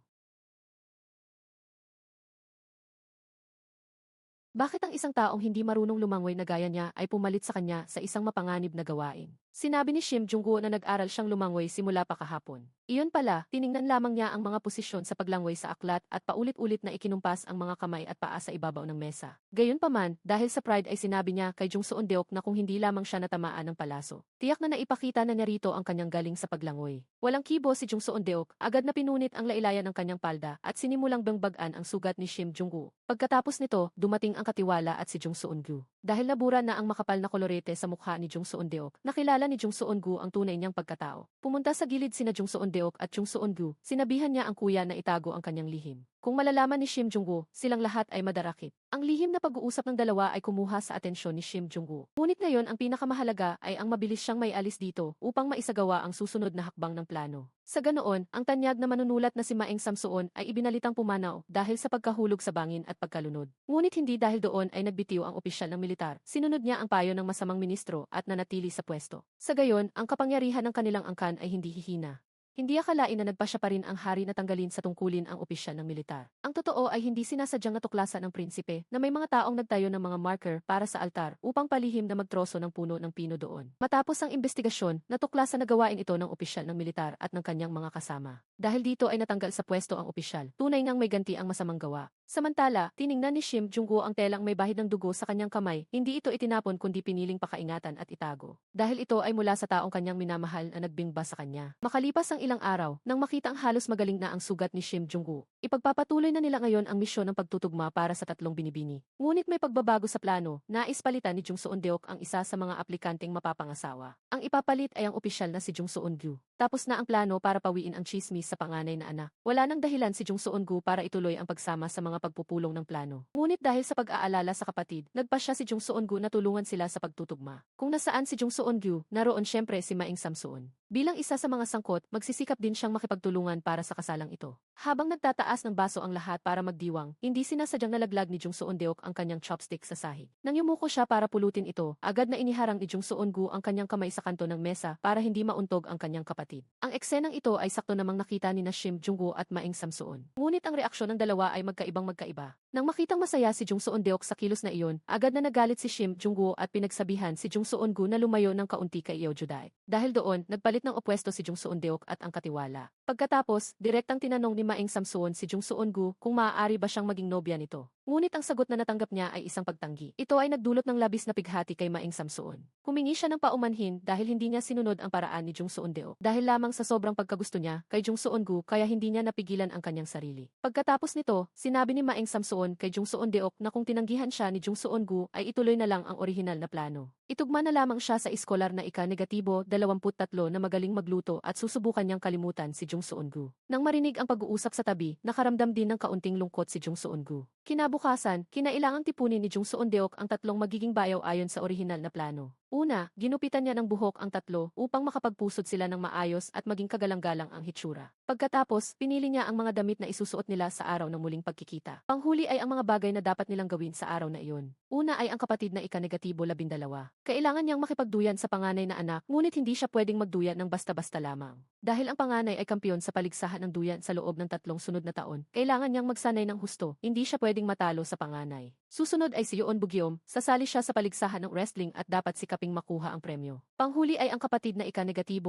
A: Bakit ang isang taong hindi marunong lumangoy na gaya niya ay pumalit sa kanya sa isang mapanganib na gawain? Sinabi ni Shim Jung-woo na nag-aral siyang lumangoy simula pa kahapon. Iyon pala, tiningnan lamang niya ang mga posisyon sa paglangoy sa aklat at paulit-ulit na ikinumpas ang mga kamay at paa sa ibabaw ng mesa. Gayunpaman, dahil sa pride ay sinabi niya kay Jung Seon-deok na kung hindi lamang siya natamaan ng palaso, tiyak na naipakita na niya rito ang kanyang galing sa paglangoy. Walang kibo si Jung Seon-deok, agad na pinunit ang lailayan ng kanyang palda at sinimulang bangbagan ang sugat ni Shim Jung-woo. Pagkatapos nito, dumating ang katiwala at si Jung Seon-gu. Dahil nabura na ang makapal na kolorete sa mukha ni Jung Seon-deok, nakilala ni Jung Seon-gu ang tunay niyang pagkatao. Pumunta sa gilid sina Jung Seon-deok at Jung Seon-gu, sinabihan niya ang kuya na itago ang kanyang lihim. Kung malalaman ni Shim Jung-woo, silang lahat ay madarakit. Ang lihim na pag-uusap ng dalawa ay kumuha sa atensyon ni Shim Jung-woo. Ngunit ngayon ang pinakamahalaga ay ang mabilis siyang maialis dito upang maisagawa ang susunod na hakbang ng plano. Sa ganoon, ang tanyag na manunulat na si Maeng Samsuon ay ibinalitang pumanaw dahil sa pagkahulog sa bangin at pagkalunod. Ngunit hindi dahil doon ay nagbitiw ang opisyal ng militar. Sinunod niya ang payo ng masamang ministro at nanatili sa pwesto. Sa gayon, ang kapangyarihan ng kanilang angkan ay hindi hihina. Hindi akalain na nagpasya pa rin ang hari na tanggalin sa tungkulin ang opisyal ng militar. Ang totoo ay hindi sinasadyang natuklasan ng prinsipe na may mga taong nagtayo ng mga marker para sa altar upang palihim na magtroso ng puno ng pino doon. Matapos ang investigasyon, natuklasan na gawain ito ng opisyal ng militar at ng kanyang mga kasama. Dahil dito ay natanggal sa pwesto ang opisyal, tunay ngang may ganti ang masamang gawa. Samantala, tiningnan ni Shim Jung-woo ang telang may bahid ng dugo sa kanyang kamay, hindi ito itinapon kundi piniling pakaingatan at itago. Dahil ito ay mula sa taong kanyang minamahal na nagbingba sa kanya. Makalipas ang ilang araw, nang makita ang halos magaling na ang sugat ni Shim Jung-woo, ipagpapatuloy na nila ngayon ang misyon ng pagtutugma para sa 3 binibini. Ngunit may pagbabago sa plano, nais palitan ni Jung Seon-deok ang isa sa mga aplikanteng mapapangasawa. Ang ipapalit ay ang opisyal na si Jung Seon-gu. Tapos na ang plano para pawiin ang chismis sa panganay na anak. Wala nang dahilan si Jung Seon-gu para ituloy ang pagsama sa mga pagpupulong ng plano. Ngunit dahil sa pag-aalala sa kapatid, nagpasya si Jung Seon-gu na tulungan sila sa pagtutugma. Kung nasaan si Jung Seon-gu, naroon syempre si Maeng Samsuon. Bilang isa sa mga sangkot, magsisikap din siyang makipagtulungan para sa kasalang ito. Habang nagtataas ng baso ang lahat para magdiwang, hindi sinasadyang nalaglag ni Jung Seon-deok ang kanyang chopstick sa sahig. Nang yumuko siya para pulutin ito, agad na iniharang ni Jung Seon-gu ang kanyang kamay sa kanto ng mesa para hindi mauntog ang kanyang kapatid. Ang eksenang ito ay sakto namang nakita ni na Shim Jung-woo at Maeng Samsuon. Ngunit ang reaksyon ng dalawa ay magkaiba. Nang makitang masaya si Jung Seon-deok sa kilos na iyon, agad na nagalit si Shim Jung-woo at pinagsabihan si Jung Seon-gu na lumayo ng kaunti kay Yeojudae. Dahil doon, nagpalit ng opwesto si Jung Seon-deok at ang katiwala. Pagkatapos, direktang tinanong ni Maeng Samsuon si Jung Seon-gu kung maaari ba siyang maging nobya nito. Ngunit ang sagot na natanggap niya ay isang pagtanggi. Ito ay nagdulot ng labis na pighati kay Maeng Samsuon. Humingi siya ng paumanhin dahil hindi niya sinunod ang paraan ni Jung Seon-deok. Dahil lamang sa sobrang pagkagusto niya kay Jung Seon-gu kaya hindi niya napigilan ang kanyang sarili. Pagkatapos nito, sinabi ni Maeng Samsuon kay Jung Seon-deok na kung tinanggihan siya ni Jung Seon-gu ay ituloy na lang ang orihinal na plano. Itugma na lamang siya sa iskolar na ika-23 na magaling magluto at susubukan niyang kalimutan si Jung Seon-gu. Nang marinig ang pag-uusap sa tabi, nakaramdam din ng kaunting lungkot si Jung Seon-gu. Kinabukasan, kinailangang tipunin ni Jung Seon-deok ang tatlong magiging bayaw ayon sa orihinal na plano. Una, ginupitan niya ng buhok ang tatlo upang makapagpusod sila ng maayos at maging kagalang-galang ang hitsura. Pagkatapos, pinili niya ang mga damit na isusuot nila sa araw ng muling pagkikita. Panghuli ay ang mga bagay na dapat nilang gawin sa araw na iyon. Una ay ang kapatid na ika-12. Kailangan niyang makipagduyan sa panganay na anak, ngunit hindi siya pwedeng magduyan ng basta-basta lamang. Dahil ang panganay ay kampiyon sa paligsahan ng duyan sa loob ng 3 sunod na taon, kailangan niyang magsanay ng husto, hindi siya pwedeng matalo sa panganay. Susunod ay si Yoon Bugyom, sasali siya sa paligsahan ng wrestling at dapat sikaping makuha ang premyo. Panghuli ay ang kapatid na ika-23.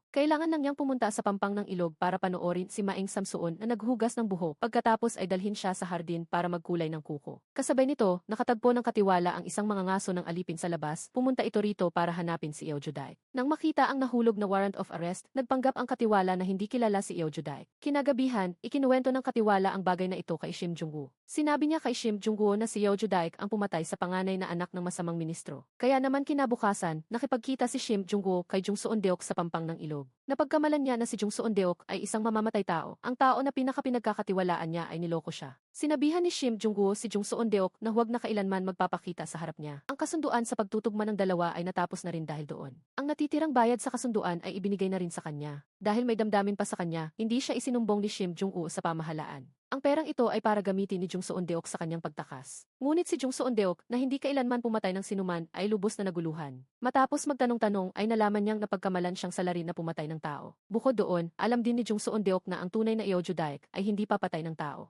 A: Kailangan nang niyang pumunta sa pampang ng ilog para panoorin si Maeng Samsuon na naghugas ng buhok, pagkatapos ay dalhin siya sa hardin para magkulay ng kuko. Kasabay nito, nakatagpo ng katiwala ang isang mga ngaso ng alipin sa labas, pumunta ito rito para hanapin si Eo Judaik. Nang makita ang nahulog na warrant of arrest, nagpanggap ang katiwala na hindi kilala si Eo Judaik. Kinagabihan, ikinuwento ng katiwala ang bagay na ito kay Shim Jung-woo. Sinabi niya kay Shim Jung-woo na si Eo Judaik ang pumatay sa panganay na anak ng masamang ministro. Kaya naman kinabukasan, nakipagkita si Shim Jung-woo kay Jung Seon-deok sa pampang ng ilog. Napagkamalan niya na si Jung Seon-deok ay isang mamamatay tao. Ang tao na pinakapinagkakatiwalaan niya ay niloko siya. Sinabihan ni Shim Jung-woo si Jung Seon-deok na huwag na kailanman magpapakita sa harap niya. Ang kasunduan sa pagtutugma ng dalawa ay natapos na rin dahil doon. Ang natitirang bayad sa kasunduan ay ibinigay na rin sa kanya. Dahil may damdamin pa sa kanya, hindi siya isinumbong ni Shim Jung-woo sa pamahalaan. Ang perang ito ay para gamitin ni Jung Seon-deok sa kanyang pagtakas. Ngunit si Jung Seon-deok na hindi kailanman pumatay ng sinuman ay lubos na naguluhan. Matapos magtanong-tanong ay nalaman niyang napagkamalan siyang salarin na pumatay ng tao. Bukod doon, alam din ni Jung Seon-deok na ang tunay na Eo Judaik ay hindi papatay ng tao.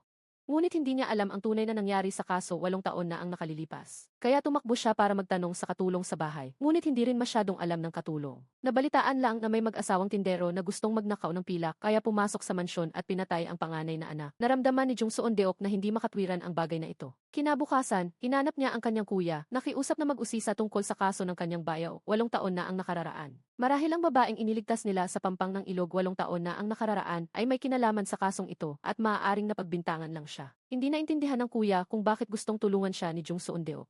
A: Ngunit hindi niya alam ang tunay na nangyari sa kaso 8 taon na ang nakalilipas. Kaya tumakbo siya para magtanong sa katulong sa bahay, ngunit hindi rin masyadong alam ng katulong. Nabalitaan lang na may mag-asawang tindero na gustong magnakaw ng pilak kaya pumasok sa mansyon at pinatay ang panganay na anak. Naramdaman ni Jung Seon-deok na hindi makatwiran ang bagay na ito. Kinabukasan, hinanap niya ang kanyang kuya, nakiusap na mag-usisa tungkol sa kaso ng kanyang bayaw, 8 taon na ang nakararaan. Marahil ang babaeng iniligtas nila sa pampang ng ilog 8 taon na ang nakararaan ay may kinalaman sa kasong ito at maaaring napagbintangan lang siya. Hindi naintindihan ng kuya kung bakit gustong tulungan siya ni Jung Seon-deok.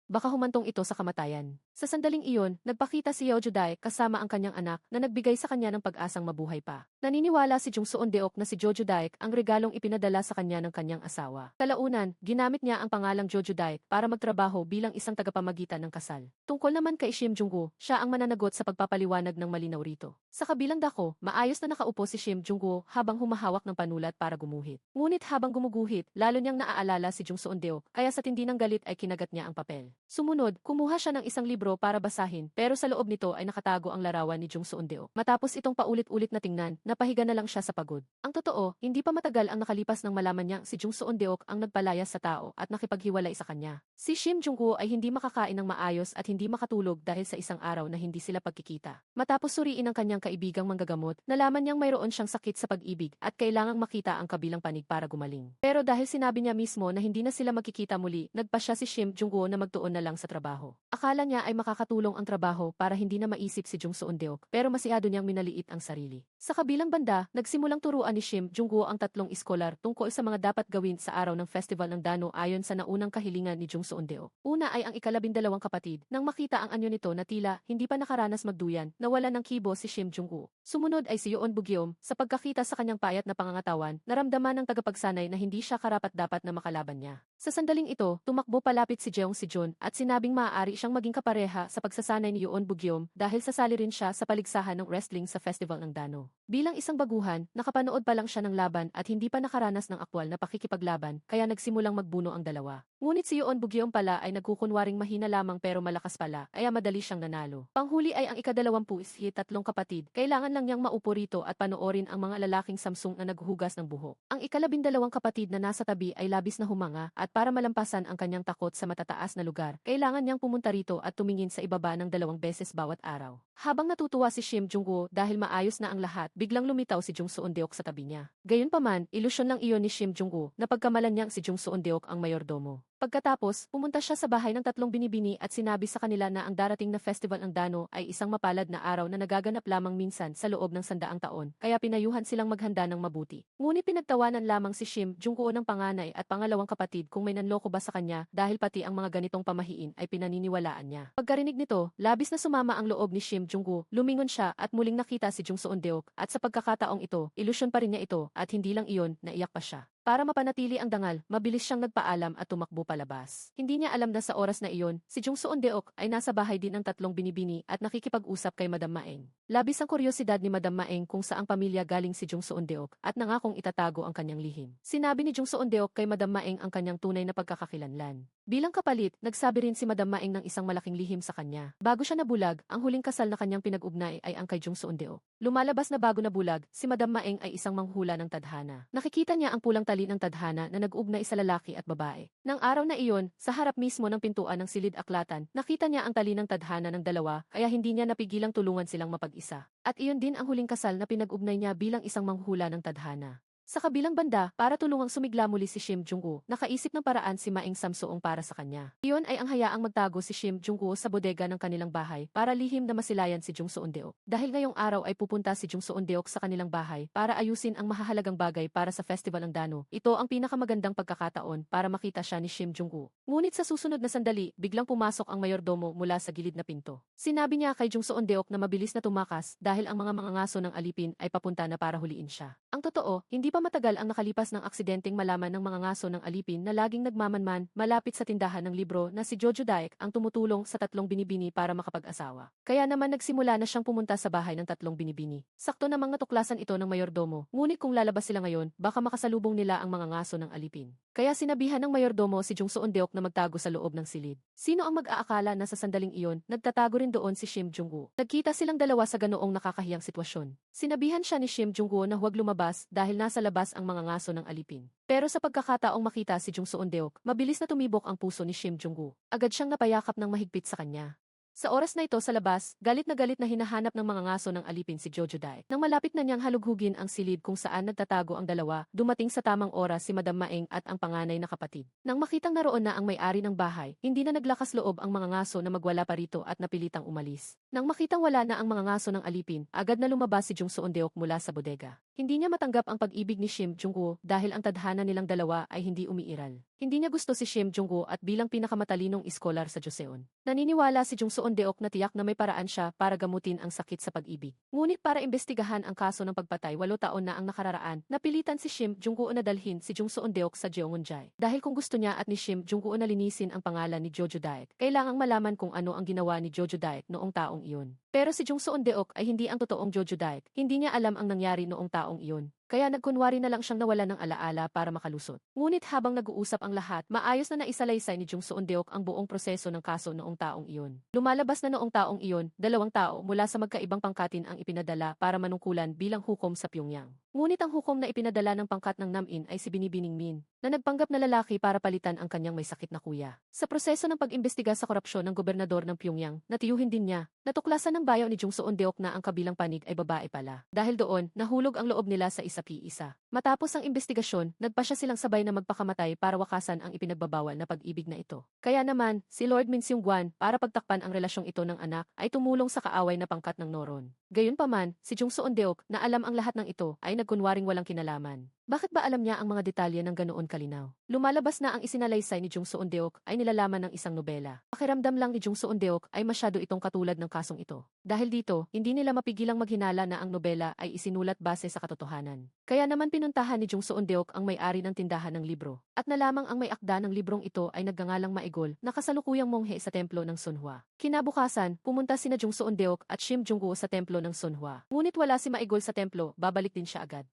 A: Baka humantong ito sa kamatayan. Sa sandaling iyon, nagpakita si Eo Judaik kasama ang kanyang anak na nagbigay sa kanya ng pag-asang mabuhay pa. Naniniwala si Jung Seon-deok na si Jo Judaik ang regalong ipinadala sa kanya ng kanyang asawa. Kalaunan, ginamit niya ang pangalang Jo Judaik para magtrabaho bilang isang tagapamagitan ng kasal. Tungkol naman kay Shim Jung-woo, siya ang mananagot sa pagpapaliwanag ng malinaw rito. Sa kabilang dako, maayos na nakaupo si Shim Jung-woo habang humahawak ng panulat para gumuhit. Ngunit habang gumuguhit, lalo niyang naaalala si Jung Seon-deok, kaya sa tindi ng galit ay kinagat niya ang papel. Sumunod, kumuha siya ng isang libro para basahin, pero sa loob nito ay nakatago ang larawan ni Jung Seon-deok. Matapos itong paulit-ulit na tingnan, napahiga na lang siya sa pagod. Ang totoo, hindi pa matagal ang nakalipas nang malaman niyang si Jung Seon-deok ang nagpalayas sa tao at nakipaghiwalay sa kanya. Si Shim Jung-woo ay hindi makakain ng maayos at hindi makatulog dahil sa isang araw na hindi sila pagkikita. Matapos suriin ang kanyang kaibigang manggagamot, nalaman niyang mayroon siyang sakit sa pag-ibig at kailangang makita ang kabilang panig para gumaling. Pero dahil sinabi niya mismo na hindi na sila magkikita muli, nagpasya si Shim Jung-woo na magtuon na lang sa trabaho. Akala niya ay makakatulong ang trabaho para hindi na maisip si Jung Seon-deok, pero masyado niyang minaliit ang sarili. Sa kabilang banda, nagsimulang turuan ni Shim Jung-woo ang 3 iskolar tungkol sa mga dapat gawin sa araw ng festival ng Dano ayon sa naunang kahilingan ni Jung Seon-deok. Una ay ang ika-12 kapatid. Nang makita ang anyo nito na tila hindi pa nakaranas magduyan, nawala ng kibo si Shim Jung-woo. Sumunod ay si Yoon Bugyom, sa pagkakita sa kanyang payat na pangangatawan, naramdaman ng tagapagsanay na hindi siya karapat-dapat na makalaban niya. Sa sandaling ito, tumakbo palapit si Jeong Si-jun at sinabing maaari siyang maging kapareha sa pagsasanay ni Yoon Bugyom dahil sasali rin siya sa paligsahan ng wrestling sa festival ng Dano. Bilang isang baguhan, nakapanood pa lang siya ng laban at hindi pa nakaranas ng aktwal na pakikipaglaban, kaya nagsimulang magbuno ang dalawa. Ngunit si Yoon Bugyom pala ay nagkukunwaring mahina lamang pero malakas pala, kaya madali siyang nanalo. Panghuli ay ang ika-23 kapatid. Kailangan lang niyang maupo rito at panoorin ang mga lalaking Samsung na naghuhugas ng buhok. Ang ika-12 kapatid na nasa tabi ay labis na humanga at para malampasan ang kanyang takot sa matataas na lugar, kailangan niyang pumunta rito at tumingin sa ibaba ng 2 beses bawat araw. Habang natutuwa si Shim Jung-woo dahil maayos na ang lahat, biglang lumitaw si Jung Seon-deok sa tabi niya. Gayunpaman, ilusyon lang iyon ni Shim Jung-woo na pagkamalan niyang si Jung Seon-deok ang mayordomo. Pagkatapos, pumunta siya sa bahay ng tatlong binibini at sinabi sa kanila na ang darating na festival ng Dano ay isang mapalad na araw na nagaganap lamang minsan sa loob ng 100 taon, kaya pinayuhan silang maghanda ng mabuti. Ngunit pinagtawanan lamang si Shim Jung-woo ng panganay at pangalawang kapatid kung may nanloko ba sa kanya dahil pati ang mga ganitong pamahiin ay pinaniniwalaan niya. Pagkarinig nito, labis na sumama ang loob ni Shim Jung-woo, lumingon siya at muling nakita si Jung Seon-deok at sa pagkakataong ito, ilusyon pa rin niya ito at hindi lang iyon, naiyak pa siya. Para mapanatili ang dangal, mabilis siyang nagpaalam at tumakbo palabas. Hindi niya alam na sa oras na iyon, si Jung Seon-deok ay nasa bahay din ng tatlong binibini at nakikipag-usap kay Madam Maeng. Labis ang kuryosidad ni Madam Maeng kung saang pamilya galing si Jung Seon-deok at nangakong itatago ang kanyang lihim. Sinabi ni Jung Seon-deok kay Madam Maeng ang kanyang tunay na pagkakakilanlan. Bilang kapalit, nagsabi rin si Madam Maeng ng isang malaking lihim sa kanya. Bago siya nabulag, ang huling kasal na kanyang pinag-ugnay ay ang kay Jung Seon-deok. Lumalabas na bago nabulag, si Madam Maeng ay isang manghula ng tadhana. Nakikita niya ang pulang tali ng tadhana na nag-ugnay sa lalaki at babae. Nang araw na iyon, sa harap mismo ng pintuan ng silid aklatan, nakita niya ang tali ng tadhana ng dalawa, kaya hindi niya napigilang tulungan silang mapag-isa. At iyon din ang huling kasal na pinag-ugnay niya bilang isang manghula ng tadhana. Sa kabilang banda, para tulungang sumigla muli si Shim Jung-woo, nakaisip ng paraan si Maeng Samsoong para sa kanya. Iyon ay ang hayaang magtago si Shim Jung-woo sa bodega ng kanilang bahay para lihim na masilayan si Jung Seon-deok. Dahil ngayong araw ay pupunta si Jung Seon-deok sa kanilang bahay para ayusin ang mahahalagang bagay para sa festival ng Dano. Ito ang pinakamagandang pagkakataon para makita siya ni Shim Jung-woo. Ngunit sa susunod na sandali, biglang pumasok ang mayordomo mula sa gilid na pinto. Sinabi niya kay Jung Seon-deok na mabilis na tumakas dahil ang mga mangangaso ng alipin ay papunta na para huliin siya. Ang totoo, hindi pa matagal ang nakalipas ng aksidenteng malaman ng mga ngaso ng alipin na laging nagmamanman malapit sa tindahan ng libro na si Jojo Daek ang tumutulong sa tatlong binibini para makapag-asawa. Kaya naman nagsimula na siyang pumunta sa bahay ng tatlong binibini. Sakto namang natuklasan ito ng mayordomo, ngunit kung lalabas sila ngayon, baka makasalubong nila ang mga ngaso ng alipin. Kaya sinabihan ng mayordomo si Jung Seon-deok na magtago sa loob ng silid. Sino ang mag-aakala na sa sandaling iyon, nagtatago rin doon si Shim Jung-woo. Nagkita silang dalawa sa ganoong nakakahiyang sitwasyon. Sinabihan siya ni Shim Jung-woo na huwag lumabas dahil nasa labas ang mga ngaso ng alipin. Pero sa pagkakataong makita si Jung Seon-deok, mabilis na tumibok ang puso ni Shim Jung-woo. Agad siyang napayakap ng mahigpit sa kanya. Sa oras na ito sa labas, galit na hinahanap ng mga ngaso ng alipin si Jojo Daek. Nang malapit na niyang halughugin ang silid kung saan nagtatago ang dalawa, dumating sa tamang oras si Madam Maeng at ang panganay na kapatid. Nang makitang naroon na ang may-ari ng bahay, hindi na naglakas loob ang mga ngaso na magwala pa rito at napilitang umalis. Nang makitang wala na ang mga ngaso ng alipin, agad na lumabas si Jung Seon-deok mula sa bodega. Hindi niya matanggap ang pag-ibig ni Shim Jung-woo dahil ang tadhana nilang dalawa ay hindi umiiral. Hindi niya gusto si Shim Jung-woo at bilang pinakamatalinong iskolar sa Joseon. Naniniwala si Jung Seon-deok na tiyak na may paraan siya para gamutin ang sakit sa pag-ibig. Ngunit para imbestigahan ang kaso ng pagpatay 8 taon na ang nakararaan, napilitan si Shim Jung-woo na dalhin si Jung Seon-deok sa Jeongunjai. Dahil kung gusto niya at ni Shim Jung-woo na linisin ang pangalan ni Jojo Daek, kailangang malaman kung ano ang ginawa ni Jojo Daek noong taong iyon. Pero si Jung Seon-deok ay hindi ang totoong Jojo Daek, hindi niya alam ang nangyari noong taong iyon. Kaya nagkunwari na lang siyang nawalan ng alaala para makalusot. Ngunit habang nag-uusap ang lahat, maayos na naisalaysay ni Jung Seon-deok ang buong proseso ng kaso noong taong iyon. Lumalabas na noong taong iyon, 2 tao mula sa magkaibang pangkatin ang ipinadala para manungkulan bilang hukom sa Pyongyang. Ngunit ang hukom na ipinadala ng pangkat ng Namin ay si Binibining Min, na nagpanggap na lalaki para palitan ang kanyang may sakit na kuya. Sa proseso ng pag-imbestiga sa korupsyon ng gobernador ng Pyongyang, natiyuhin din niya, natuklasan ng bayaw ni Jung Seon-deok na ang kabilang panig ay babae pala. Dahil doon, nahulog ang loob nila sa isapi-isa. Matapos ang investigasyon, nagpasya silang sabay na magpakamatay para wakasan ang ipinagbabawal na pag-ibig na ito. Kaya naman, si Lord Min Seung-gwan, para pagtakpan ang relasyong ito ng anak, ay tumulong sa kaaway na pangkat ng Noron. Gayunpaman, si Jung Seon-deok, na alam ang lahat ng ito, ay nagkunwaring walang kinalaman. Bakit ba alam niya ang mga detalye ng ganoon kalinaw? Lumalabas na ang isinalaysay ni Jung Seon-deok ay nilalaman ng isang nobela. Pakiramdam lang ni Jung Seon-deok ay masyado itong katulad ng kasong ito. Dahil dito, hindi nila mapigilang maghinala na ang nobela ay isinulat base sa katotohanan. Kaya naman pinuntahan ni Jung Seon-deok ang may-ari ng tindahan ng libro. At nalamang ang may akda ng librong ito ay nagngangalang Maigol na kasalukuyang monghe sa templo ng Sunhwa. Kinabukasan, pumunta sina Jung Seon-deok at Shim Jung-woo sa templo ng Sunhwa. Ngunit wala si Maigol sa templo, babalik din siya agad.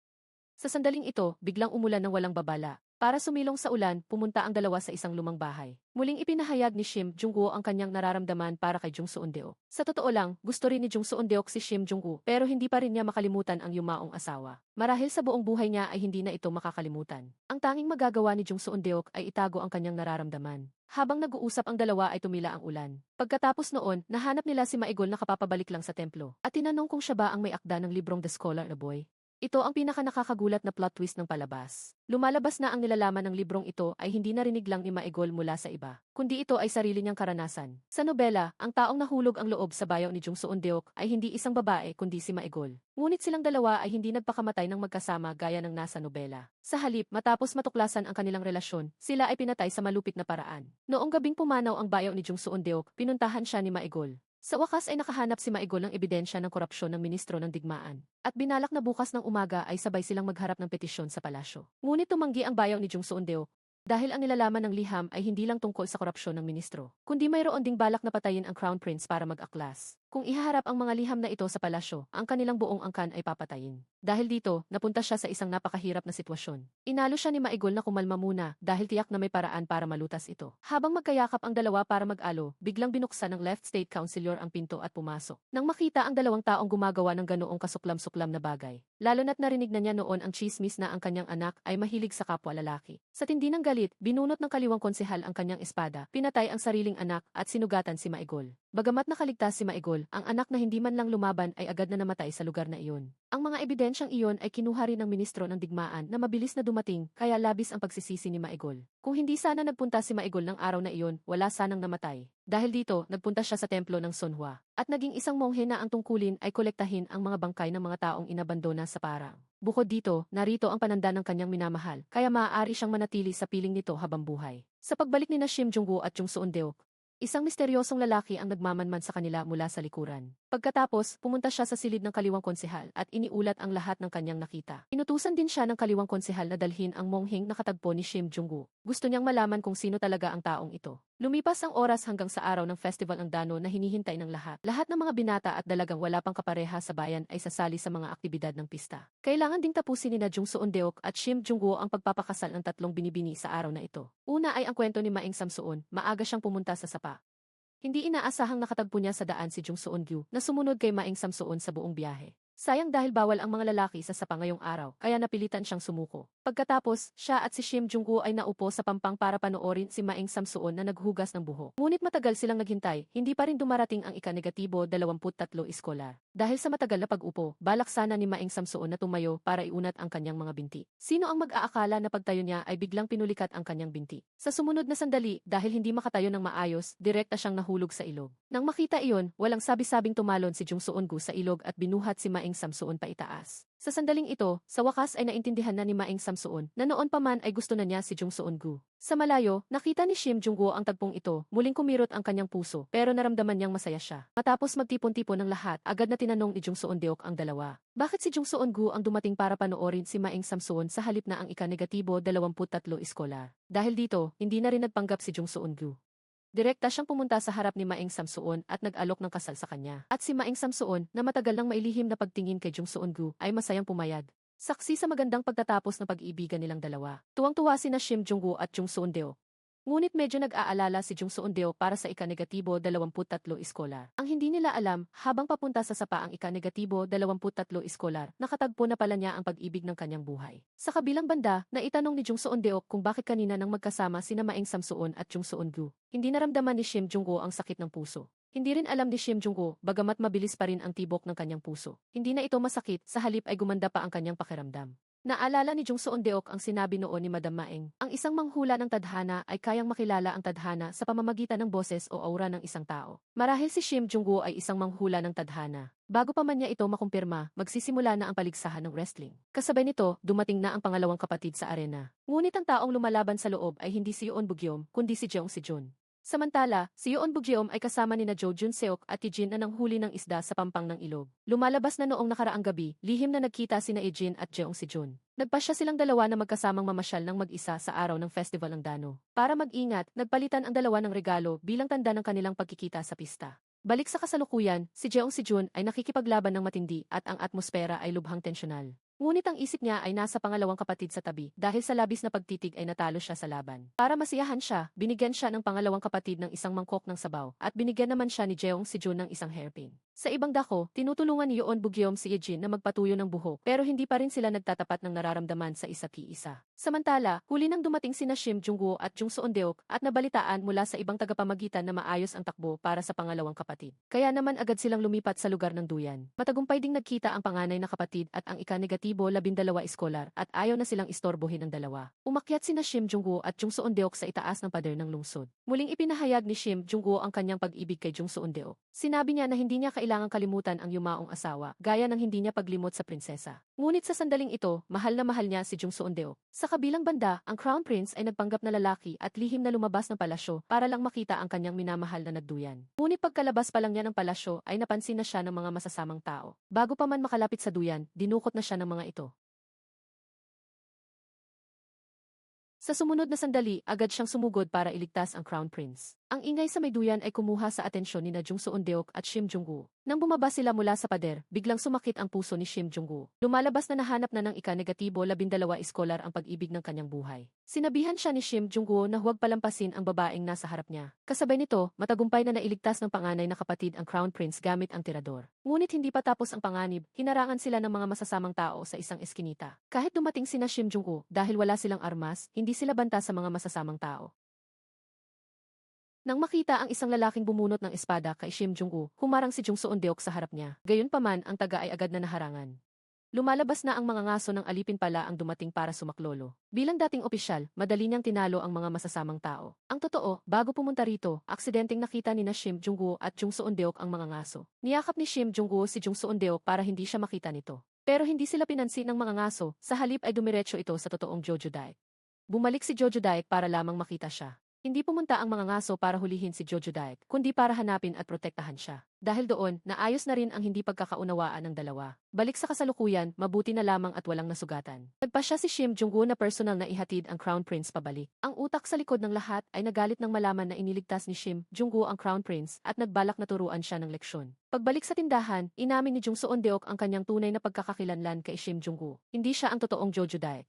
A: Sa sandaling ito, biglang umulan ng walang babala. Para sumilong sa ulan, pumunta ang dalawa sa isang lumang bahay. Muling ipinahayag ni Shim Jung-woo ang kanyang nararamdaman para kay Jung Seon-deok. Sa totoo lang, gusto rin ni Jung Seon-deok si Shim Jung-woo, pero hindi pa rin niya makalimutan ang yumaong asawa. Marahil sa buong buhay niya ay hindi na ito makakalimutan. Ang tanging magagawa ni Jung Seon-deok ay itago ang kanyang nararamdaman. Habang nag-uusap ang dalawa ay tumila ang ulan. Pagkatapos noon, nahanap nila si Maigol na kapapabalik lang sa templo. At tinanong kung siya ba ang may akda ng librong The Scholar na Boy. Ito ang pinaka-nakakagulat na plot twist ng palabas. Lumalabas na ang nilalaman ng librong ito ay hindi narinig lang ni Maegol mula sa iba, kundi ito ay sarili niyang karanasan. Sa nobela, ang taong nahulog ang loob sa bayaw ni Jung Seon-deok ay hindi isang babae kundi si Maegol. Ngunit silang dalawa ay hindi nagpakamatay ng magkasama gaya ng nasa nobela. Sa halip, matapos matuklasan ang kanilang relasyon, sila ay pinatay sa malupit na paraan. Noong gabing pumanaw ang bayaw ni Jung Seon-deok, pinuntahan siya ni Maegol. Sa wakas ay nakahanap si Maegol ng ebidensya ng korupsyon ng ministro ng digmaan. At binalak na bukas ng umaga ay sabay silang magharap ng petisyon sa palasyo. Ngunit tumanggi ang bayaw ni Jung Seon-deok dahil ang nilalaman ng liham ay hindi lang tungkol sa korupsyon ng ministro, kundi mayroon ding balak na patayin ang Crown Prince para mag-aklas. Kung ihaharap ang mga liham na ito sa palasyo, ang kanilang buong angkan ay papatayin. Dahil dito, napunta siya sa isang napakahirap na sitwasyon. Inalo siya ni Maegol na kumalma muna dahil tiyak na may paraan para malutas ito. Habang magkayakap ang dalawa para mag-alo, biglang binuksan ng Left State Councilor ang pinto at pumasok. Nang makita ang dalawang taong gumagawa ng ganoong kasuklam-suklam na bagay, lalo na't narinig na niya noon ang chismis na ang kanyang anak ay mahilig sa kapwa lalaki. Sa tindi ng galit, binunot ng kaliwang konsehal ang kanyang espada, pinatay ang sariling anak at sinugatan si Maegol. Bagamat nakaligtas si Maegol, ang anak na hindi man lang lumaban ay agad na namatay sa lugar na iyon. Ang mga ebidensyang iyon ay kinuha rin ng ministro ng digmaan na mabilis na dumating kaya labis ang pagsisisi ni Maegol. Kung hindi sana nagpunta si Maegol ng araw na iyon, wala sanang namatay. Dahil dito, nagpunta siya sa templo ng Sonhwa. At naging isang monghe na ang tungkulin ay kolektahin ang mga bangkay ng mga taong inabandona sa parang. Bukod dito, narito ang pananda ng kanyang minamahal, kaya maaari siyang manatili sa piling nito habang buhay. Sa pagbalik ni Shim Jung-woo at Jung Seon-deok, isang misteryosong lalaki ang nagmamanman sa kanila mula sa likuran. Pagkatapos, pumunta siya sa silid ng kaliwang konsehal at iniulat ang lahat ng kanyang nakita. Inutusan din siya ng kaliwang konsehal na dalhin ang mongheng nakatagpo ni Shim Jung-woo. Gusto niyang malaman kung sino talaga ang taong ito. Lumipas ang oras hanggang sa araw ng festival ng Dano na hinihintay ng lahat. Lahat ng mga binata at dalagang wala pang kapareha sa bayan ay sasali sa mga aktibidad ng pista. Kailangan ding tapusin ni Jung Seon-deok at Shim Jung-woo ang pagpapakasal ng tatlong binibini sa araw na ito. Una ay ang kwento ni Maeng Samsoon, maaga siyang pumunta sa sapa. Hindi inaasahang nakatagpo niya sa daan si Jung Seon-gyu na sumunod kay Maeng Samsoon sa buong biyahe. Sayang dahil bawal ang mga lalaki sa sapa ngayong araw, kaya napilitan siyang sumuko. Pagkatapos, siya at si Shim Jung-woo ay naupo sa pampang para panoorin si Maeng Samsoon na naghugas ng buhok. Ngunit matagal silang naghintay, hindi pa rin dumarating ang ika-negatibo 23 iskolar. Dahil sa matagal na pag-upo, balak sana ni Maeng Samsoon na tumayo para iunat ang kanyang mga binti. Sino ang mag-aakala na pagtayo niya ay biglang pinulikat ang kanyang binti? Sa sumunod na sandali, dahil hindi makatayo ng maayos, direkta siyang nahulog sa ilog. Nang makita iyon, walang sabi-sabing tumalon si Jung Seon-gu sa ilog at binuhat si Maeng Samsoon paitaas. Sa sandaling ito, sa wakas ay naintindihan na ni Maeng Samsoon na noon pa man ay gusto na niya si Jung Seon-gu. Sa malayo, nakita ni Shim Jung-woo ang tagpong ito, muling kumirot ang kanyang puso, pero naramdaman niyang masaya siya. Matapos magtipon-tipon ng lahat, agad na tinanong ni Jung Seon-deok ang dalawa. Bakit si Jung Seon-gu ang dumating para panoorin si Maeng Samsoon sa halip na ang ika-negatibo 23 iskolar? Dahil dito, hindi na rin nagpanggap si Jung Seon-gu. Direkta siyang pumunta sa harap ni Maeng Samsoon at nag-alok ng kasal sa kanya. At si Maeng Samsoon, na matagal nang mailihim na pagtingin kay Jung Seon-gu, ay masayang pumayag. Saksi sa magandang pagtatapos ng pag-iibigan nilang dalawa. Tuwang-tuwa sina Shim Jung-woo at Jung Seon-deok. Ngunit medyo nag-aalala si Jung Seon-deok para sa ika-negatibo 23 iskolar. Ang hindi nila alam, habang papunta sa sapa ang ika-negatibo 23 iskolar, nakatagpo na pala niya ang pag-ibig ng kanyang buhay. Sa kabilang banda, naitanong ni Jung Seon-deok kung bakit kanina nang magkasama sina Maeng Samsoon at Jung Seon-gu. Hindi naramdaman ni Shim Jung-woo ang sakit ng puso. Hindi rin alam ni Shim Jung-woo, bagamat mabilis pa rin ang tibok ng kanyang puso. Hindi na ito masakit, sa halip ay gumanda pa ang kanyang pakiramdam. Naalala ni Jung Seon-deok ang sinabi noon ni Madam Maeng. Ang isang manghula ng tadhana ay kayang makilala ang tadhana sa pamamagitan ng boses o aura ng isang tao. Marahil si Shim Jung-woo ay isang manghula ng tadhana. Bago pa man niya ito makumpirma, magsisimula na ang paligsahan ng wrestling. Kasabay nito, dumating na ang pangalawang kapatid sa arena. Ngunit ang taong lumalaban sa loob ay hindi si Yoon Bugyom, kundi si Jeong Si-jun. Samantala, si Yoon Bugyom ay kasama ni Jo Jun-seok at Ijin na nanghuli ng isda sa pampang ng ilog. Lumalabas na noong nakaraang gabi, lihim na nagkita sina Ijin at Jeong Si-jun. Nagpasya silang dalawa na magkasamang mamasyal ng mag-isa sa araw ng festival ng Dano. Para mag-ingat, nagpalitan ang dalawa ng regalo bilang tanda ng kanilang pagkikita sa pista. Balik sa kasalukuyan, si Jeong Si-jun ay nakikipaglaban ng matindi at ang atmosfera ay lubhang tensyonal. Ngunit ang isip niya ay nasa pangalawang kapatid sa tabi dahil sa labis na pagtitig ay natalo siya sa laban. Para masiyahan siya, binigyan siya ng pangalawang kapatid ng isang mangkok ng sabaw at binigyan naman siya ni Jeong Si-jun ng isang hairpin. Sa ibang dako, tinutulungan ni Yoon Bugyom si Ijin na magpatuyo ng buhok pero hindi pa rin sila nagtatapat ng nararamdaman sa isa't isa. Samantala, huli nang dumating sina Shim Jung-woo at Jung Seon-deok at nabalitaan mula sa ibang tagapamagitan na maayos ang takbo para sa pangalawang kapatid. Kaya naman agad silang lumipat sa lugar ng duyan. Matagumpay ding nagkita ang panganay na kapatid at ang ika-negatibo negatibo 12 iskolar at ayaw na silang istorbohin ang dalawa. Umakyat sina Shim Jung-woo at Jung Soo-eun-deok sa itaas ng pader ng lungsod. Muling ipinahayag ni Shim Jung-woo ang kanyang pag-ibig kay Jung Soo-eun-deok. Sinabi niya na hindi niya kailangang kalimutan ang yumaong asawa, gaya ng hindi niya paglimot sa prinsesa. Ngunit sa sandaling ito, mahal na mahal niya si Jung Soo-eun-deok. Sa kabilang banda, ang Crown Prince ay nagpanggap na lalaki at lihim na lumabas ng palasyo para lang makita ang kanyang minamahal na nagduyan. Ngunit pagkalabas pa lang niya ng palasyo ay napansin na siya ng mga masasamang tao. Bago pa man makalapit sa duyan, dinukot na siya ng mga ito. Sa sumunod na sandali, agad siyang sumugod para iligtas ang Crown Prince. Ang ingay sa may duyan ay kumuha sa atensyon ni Jung Soo-eun-deok at Shim Jung-woo. Nang bumaba sila mula sa pader, biglang sumakit ang puso ni Shim Jung-woo. Lumalabas na nahanap na ng ika-negatibo 12 iskolar ang pag-ibig ng kanyang buhay. Sinabihan siya ni Shim Jung-woo na huwag palampasin ang babaeng nasa harap niya. Kasabay nito, matagumpay na nailigtas ng panganay na kapatid ang Crown Prince gamit ang tirador. Ngunit hindi pa tapos ang panganib, hinarangan sila ng mga masasamang tao sa isang eskinita. Kahit dumating sina Shim Jung-woo, dahil wala silang armas, hindi sila banta sa mga masasamang tao. Nang makita ang isang lalaking bumunot ng espada kay Shim Jung-woo, humarang si Jung Soo-eun-deok sa harap niya. Gayunpaman, ang taga ay agad na naharangan. Lumalabas na ang mga ngaso ng alipin pala ang dumating para sumaklolo. Bilang dating opisyal, madali niyang tinalo ang mga masasamang tao. Ang totoo, bago pumunta rito, aksidenteng nakita ni Shim Jung-woo at Jung Soo-eun-deok ang mga ngaso. Niyakap ni Shim Jung-woo si Jung Soo-eun-deok para hindi siya makita nito. Pero hindi sila pinansin ng mga ngaso, sa halip ay dumiretso ito sa totoong Jojo Daik. Bumalik si Jojo Daik para lamang makita siya. Hindi pumunta ang mga ngaso para hulihin si Jojo Daik, kundi para hanapin at protektahan siya. Dahil doon, naayos na rin ang hindi pagkakaunawaan ng dalawa. Balik sa kasalukuyan, mabuti na lamang at walang nasugatan. Nagpasya si Shim Jung-woo na personal na ihatid ang Crown Prince pabalik. Ang utak sa likod ng lahat ay nagalit nang malaman na iniligtas ni Shim Jung-woo ang Crown Prince at nagbalak na turuan siya ng leksyon. Pagbalik sa tindahan, inamin ni Jung Soo-eun-deok ang kanyang tunay na pagkakakilanlan kay Shim Jung-woo. Hindi siya ang totoong Jojo Daik.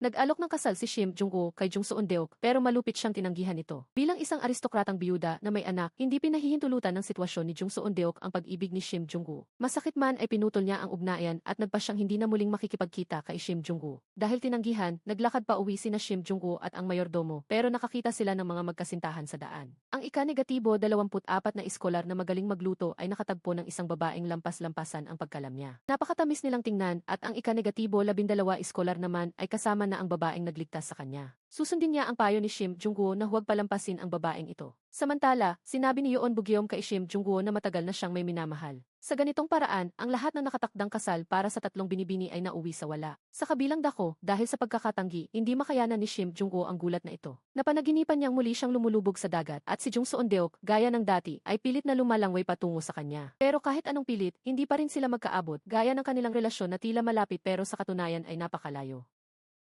A: Nag-alok ng kasal si Shim Jung-woo kay Jung Soo-eun-deok pero malupit siyang tinanggihan nito. Bilang isang aristokratang biyuda na may anak, hindi pinahihintulutan ng sitwasyon ni Jung Soo-eun-deok ang pag-ibig ni Shim Jung-woo. Masakit man ay pinutol niya ang ugnayan at nagpa siyang hindi na muling makikipagkita kay Shim Jung-woo. Dahil tinanggihan, naglakad pa uwi sina Shim Jung-woo at ang mayordomo pero nakakita sila ng mga magkasintahan sa daan. Ang ika-negatibo 24 na iskolar na magaling magluto ay nakatagpo ng isang babaeng lampas-lampasan ang pagkalam niya. Napakatamis nilang tingnan at ang ika-negatibo 12 iskolar naman ay kasama na ang babaeng nagligtas sa kanya. Susundin niya ang payo ni Shim Jung-woo na huwag palampasin ang babaeng ito. Samantala, sinabi ni Yoon Bugyom kay Shim Jung-woo na matagal na siyang may minamahal. Sa ganitong paraan, ang lahat ng nakatakdang kasal para sa tatlong binibini ay nauwi sa wala. Sa kabilang dako, dahil sa pagkakatanggi, hindi makayanan ni Shim Jung-woo ang gulat na ito. Napanaginipan niyang muli siyang lumulubog sa dagat at si Jung Soo-eun-deok, gaya ng dati, ay pilit na lumalangway patungo sa kanya. Pero kahit anong pilit, hindi pa rin sila magkaabot, gaya ng kanilang relasyon na tila malapit pero sa katunayan ay napakalayo.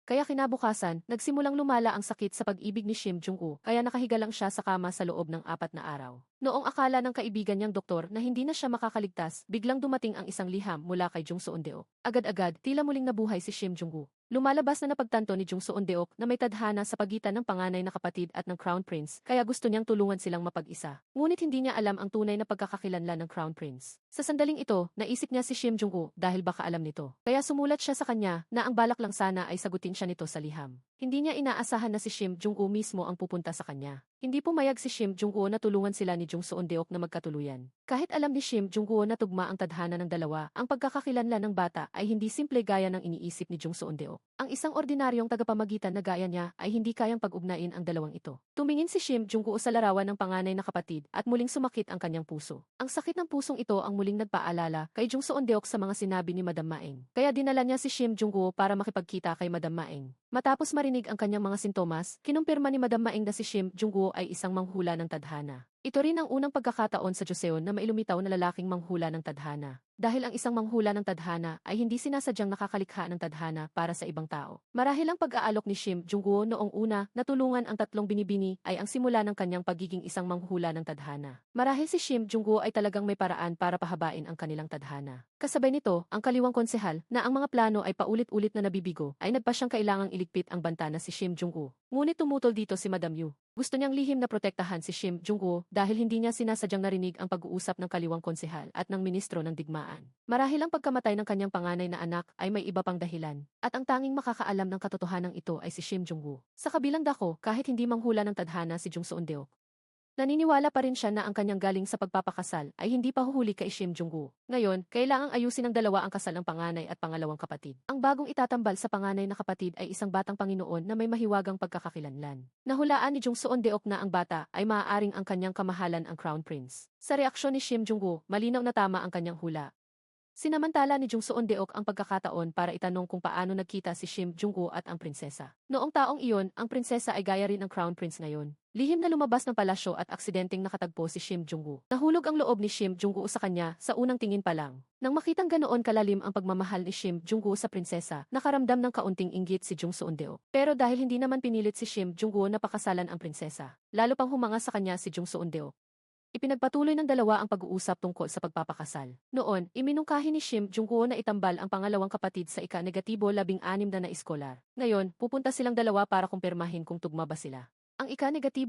A: Kaya kinabukasan, nagsimulang lumala ang sakit sa pag-ibig ni Shim Jung-woo, kaya nakahiga lang siya sa kama sa loob ng 4 na araw. Noong akala ng kaibigan niyang doktor na hindi na siya makakaligtas, biglang dumating ang isang liham mula kay Jung Soo-eun-deok. Agad-agad, tila muling nabuhay si Shim Jung-woo. Lumalabas na napagtanto ni Jung Soo-eun-deok na may tadhana sa pagitan ng panganay na kapatid at ng Crown Prince, kaya gusto niyang tulungan silang mapag-isa. Ngunit hindi niya alam ang tunay na pagkakakilanlan ng Crown Prince. Sa sandaling ito, naisip niya si Shim Jung-woo dahil baka alam nito. Kaya sumulat siya sa kanya na ang balak lang sana ay sagutin siya nito sa liham. Hindi niya inaasahan na si Shim Jung-woo mismo ang pupunta sa kanya. Hindi pumayag si Shim Jung-woo na tulungan sila ni Jung Soo-eun-deok na magkatuluyan. Kahit alam ni Shim Jung-woo na tugma ang tadhana ng dalawa, ang pagkakakilanlan ng bata ay hindi simple gaya ng iniisip ni Jung Soo-eun-deok. Ang isang ordinaryong tagapamagitan na gaya niya ay hindi kayang pag-ugnain ang dalawang ito. Tumingin si Shim Jung-woo sa larawan ng panganay na kapatid at muling sumakit ang kanyang puso. Ang sakit ng pusong ito ang muling nagpaalala kay Jung Soo-eun-deok sa mga sinabi ni Madam Maeng. Kaya dinala niya si Shim Jung-woo para makipagkita kay Madam Maeng. Matapos marinig ang kanyang mga sintomas, kinumpirma ni Madam Maeng na si Shim Jung-woo ay isang manghula ng tadhana. Ito rin ang unang pagkakataon sa Joseon na mailumitaw na lalaking manghula ng tadhana. Dahil ang isang manghula ng tadhana ay hindi sinasadyang nakakalikha ng tadhana para sa ibang tao. Marahil ang pag-aalok ni Shim Jung-woo noong una na tulungan ang tatlong binibini ay ang simula ng kanyang pagiging isang manghula ng tadhana. Marahil si Shim Jung-woo ay talagang may paraan para pahabain ang kanilang tadhana. Kasabay nito, ang kaliwang konsehal na ang mga plano ay paulit-ulit na nabibigo ay nagpa siyang kailangang iligpit ang banta na si Shim Jung-woo. Ngunit tumutol dito si Madam Yu. Gusto niyang lihim na protektahan si Shim Jung-woo dahil hindi niya sinasadyang narinig ang pag-uusap ng kaliwang konsehal at ng ministro ng digmaan. Marahil ang pagkamatay ng kanyang panganay na anak ay may iba pang dahilan, at ang tanging makakaalam ng katotohanan ito ay si Shim Jung-woo. Sa kabilang dako, kahit hindi manghula ng tadhana si Jung Soo-eun-deok, Naniniwala pa rin siya na ang kanyang galing sa pagpapakasal ay hindi pa huhuli kay Shim Jung-woo. Ngayon, kailangang ayusin ng dalawa ang kasal ng panganay at pangalawang kapatid. Ang bagong itatambal sa panganay na kapatid ay isang batang Panginoon na may mahiwagang pagkakakilanlan. Nahulaan ni Jung Seon-deok na ang bata ay maaaring ang kanyang kamahalan ang Crown Prince. Sa reaksyon ni Shim Jung-woo, malinaw na tama ang kanyang hula. Sinamantala ni Jung Seon-deok ang pagkakataon para itanong kung paano nagkita si Shim Jung-woo at ang prinsesa. Noong taong iyon, ang prinsesa ay gaya rin ng Crown Prince ngayon. Lihim na lumabas ng palasyo at aksidenteng nakatagpo si Shim Jung-woo. Nahulog ang loob ni Shim Jung-woo sa kanya sa unang tingin pa lang. Nang makitang ganoon kalalim ang pagmamahal ni Shim Jung-woo sa prinsesa, nakaramdam ng kaunting inggit si Jung Seon-deok. Pero dahil hindi naman pinilit si Shim Jung-woo na pakasalan ang prinsesa, lalo pang humanga sa kanya si Jung Seon-deok. Ipinagpatuloy ng dalawa ang pag-uusap tungkol sa pagpapakasal. Noon, iminungkahi ni Shim Jung-woo na itambal ang pangalawang kapatid sa ika-16 na iskolar. Ngayon, pupunta silang dalawa para kumpirmahin kung tugma ba sila. Ang ika-16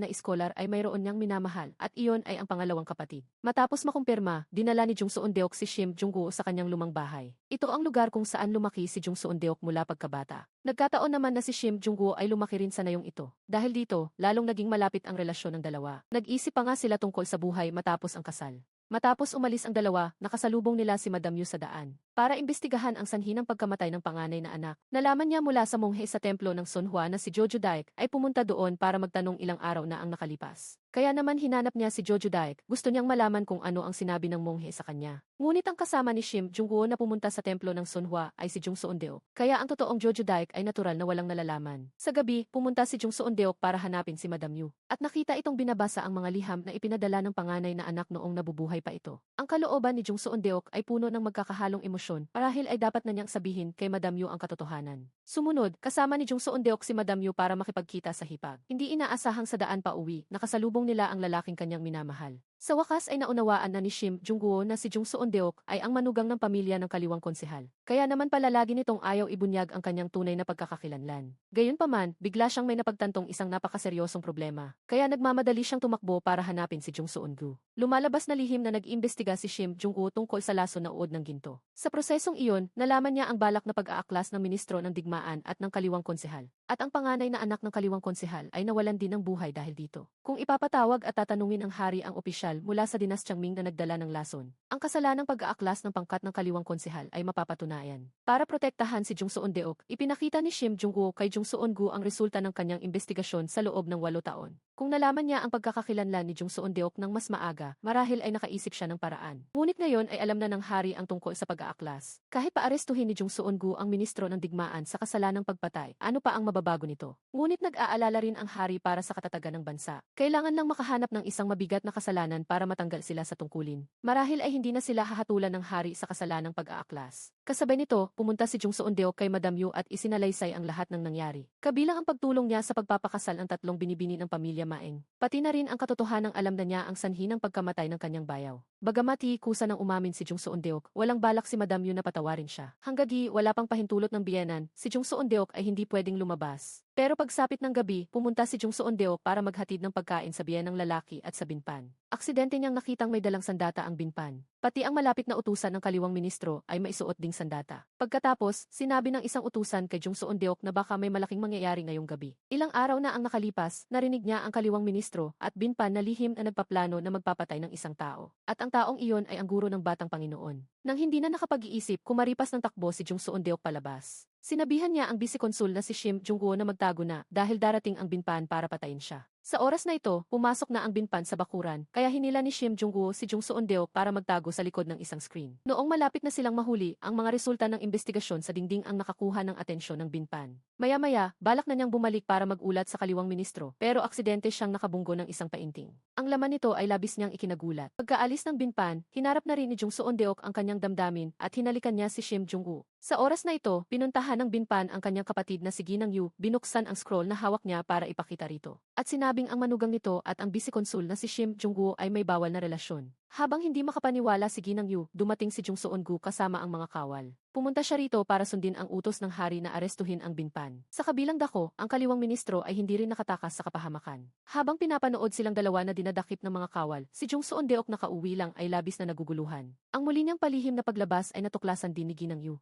A: na iskolar ay mayroon niyang minamahal at iyon ay ang pangalawang kapatid. Matapos makumpirma, dinala ni Jung Seon-deok si Shim Jung-woo sa kanyang lumang bahay. Ito ang lugar kung saan lumaki si Jung Seon-deok mula pagkabata. Nagkataon naman na si Shim Jung-woo ay lumaki rin sa nayong ito. Dahil dito, lalong naging malapit ang relasyon ng dalawa. Nag-isip pa nga sila tungkol sa buhay matapos ang kasal. Matapos umalis ang dalawa, nakasalubong nila si Madam Yu sa daan. Para imbestigahan ang sanhi ng pagkamatay ng panganay na anak, nalaman niya mula sa monghe sa templo ng Sonhwa na si Jojo Daik ay pumunta doon para magtanong ilang araw na ang nakalipas. Kaya naman hinanap niya si Jojo Daik, gusto niyang malaman kung ano ang sinabi ng monghe sa kanya. Ngunit ang kasama ni Shim Jung-woo na pumunta sa templo ng Sonhwa ay si Jung Seon-deok. Kaya ang totoong Jojo Daik ay natural na walang nalalaman. Sa gabi, pumunta si Jung Seon-deok para hanapin si Madam Yu. At nakita itong binabasa ang mga liham na ipinadala ng panganay na anak noong nabubuhay pa ito. Ang kalooban ni Jung Seon-deok ay puno ng magkakahalong emosyon, marahil ay dapat na niyang sabihin kay Madam Yu ang katotohanan. Sumunod, kasama ni Jung Seon-deok si Madam Yu para makipagkita sa hipag. Hindi inaasahang sa daan pa uwi, nakasalubong nila ang lalaking kanyang minamahal. Sa wakas ay naunawaan na ni Shim Jung-woo na si Jung Seon-deok ay ang manugang ng pamilya ng kaliwang konsehal. Kaya naman pala lagi nitong ayaw ibunyag ang kanyang tunay na pagkakakilanlan. Gayunpaman, bigla siyang may napagtantong isang napakaseryosong problema. Kaya nagmamadali siyang tumakbo para hanapin si Jung Seon-gu. Lumalabas na lihim na nag-imbestiga si Shim Jung-woo tungkol sa laso na uod ng ginto. Sa prosesong iyon, nalaman niya ang balak na pag-aaklas ng ministro ng digmaan at ng kaliwang konsehal. At ang panganay na anak ng kaliwang konsehal ay nawalan din ng buhay dahil dito. Kung ipapatawag at tatanungin ng hari ang opisyal mula sa dinastyang Ming na nagdala ng lason, ang kasalanang pag-aaklas ng pangkat ng kaliwang konsehal ay mapapatunayan. Para protektahan si Jung Seon-deok, ipinakita ni Shim Jung-woo kay Jung Seon-gu ang resulta ng kanyang investigasyon sa loob ng 8 taon. Kung nalaman niya ang pagkakakilanlan ni Jung Seon-deok ng mas maaga, marahil ay nakaisip siya ng paraan. Ngunit ngayon ay alam na ng hari ang tungkol sa pag-aaklas. Kahit paarestuhin ni Jung Seon-gu ang ministro ng digmaan sa kasalanang pagpatay, ano pa ang mababago nito? Ngunit nag-aalala rin ang hari para sa katatagan ng bansa. Kailangan lang makahanap ng isang mabigat na kasalanan para matanggal sila sa tungkulin. Marahil ay hindi na sila hahatulan ng hari sa kasalanang pag-aaklas. Kasabay nito, pumunta si Jung Seon-deok kay Madam Yu at isinalaysay ang lahat ng nangyari. Kabilang ang pagtulong niya sa pagpapakasal ng 3 binibini ng pamilya Maeng. Pati na rin ang katotohanang alam na niya ang sanhi ng pagkamatay ng kanyang bayaw. Bagamat kusa ng umamin si Jung Seon-deok, walang balak si Madam Yu na patawarin siya. Hanggang wala pang pahintulot ng biyenan, si Jung Seon-deok ay hindi pwedeng lumabas. Pero pagsapit ng gabi, pumunta si Jung Seon-deok para maghatid ng pagkain sa biyenang lalaki at sa binpan. Aksidente niyang nakitang may dalang sandata ang binpan. Pati ang malapit na utusan ng kaliwang ministro ay maisuot ding sandata. Pagkatapos, sinabi ng isang utusan kay Jung Seon-deok na baka may malaking mangyayari ngayong gabi. Ilang araw na ang nakalipas, narinig niya ang kaliwang ministro at binpan na lihim na nagpaplano na magpapatay ng isang tao. At ang taong iyon ay ang guro ng batang Panginoon. Nang hindi na nakapag-iisip, kumaripas ng takbo si Jung Seon-deok palabas. Sinabihan niya ang bisikonsul na si Shim Jung-woo na magtago na dahil darating ang binpan para patayin siya. Sa oras na ito, pumasok na ang binpan sa bakuran, kaya hinila ni Shim Jung-woo si Jung Seon-deok para magtago sa likod ng isang screen. Noong malapit na silang mahuli, ang mga resulta ng investigasyon sa dingding ang nakakuha ng atensyon ng binpan. Maya-maya, balak na niyang bumalik para magulat sa kaliwang ministro, pero aksidente siyang nakabunggo ng isang painting. Ang laman nito ay labis niyang ikinagulat. Pagkaalis ng binpan, hinarap na rin ni Jung Seon-deok ang kanyang damdamin at hinalikan niya si Shim Jung-woo. Sa oras na ito, pinuntahan ng binpan ang kanyang kapatid na si Ginang Yu, binuksan ang scroll na hawak niya para ipakita rito. At sinabing ang manugang nito at ang bisikonsul na si Shim Jung-woo ay may bawal na relasyon. Habang hindi makapaniwala si Ginang Yu, dumating si Jung Seon-gu kasama ang mga kawal. Pumunta siya rito para sundin ang utos ng hari na arestuhin ang binpan. Sa kabilang dako, ang kaliwang ministro ay hindi rin nakatakas sa kapahamakan. Habang pinapanood silang dalawa na dinadakip ng mga kawal, si Jung Seon-deok na kauwi lang ay labis na naguguluhan. Ang muli niyang palihim na paglabas ay natuklasan din ni Ginang Yu.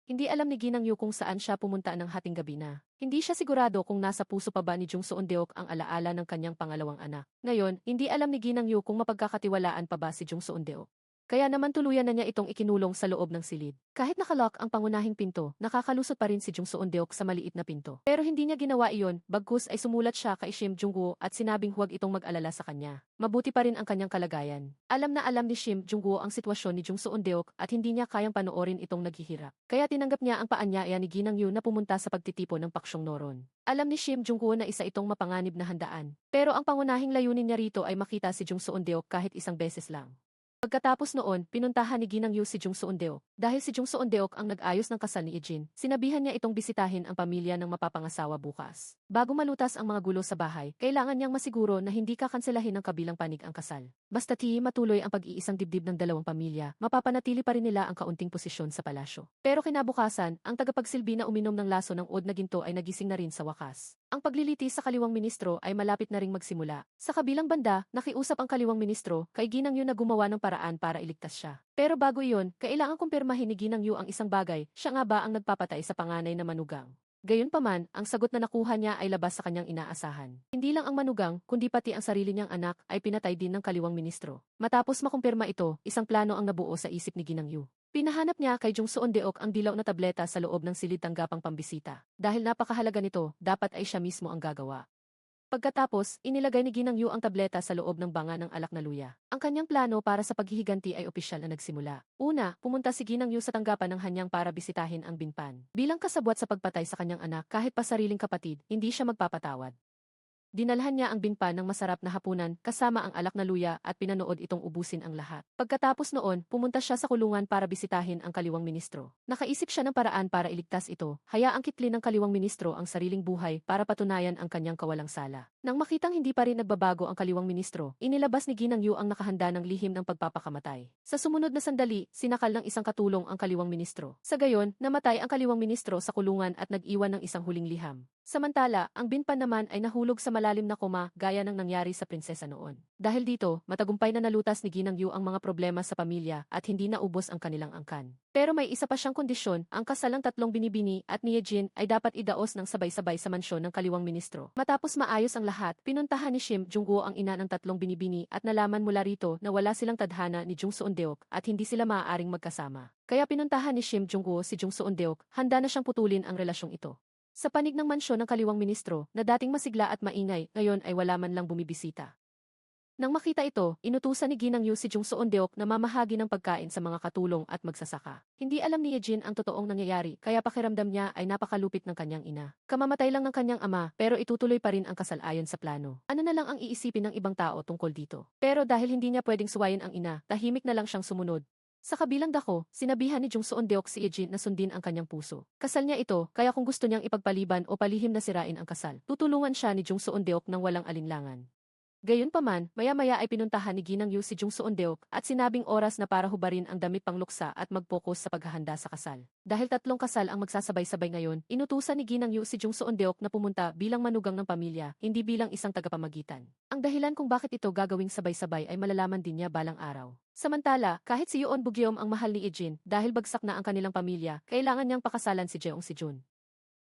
A: Hindi alam ni Ginang Yu kung saan siya pumunta ng hating gabi na. Hindi siya sigurado kung nasa puso pa ba ni Jung Seon-deok ang alaala ng kanyang pangalawang anak. Ngayon, hindi alam ni Ginang Yu kung mapagkakatiwalaan pa ba si Jung Seon-deok. Kaya naman tuluyan na niya itong ikinulong sa loob ng silid. Kahit nakalock ang pangunahing pinto, nakakalusot pa rin si Jung Seon-deok sa maliit na pinto. Pero hindi niya ginawa iyon, bagkus ay sumulat siya kay Shim Jung-woo at sinabing huwag itong mag-alala sa kanya. Mabuti pa rin ang kanyang kalagayan. Alam na alam ni Shim Jung-woo ang sitwasyon ni Jung Seon-deok at hindi niya kayang panoorin itong naghihirap. Kaya tinanggap niya ang paanyaya ni Ginang Yu na pumunta sa pagtitipon ng paksyong noron. Alam ni Shim Jung-woo na isa itong mapanganib na handaan. Pero ang pangunahing layunin niya rito ay makita si Jung Seon-deok kahit isang beses lang. Pagkatapos noon, pinuntahan ni Ginang Yu si Jung Seon-deok. Dahil si Jung Seon-deok ang nag-ayos ng kasal ni Ijin, sinabihan niya itong bisitahin ang pamilya ng mapapangasawa bukas. Bago malutas ang mga gulo sa bahay, kailangan niyang masiguro na hindi kakanselahin ng kabilang panig ang kasal. Basta't matuloy ang pag-iisang dibdib ng dalawang pamilya, mapapanatili pa rin nila ang kaunting posisyon sa palasyo. Pero kinabukasan, ang tagapagsilbi na uminom ng laso ng od na ginto ay nagising na rin sa wakas. Ang paglilitis sa kaliwang ministro ay malapit na ring magsimula. Sa kabilang banda, nakiusap ang kaliwang ministro kay Ginang Yu na gumawa ng paraan para iligtas siya. Pero bago iyon, kailangan kumpirmahin ni Ginang Yu ang isang bagay, siya nga ba ang nagpapatay sa panganay na manugang. Gayunpaman, ang sagot na nakuha niya ay labas sa kanyang inaasahan. Hindi lang ang manugang, kundi pati ang sarili niyang anak ay pinatay din ng kaliwang ministro. Matapos makumpirma ito, isang plano ang nabuo sa isip ni Ginang Yu. Pinahanap niya kay Jung Seon-deok ang dilaw na tableta sa loob ng silid tanggapang pambisita. Dahil napakahalaga nito, dapat ay siya mismo ang gagawa. Pagkatapos, inilagay ni Ginang Yu ang tableta sa loob ng banga ng alak na luya. Ang kanyang plano para sa paghihiganti ay opisyal na nagsimula. Una, pumunta si Ginang Yu sa tanggapan ng hanyang para bisitahin ang binpan. Bilang kasabwat sa pagpatay sa kanyang anak kahit pa sariling kapatid, hindi siya magpapatawad. Dinalhan niya ang binpan ng masarap na hapunan kasama ang alak na luya at pinanood itong ubusin ang lahat. Pagkatapos noon, pumunta siya sa kulungan para bisitahin ang kaliwang ministro. Nakaisip siya ng paraan para iligtas ito, hayaang kitlin ng kaliwang ministro ang sariling buhay para patunayan ang kanyang kawalang sala. Nang makitang hindi pa rin nagbabago ang kaliwang ministro, inilabas ni Ginang Yu ang nakahanda ng lihim ng pagpapakamatay. Sa sumunod na sandali, sinakal ng isang katulong ang kaliwang ministro. Sa gayon, namatay ang kaliwang ministro sa kulungan at nag-iwan ng isang huling liham. Samantala, ang binpan naman ay nahulog sa malalim na koma gaya ng nangyari sa prinsesa noon. Dahil dito, matagumpay na nalutas ni Ginang Yu ang mga problema sa pamilya at hindi naubos ang kanilang angkan. Pero may isa pa siyang kondisyon, ang kasalang tatlong binibini at ni Yejin ay dapat idaos ng sabay-sabay sa mansyon ng kaliwang ministro. Matapos maayos ang lahat, pinuntahan ni Shim Jung-woo ang ina ng tatlong binibini at nalaman mula rito na wala silang tadhana ni Jung Seon-deok at hindi sila maaaring magkasama. Kaya pinuntahan ni Shim Jung-woo si Jung Seon-deok, handa na siyang putulin ang relasyong ito. Sa panig ng mansyon ng kaliwang ministro, na dating masigla at maingay, ngayon ay wala man lang bumibisita. Nang makita ito, inutusan ni Ginang Yu si Jung Seon-deok na mamahagi ng pagkain sa mga katulong at magsasaka. Hindi alam ni Yejin ang totoong nangyayari, kaya pakiramdam niya ay napakalupit ng kanyang ina. Kamamatay lang ng kanyang ama, pero itutuloy pa rin ang kasal ayon sa plano. Ano na lang ang iisipin ng ibang tao tungkol dito? Pero dahil hindi niya pwedeng suwayin ang ina, tahimik na lang siyang sumunod. Sa kabilang dako, sinabihan ni Jung Seon-deok si Yejin na sundin ang kanyang puso. Kasal niya ito, kaya kung gusto niyang ipagpaliban o palihim na sirain ang kasal, tutulungan siya ni Jung Seon-deok ng walang alinlangan. Gayunpaman, maya-maya ay pinuntahan ni Ginang Yu si Jung Seon-deok at sinabing oras na para hubarin ang damit pangluksa at mag-focus sa paghahanda sa kasal. Dahil tatlong kasal ang magsasabay-sabay ngayon, inutusan ni Ginang Yu si Jung Seon-deok na pumunta bilang manugang ng pamilya, hindi bilang isang tagapamagitan. Ang dahilan kung bakit ito gagawing sabay-sabay ay malalaman din niya balang araw. Samantala, kahit si Yoon Bugyeom ang mahal ni Ijin, dahil bagsak na ang kanilang pamilya, kailangan niyang pakasalan si Jeong si Jun.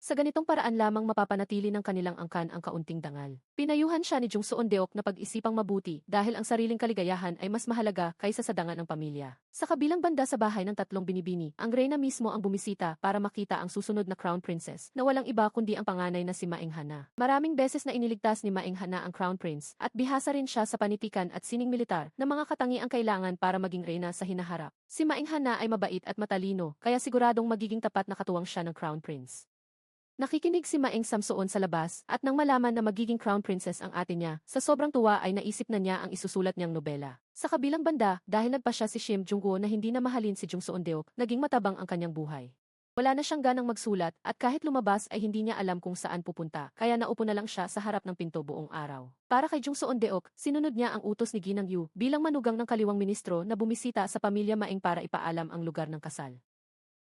A: Sa ganitong paraan lamang mapapanatili ng kanilang angkan ang kaunting dangal. Pinayuhan siya ni Jung Seon-deok na pag-isipang mabuti dahil ang sariling kaligayahan ay mas mahalaga kaysa sa dangan ng pamilya. Sa kabilang banda sa bahay ng tatlong binibini, ang reyna mismo ang bumisita para makita ang susunod na crown princess na walang iba kundi ang panganay na si Maeng Hana. Maraming beses na iniligtas ni Maeng Hana ang crown prince at bihasa rin siya sa panitikan at sining militar na mga katangiang kailangan para maging reyna sa hinaharap. Si Maeng Hana ay mabait at matalino kaya siguradong magiging tapat na katuwang siya ng crown prince. Nakikinig si Maeng Samsoon sa labas at nang malaman na magiging crown princess ang ate niya, sa sobrang tuwa ay naisip na niya ang isusulat niyang nobela. Sa kabilang banda, dahil nagpa siya si Shim Jung-woo na hindi na mahalin si Jung Seon-deok, naging matabang ang kanyang buhay. Wala na siyang ganang magsulat at kahit lumabas ay hindi niya alam kung saan pupunta, kaya naupo na lang siya sa harap ng pinto buong araw. Para kay Jung Seon-deok, sinunod niya ang utos ni Ginang Yu bilang manugang ng kaliwang ministro na bumisita sa pamilya Maeng para ipaalam ang lugar ng kasal.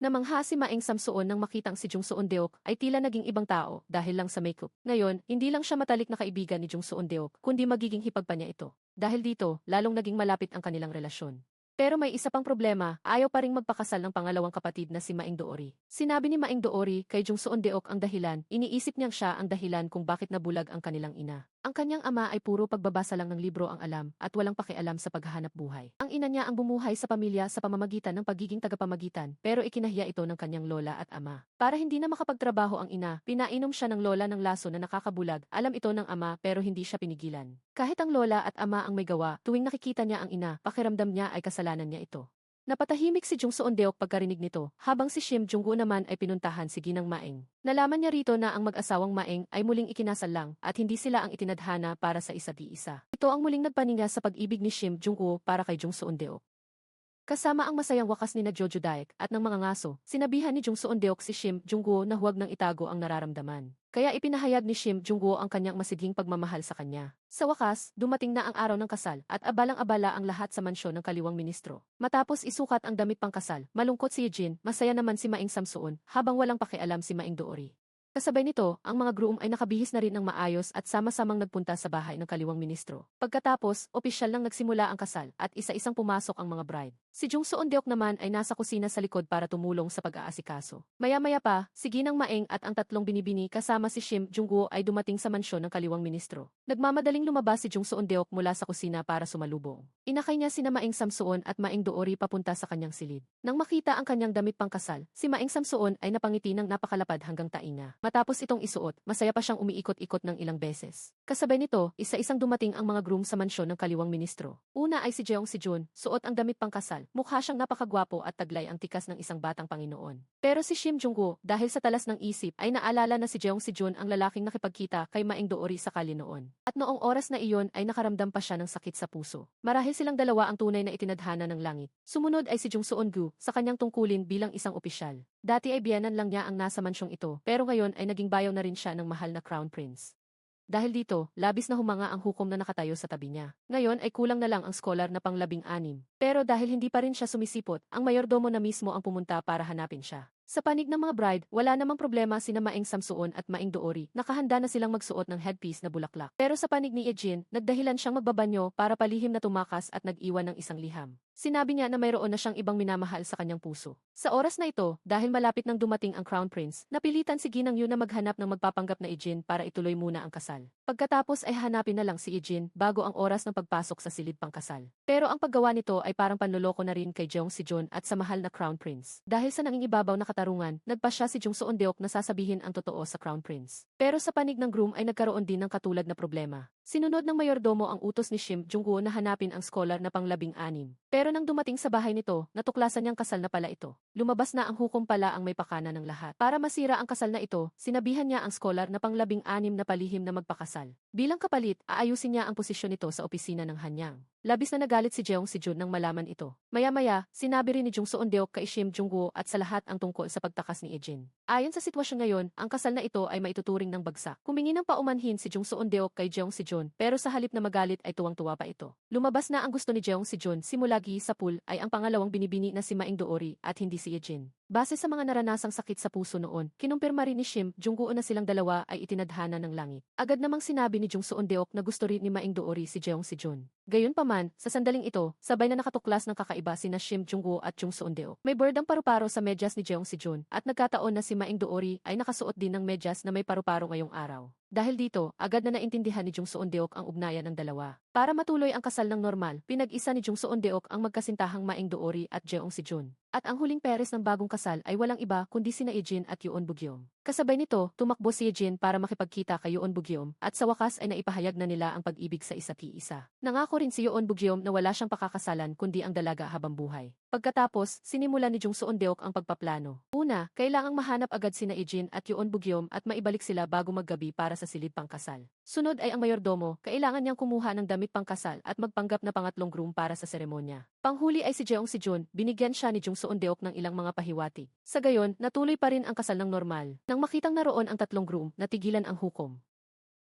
A: Namangha si Maeng Samsoon nang makitang si Jung Seon-deok ay tila naging ibang tao dahil lang sa makeup. Ngayon, hindi lang siya matalik na kaibigan ni Jung Seon-deok, kundi magiging hipag pa niya ito. Dahil dito, lalong naging malapit ang kanilang relasyon. Pero may isa pang problema, ayaw pa ring magpakasal ng pangalawang kapatid na si Maing Doori. Sinabi ni Maing Doori kay Jung Seon-deok ang dahilan, iniisip niyang siya ang dahilan kung bakit nabulag ang kanilang ina. Ang kanyang ama ay puro pagbabasa lang ng libro ang alam at walang pakialam sa paghahanap buhay. Ang ina niya ang bumuhay sa pamilya sa pamamagitan ng pagiging tagapamagitan pero ikinahiya ito ng kanyang lola at ama. Para hindi na makapagtrabaho ang ina, pinainom siya ng lola ng laso na nakakabulag, alam ito ng ama pero hindi siya pinigilan. Kahit ang lola at ama ang may gawa, tuwing nakikita niya ang ina, pakiramdam niya ay kasalanan niya ito. Napatahimik si Jung Seon-deok pagkarinig nito, habang si Shim Jung-gu naman ay pinuntahan si Ginang Maeng. Nalaman niya rito na ang mag-asawang Maeng ay muling ikinasal lang at hindi sila ang itinadhana para sa isa't isa. Ito ang muling nagpaninga sa pag-ibig ni Shim Jung-gu para kay Jung Seon-deok. Kasama ang masayang wakas ni Jojo Daek at ng mga ngaso, sinabihan ni Jung Seon-deok si Shim Jung-gu na huwag nang itago ang nararamdaman. Kaya ipinahayag ni Shim Jung-gu ang kanyang masidhing pagmamahal sa kanya. Sa wakas, dumating na ang araw ng kasal at abalang-abala ang lahat sa mansyon ng kaliwang ministro. Matapos isukat ang damit pangkasal, malungkot si Yejin, masaya naman si Maing Samsuon, habang walang pakialam si Maing Doori. Kasabay nito, ang mga groom ay nakabihis na rin ng maayos at sama-samang nagpunta sa bahay ng kaliwang ministro. Pagkatapos, opisyal nang nagsimula ang kasal at isa-isang pumasok ang mga bride. Si Jung Seon-deok naman ay nasa kusina sa likod para tumulong sa pag-aasikaso. Maya-maya pa, si Ginang Maeng at ang tatlong binibini kasama si Shim Jung-gu ay dumating sa mansyon ng kaliwang ministro. Nagmamadaling lumabas si Jung Seon-deok mula sa kusina para sumalubong. Inakay niya sina Maeng Samsuon at Maeng Doori papunta sa kanyang silid. Nang makita ang kanyang damit pangkasal, si Maeng Samsuon ay napangiti ng napakalapad hanggang tainga. Matapos itong isuot, masaya pa siyang umiikot-ikot ng ilang beses. Kasabay nito, isa-isang dumating ang mga groom sa mansyon ng kaliwang ministro. Una ay si Jeong Si-jun, suot ang damit pangkasal. Mukha siyang napakagwapo at taglay ang tikas ng isang batang Panginoon. Pero si Shim Jung-gu, dahil sa talas ng isip, ay naalala na si Jeong Si-jun ang lalaking nakipagkita kay Maeng Doori sakali noon. At noong oras na iyon ay nakaramdam pa siya ng sakit sa puso. Marahil silang dalawa ang tunay na itinadhana ng langit. Sumunod ay si Jung Seon-gu sa kanyang tungkulin bilang isang opisyal. Dati ay biyanan lang niya ang nasa mansyong ito, pero ngayon ay naging bayaw na rin siya ng mahal na Crown Prince. Dahil dito, labis na humanga ang hukom na nakatayo sa tabi niya. Ngayon ay kulang na lang ang scholar na pang-16. Pero dahil hindi pa rin siya sumisipot, ang mayordomo na mismo ang pumunta para hanapin siya. Sa panig ng mga bride, wala namang problema sina Maeng Samsuon at Maeng Doori, nakahanda na silang magsuot ng headpiece na bulaklak. Pero sa panig ni Yejin, nagdahilan siyang magbabanyo para palihim na tumakas at nag-iwan ng isang liham. Sinabi niya na mayroon na siyang ibang minamahal sa kanyang puso. Sa oras na ito, dahil malapit nang dumating ang Crown Prince, napilitan si Ginang Yu na maghanap ng magpapanggap na Yejin para ituloy muna ang kasal. Pagkatapos ay hanapin na lang si Yejin bago ang oras ng pagpasok sa silid pangkasal. Pero ang paggawa nito ay parang panloloko na rin kay Jeong Si-jun at sa mahal na Crown Prince. Dahil sa nangingibabaw na katarungan, nagpasya si Jung Seon-deok na sasabihin ang totoo sa Crown Prince. Pero sa panig ng groom ay nagkaroon din ng katulad na problema. Sinunod ng mayordomo ang utos ni Shim Jung-gu na hanapin ang scholar na pang-16. Pero nang dumating sa bahay nito, natuklasan niyang kasal na pala ito. Lumabas na ang hukom pala ang may pakana ng lahat. Para masira ang kasal na ito, sinabihan niya ang scholar na pang-16 na palihim na magpakasal. Bilang kapalit, aayusin niya ang posisyon nito sa opisina ng Hanyang. Labis na nagalit si Jeong Si-jun nang malaman ito. Maya-maya, sinabi rin ni Jung Seon-deok kay Shim Jung-gu at sa lahat ang tungkol sa pagtakas ni Yejin. Ayon sa sitwasyon ngayon, ang kasal na ito ay maituturing ng bagsak. Humingi ng paumanhin si Jung Seon-deok kay Jeong Si-jun, pero sa halip na magalit ay tuwang-tuwa pa ito. Lumabas na ang gusto ni Jeong Si-jun simula sa pool ay ang pangalawang binibini na si Maeng Doori at hindi si Yejin. Base sa mga naranasang sakit sa puso noon, kinumpirma rin ni Shim Jung-gu na silang dalawa ay itinadhana ng langit. Agad namang sinabi ni Jung Seon-deok na gusto rin ni Maeng Doori si Jeong Si-jun. Gayunpaman, sa sandaling ito, sabay na nakatuklas ng kakaiba sina Shim Jung-gu at Jung Seon-deok. May bordang paru-paro sa medyas ni Jeong Si-jun at nagkataon na si Maeng Doori ay nakasuot din ng medyas na may paru-paro ngayong araw. Dahil dito, agad na naintindihan ni Jung Seon-deok ang ugnayan ng dalawa. Para matuloy ang kasal ng normal, pinag-isa ni Jung Seon-deok ang magkasintahang Maeng Doori at Jeong Si-jun. At ang huling peres ng bagong kasal ay walang iba kundi sina Yejin at Yoon Bugyom. Kasabay nito, tumakbo si Yejin para makipagkita kay Yoon Bugyom at sa wakas ay naipahayag na nila ang pag-ibig sa isa't isa. Nangako rin si Yoon Bugyom na wala siyang pakakasalan kundi ang dalaga habang buhay. Pagkatapos, sinimulan ni Jung Seon-deok ang pagpaplano. Una, kailangang mahanap agad sina Yejin at Yoon Bugyom at maibalik sila bago maggabi para sa silid pangkasal. Sunod ay ang mayordomo, kailangan niyang kumuha ng damit pangkasal at magpanggap na pangatlong groom para sa seremonya. Panghuli ay si Jeong Si-jun, binigyan siya ni Jung Seon-deok ng ilang mga pahiwati. Sa gayon, natuloy pa rin ang kasal ng normal. Nang makitang naroon ang tatlong groom, natigilan ang hukom.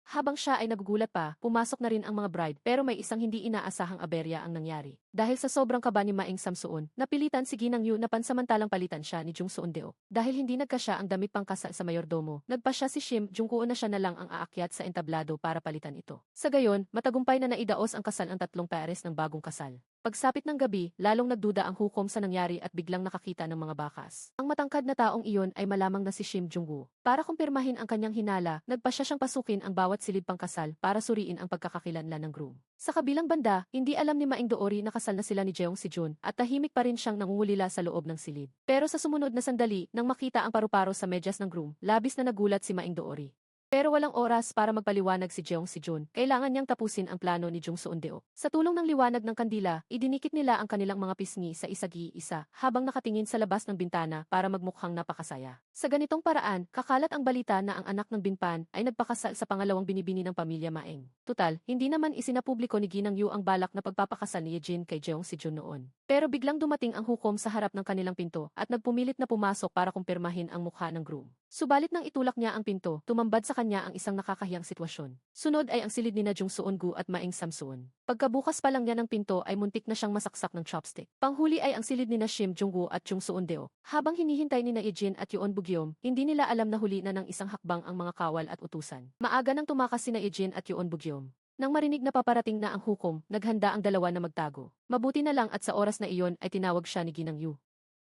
A: Habang siya ay nagugulat pa, pumasok na rin ang mga bride pero may isang hindi inaasahang aberya ang nangyari. Dahil sa sobrang kaba ni Maeng Samsuon, napilitan si Ginang Yu na pansamantalang palitan siya ni Jung Seon-deok. Dahil hindi nagkasya ang damit pangkasal sa mayordomo, nagpasya si Shim Jung-gu na siya na lang ang aakyat sa entablado para palitan ito. Sa gayon, matagumpay na naidaos ang kasal ang tatlong pares ng bagong kasal. Pagsapit ng gabi, lalong nagduda ang hukom sa nangyari at biglang nakakita ng mga bakas. Ang matangkad na taong iyon ay malamang na si Shim Jung-woo. Para kumpirmahin ang kanyang hinala, nagpasya siyang pasukin ang bawat silid pangkasal para suriin ang pagkakakilanlan ng groom. Sa kabilang banda, hindi alam ni Maing Doori na kasal na sila ni Jeong Si-jun at tahimik pa rin siyang nangungulila sa loob ng silid. Pero sa sumunod na sandali, nang makita ang paru-paro sa medyas ng groom, labis na nagulat si Maing Doori. Pero walang oras para magpaliwanag si Jeong Si-jun. Kailangan niyang tapusin ang plano ni Jung Soo-eun. Sa tulong ng liwanag ng kandila, idinikit nila ang kanilang mga pisngi sa isagi-isa habang nakatingin sa labas ng bintana para magmukhang napakasaya. Sa ganitong paraan, kakalat ang balita na ang anak ng binpan ay nagpakasal sa pangalawang binibini ng pamilya Maeng. Tutal, hindi naman isinapubliko ni Ginang Yu ang balak na pagpapakasal ni Yejin kay Jeong Si-jun noon. Pero biglang dumating ang hukom sa harap ng kanilang pinto at nagpumilit na pumasok para kumpirmahin ang mukha ng groom. Subalit nang itulak niya ang pinto, tumambad sa kanya ang isang nakakahiyang sitwasyon. Sunod ay ang silid ni na Jung Soo-eun at Maeng Samsoon. Pagkabukas pa lang niya ng pinto ay muntik na siyang masaksak ng chopstick. Panghuli ay ang silid ni na Shim Jung-woo at Jung Soo-eun. Habang hinihintay ni na Yejin at Yoon Bugyom, hindi nila alam na huli na ng isang hakbang ang mga kawal at utusan. Maaga nang tumakas si na Yejin at Yoon Bugyom. Nang marinig na paparating na ang hukom, naghanda ang dalawa na magtago. Mabuti na lang at sa oras na iyon ay tinawag siya ni Ginang Yu.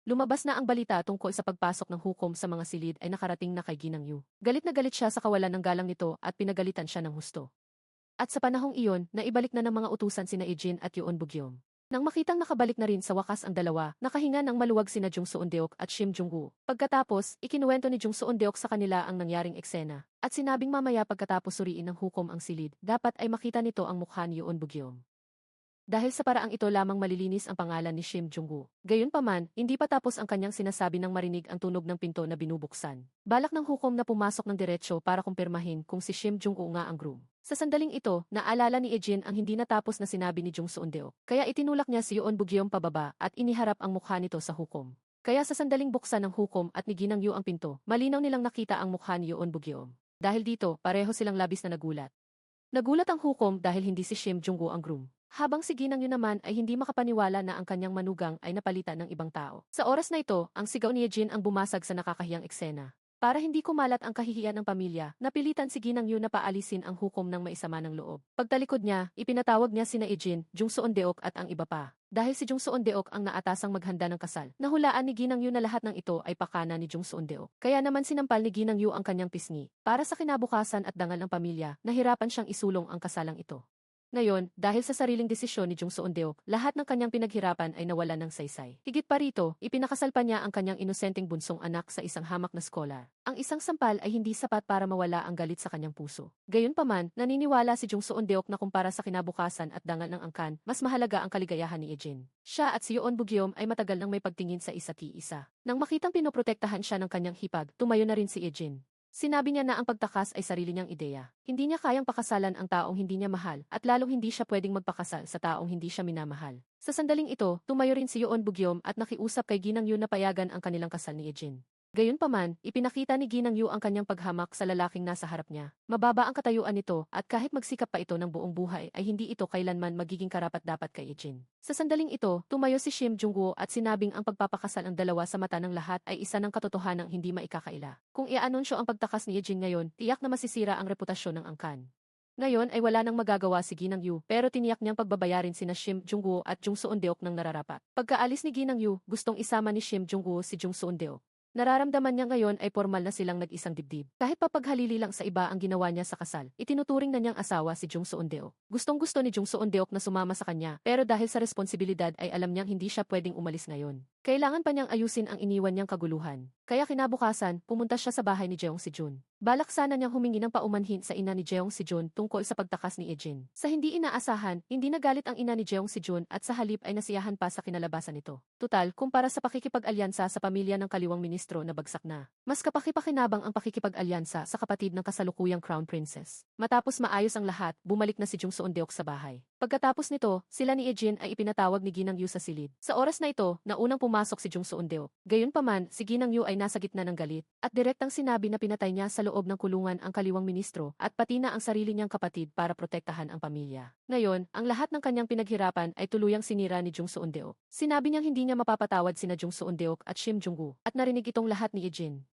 A: Lumabas na ang balita tungkol sa pagpasok ng hukom sa mga silid ay nakarating na kay Ginang Yu. Galit na galit siya sa kawalan ng galang nito at pinagalitan siya ng husto. At sa panahong iyon, naibalik na ng mga utusan sina Yejin at Yoon Bugyom. Nang makitang nakabalik na rin sa wakas ang dalawa, nakahinga ng maluwag sina Jung Soo-eun at Shim Jung-woo. Pagkatapos, ikinuwento ni Jung Soo-eun sa kanila ang nangyaring eksena. At sinabing mamaya pagkatapos suriin ng hukom ang silid, dapat ay makita nito ang mukha ni Yoon Bugyom. Dahil sa paraang ito lamang malilinis ang pangalan ni Shim Jung-woo. Gayunpaman, hindi pa tapos ang kanyang sinasabi nang marinig ang tunog ng pinto na binubuksan. Balak ng hukom na pumasok ng diretsyo para kumpirmahin kung si Shim Jung-woo nga ang groom. Sa sandaling ito, naalala ni Yejin ang hindi natapos na sinabi ni Jung Soo-eun, kaya itinulak niya si Yoon Bugyom pababa at iniharap ang mukha nito sa hukom. Kaya sa sandaling buksan ng hukom at ni Ginang Yu ang pinto, malinaw nilang nakita ang mukha ni Yoon Bugyom. Dahil dito, pareho silang labis na nagulat. Nagulat ang hukom dahil hindi si Shim Jung-woo ang groom. Habang si Ginang Yu naman ay hindi makapaniwala na ang kanyang manugang ay napalitan ng ibang tao. Sa oras na ito, ang sigaw ni Yejin ang bumasag sa nakakahiyang eksena. Para hindi kumalat ang kahihiyan ng pamilya, napilitan si Ginang Yu na paalisin ang hukom ng maisama ng loob. Pagtalikod niya, ipinatawag niya sina Yejin, Jung Soo-eun at ang iba pa. Dahil si Jung Soo-eun ang naatasang maghanda ng kasal, nahulaan ni Ginang Yu na lahat ng ito ay pakana ni Jung Soo-eun. Kaya naman sinampal ni Ginang Yu ang kanyang pisngi. Para sa kinabukasan at dangal ng pamilya, nahirapan siyang isulong ang kasalang ito. Ngayon, dahil sa sariling desisyon ni Jung Soo-eun, lahat ng kanyang pinaghirapan ay nawalan ng saysay. Higit pa rito, ipinakasal pa niya ang kanyang inosenteng bunsong anak sa isang hamak na scholar. Ang isang sampal ay hindi sapat para mawala ang galit sa kanyang puso. Gayunpaman, naniniwala si Jung Soo-eun na kumpara sa kinabukasan at dangal ng angkan, mas mahalaga ang kaligayahan ni Yejin. Siya at si Yoon Bugyom ay matagal nang may pagtingin sa isa't isa. Nang makitang pinoprotektahan siya ng kanyang hipag, tumayo na rin si Yejin. Sinabi niya na ang pagtakas ay sarili niyang ideya. Hindi niya kayang pakasalan ang taong hindi niya mahal at lalong hindi siya pwedeng magpakasal sa taong hindi siya minamahal. Sa sandaling ito, tumayo rin si Yoon Bugyom at nakiusap kay Ginang Yu na payagan ang kanilang kasal ni Yejin. Gayunpaman, ipinakita ni Ginang Yu ang kanyang paghamak sa lalaking nasa harap niya. Mababa ang katayuan nito at kahit magsikap pa ito ng buong buhay ay hindi ito kailanman magiging karapat-dapat kay Yejin. Sa sandaling ito, tumayo si Shim Jung-woo at sinabing ang pagpapakasal ng dalawa sa mata ng lahat ay isa ng katotohanang hindi maikakaila. Kung i-anunsyo ang pagtakas ni Yejin ngayon, tiyak na masisira ang reputasyon ng angkan. Ngayon ay wala nang magagawa si Ginang Yu pero tiniyak niyang pagbabayarin sina Shim Jung-woo at Jung Soo-eun ng nararapat. Pagkaalis ni Ginang Yu, gustong isama ni Shim Jung-woo si Jung Soo-eun. Nararamdaman niya ngayon ay formal na silang nag-isang dibdib. Kahit papaghalili lang sa iba ang ginawa niya sa kasal, itinuturing na niyang asawa si Jung Soo-eun. Gustong-gusto ni Jung Soo-eun na sumama sa kanya, pero dahil sa responsibilidad ay alam niyang hindi siya pwedeng umalis ngayon. Kailangan pa niyang ayusin ang iniwan niyang kaguluhan. Kaya kinabukasan, pumunta siya sa bahay ni Jeong Si-jun. Balak sana niyang humingi ng paumanhin sa ina ni Jeong Si-jun tungkol sa pagtakas ni Yejin. Sa hindi inaasahan, hindi nagalit ang ina ni Jeong Si-jun at sa halip ay nasiyahan pa sa kinalabasan nito. Tutal, kumpara sa pakikipag-alyansa sa pamilya ng kaliwang ministro na bagsak na. Mas kapakipakinabang ang pakikipag-alyansa sa kapatid ng kasalukuyang Crown Princess. Matapos maayos ang lahat, bumalik na si Jung Soo-eun sa bahay. Pagkatapos nito, sila ni Yejin ay ipinatawag ni Ginang Yu sa silid. Sa oras na ito, naunang pumasok si Jung Soo-eun. Gayunpaman, si Ginang Yu ay nasa gitna ng galit at direktang sinabi na pinatay niya sa loob ng kulungan ang kaliwang ministro at pati na ang sarili niyang kapatid para protektahan ang pamilya. Ngayon, ang lahat ng kanyang pinaghirapan ay tuluyang sinira ni Jung Soo-eun. Sinabi niyang hindi niya mapapatawad sina Jung Soo-eun at Shim Jung-woo at narinig itong lahat ni Yejin.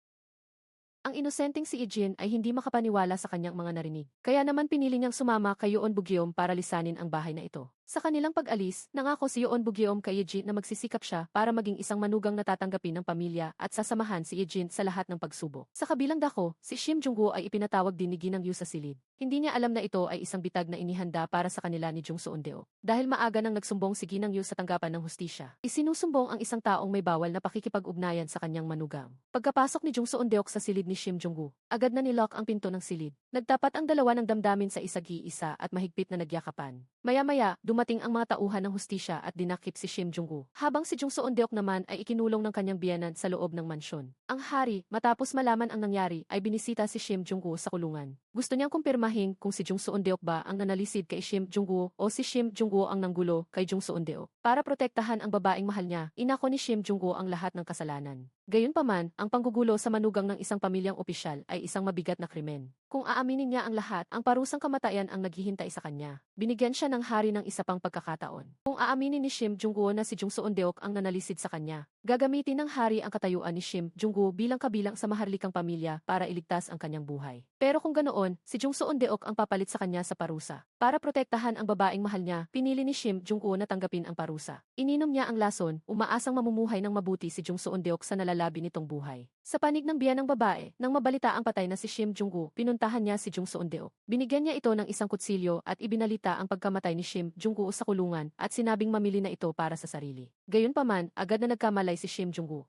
A: Ang inosenteng si Yejin ay hindi makapaniwala sa kanyang mga narinig. Kaya naman pinili niyang sumama kay Yoon Bugyom para lisanin ang bahay na ito. Sa kanilang pag-alis, nangako si Yoon Bugyeom kay Yejin na magsisikap siya para maging isang manugang na tatanggapin ng pamilya at sasamahan si Yejin sa lahat ng pagsubok. Sa kabilang dako, si Shim Jung-woo ay ipinatawag din ni Ginang Yu sa silid. Hindi niya alam na ito ay isang bitag na inihanda para sa kanila ni Jung Seon-deo. Dahil maaga nang nagsumbong si Ginang Yu sa tanggapan ng hustisya, isinusumbong ang isang taong may bawal na pakikipag-ugnayan sa kanyang manugang. Pagkapasok ni Jung Seon-deo sa silid ni Shim Jung-woo, agad na nilock ang pinto ng silid. Nagtapat ang dalawa ng damdamin sa isag-iisa at mahigpit na nagyakapan. Maya-maya, dumating ang mga tauhan ng hustisya at dinakip si Shim Jung-woo. Habang si Jung Seon-deok naman ay ikinulong ng kanyang biyenan sa loob ng mansyon. Ang hari, matapos malaman ang nangyari, ay binisita si Shim Jung-woo sa kulungan. Gusto niyang kumpirmahin kung si Jung Seon-deok ba ang nanalisid kay Shim Jung-woo o si Shim Jung-woo ang nanggulo kay Jung Seon-deok. Para protektahan ang babaeng mahal niya, inako ni Shim Jung-woo ang lahat ng kasalanan. Gayunpaman, ang panggugulo sa manugang ng isang pamilyang opisyal ay isang mabigat na krimen. Kung aaminin niya ang lahat, ang parusang kamatayan ang naghihintay sa kanya. Binigyan siya ng hari ng isa pang pagkakataon. Kung aaminin ni Shim Jung-woo na si Jung Seon-deok ang nanalisid sa kanya, gagamitin ng hari ang katayuan ni Shim Jung-woo bilang kabilang sa maharlikang pamilya para iligtas ang kanyang buhay. Pero kung ganoon, si Jung Seon-deok ang papalit sa kanya sa parusa. Para protektahan ang babaeng mahal niya, pinili ni Shim Jung-woo na tanggapin ang parusa. Ininom niya ang lason, umaasang mamumuhay ng mabuti si Jung Seon-deok sa nalalabi nitong buhay. Sa panig ng biyanang babae, nang mabalita ang patay na si Shim Jung-woo, pinuntahan niya si Jung Seon-deok. Binigyan niya ito ng isang kutsilyo at ibinalita ang pagkamatay ni Shim Jung-woo sa kulungan at sinabing mamili na ito para sa sarili. Gayunpaman, agad na nagkamalay si Shim Jung-woo.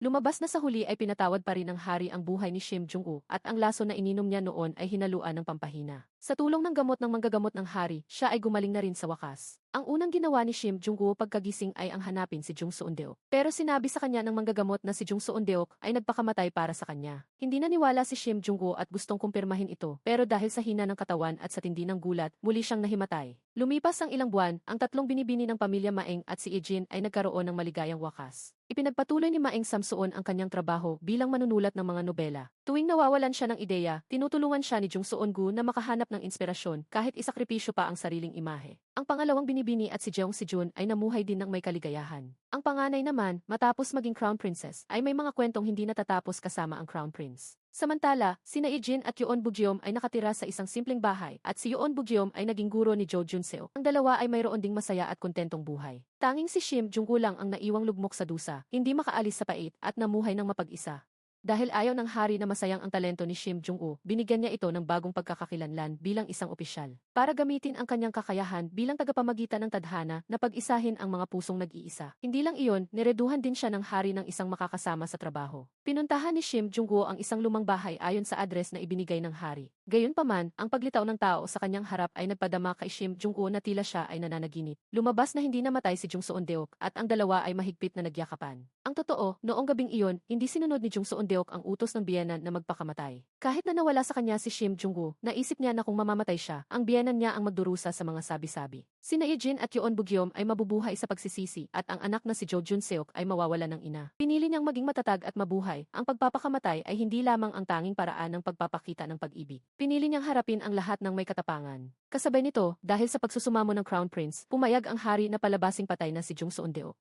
A: Lumabas na sa huli ay pinatawad pa rin ng hari ang buhay ni Shim Jung-woo at ang laso na ininom niya noon ay hinaluan ng pampahina. Sa tulong ng gamot ng manggagamot ng hari, siya ay gumaling na rin sa wakas. Ang unang ginawa ni Shim Jung-woo pagkagising ay ang hanapin si Jung Seon-deok. Pero sinabi sa kanya ng manggagamot na si Jung Seon-deok ay nagpakamatay para sa kanya. Hindi naniwala si Shim Jung-woo at gustong kumpirmahin ito, pero dahil sa hina ng katawan at sa tindi ng gulat, muli siyang nahimatay. Lumipas ang ilang buwan, ang tatlong binibini ng pamilya Maeng at si Ejin ay nagkaroon ng maligayang wakas. Ipinagpatuloy ni Maeng Samsoon ang kanyang trabaho bilang manunulat ng mga nobela. Tuwing nawawalan siya ng ideya, tinutulungan siya ni Jung Seon-gu na makahanap ng inspirasyon kahit isakripisyo pa ang sariling imahe. Ang pangalawang binibini at si Jeong Si-jun ay namuhay din ng may kaligayahan. Ang panganay naman, matapos maging crown princess, ay may mga kwentong hindi natatapos kasama ang crown prince. Samantala, sina Ejin at Yoon Bugyeom ay nakatira sa isang simpleng bahay at si Yoon Bugyeom ay naging guro ni Jo Jun-seo. Ang dalawa ay mayroon ding masaya at kontentong buhay. Tanging si Shim Jung-woo lang ang naiwang lugmok sa dusa, hindi makaalis sa pait at namuhay ng mapag-isa. Dahil ayaw ng hari na masayang ang talento ni Shim Jung-woo, binigyan niya ito ng bagong pagkakakilanlan bilang isang opisyal. Para gamitin ang kanyang kakayahan bilang tagapamagitan ng tadhana na pag-isahin ang mga pusong nag-iisa. Hindi lang iyon, nireduhan din siya ng hari ng isang makakasama sa trabaho. Pinuntahan ni Shim Jung-woo ang isang lumang bahay ayon sa address na ibinigay ng hari. Gayunpaman, ang paglitaw ng tao sa kanyang harap ay nagpadama kay Shim Jung-woo na tila siya ay nananaginip. Lumabas na hindi namatay si Jung Seon-deok at ang dalawa ay mahigpit na nagyakapan. Ang totoo, noong gabing iyon, hindi sinunod ni Jung Seon-deok ang utos ng biyenan na magpakamatay. Kahit na nawala sa kanya si Shim Jung-woo, naisip niya na kung mamamatay siya, ang biyenan niya ang magdurusa sa mga sabi-sabi. Sina Ejin at Yoon Bugyeom ay mabubuhay sa pagsisisi at ang anak na si Jo Jun-seok ay mawawala ng ina. Pinili niyang maging matatag at mabuhay. Ang pagpapakamatay ay hindi lamang ang tanging paraan ng pagpapakita ng pag-ibig. Pinili niyang harapin ang lahat ng may katapangan. Kasabay nito, dahil sa pagsusumamo ng Crown Prince, pumayag ang hari na palabasing patay na si Jung Seon-deok.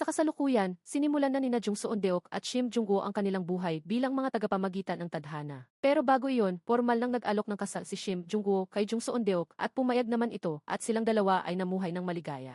A: Sa kasalukuyan, sinimulan na nina Jung Seon-deok at Shim Jung-woo ang kanilang buhay bilang mga tagapamagitan ng tadhana. Pero bago iyon, formal nang nag-alok ng kasal si Shim Jung-woo kay Jung Seon-deok at pumayag naman ito at silang dalawa ay namuhay ng maligaya.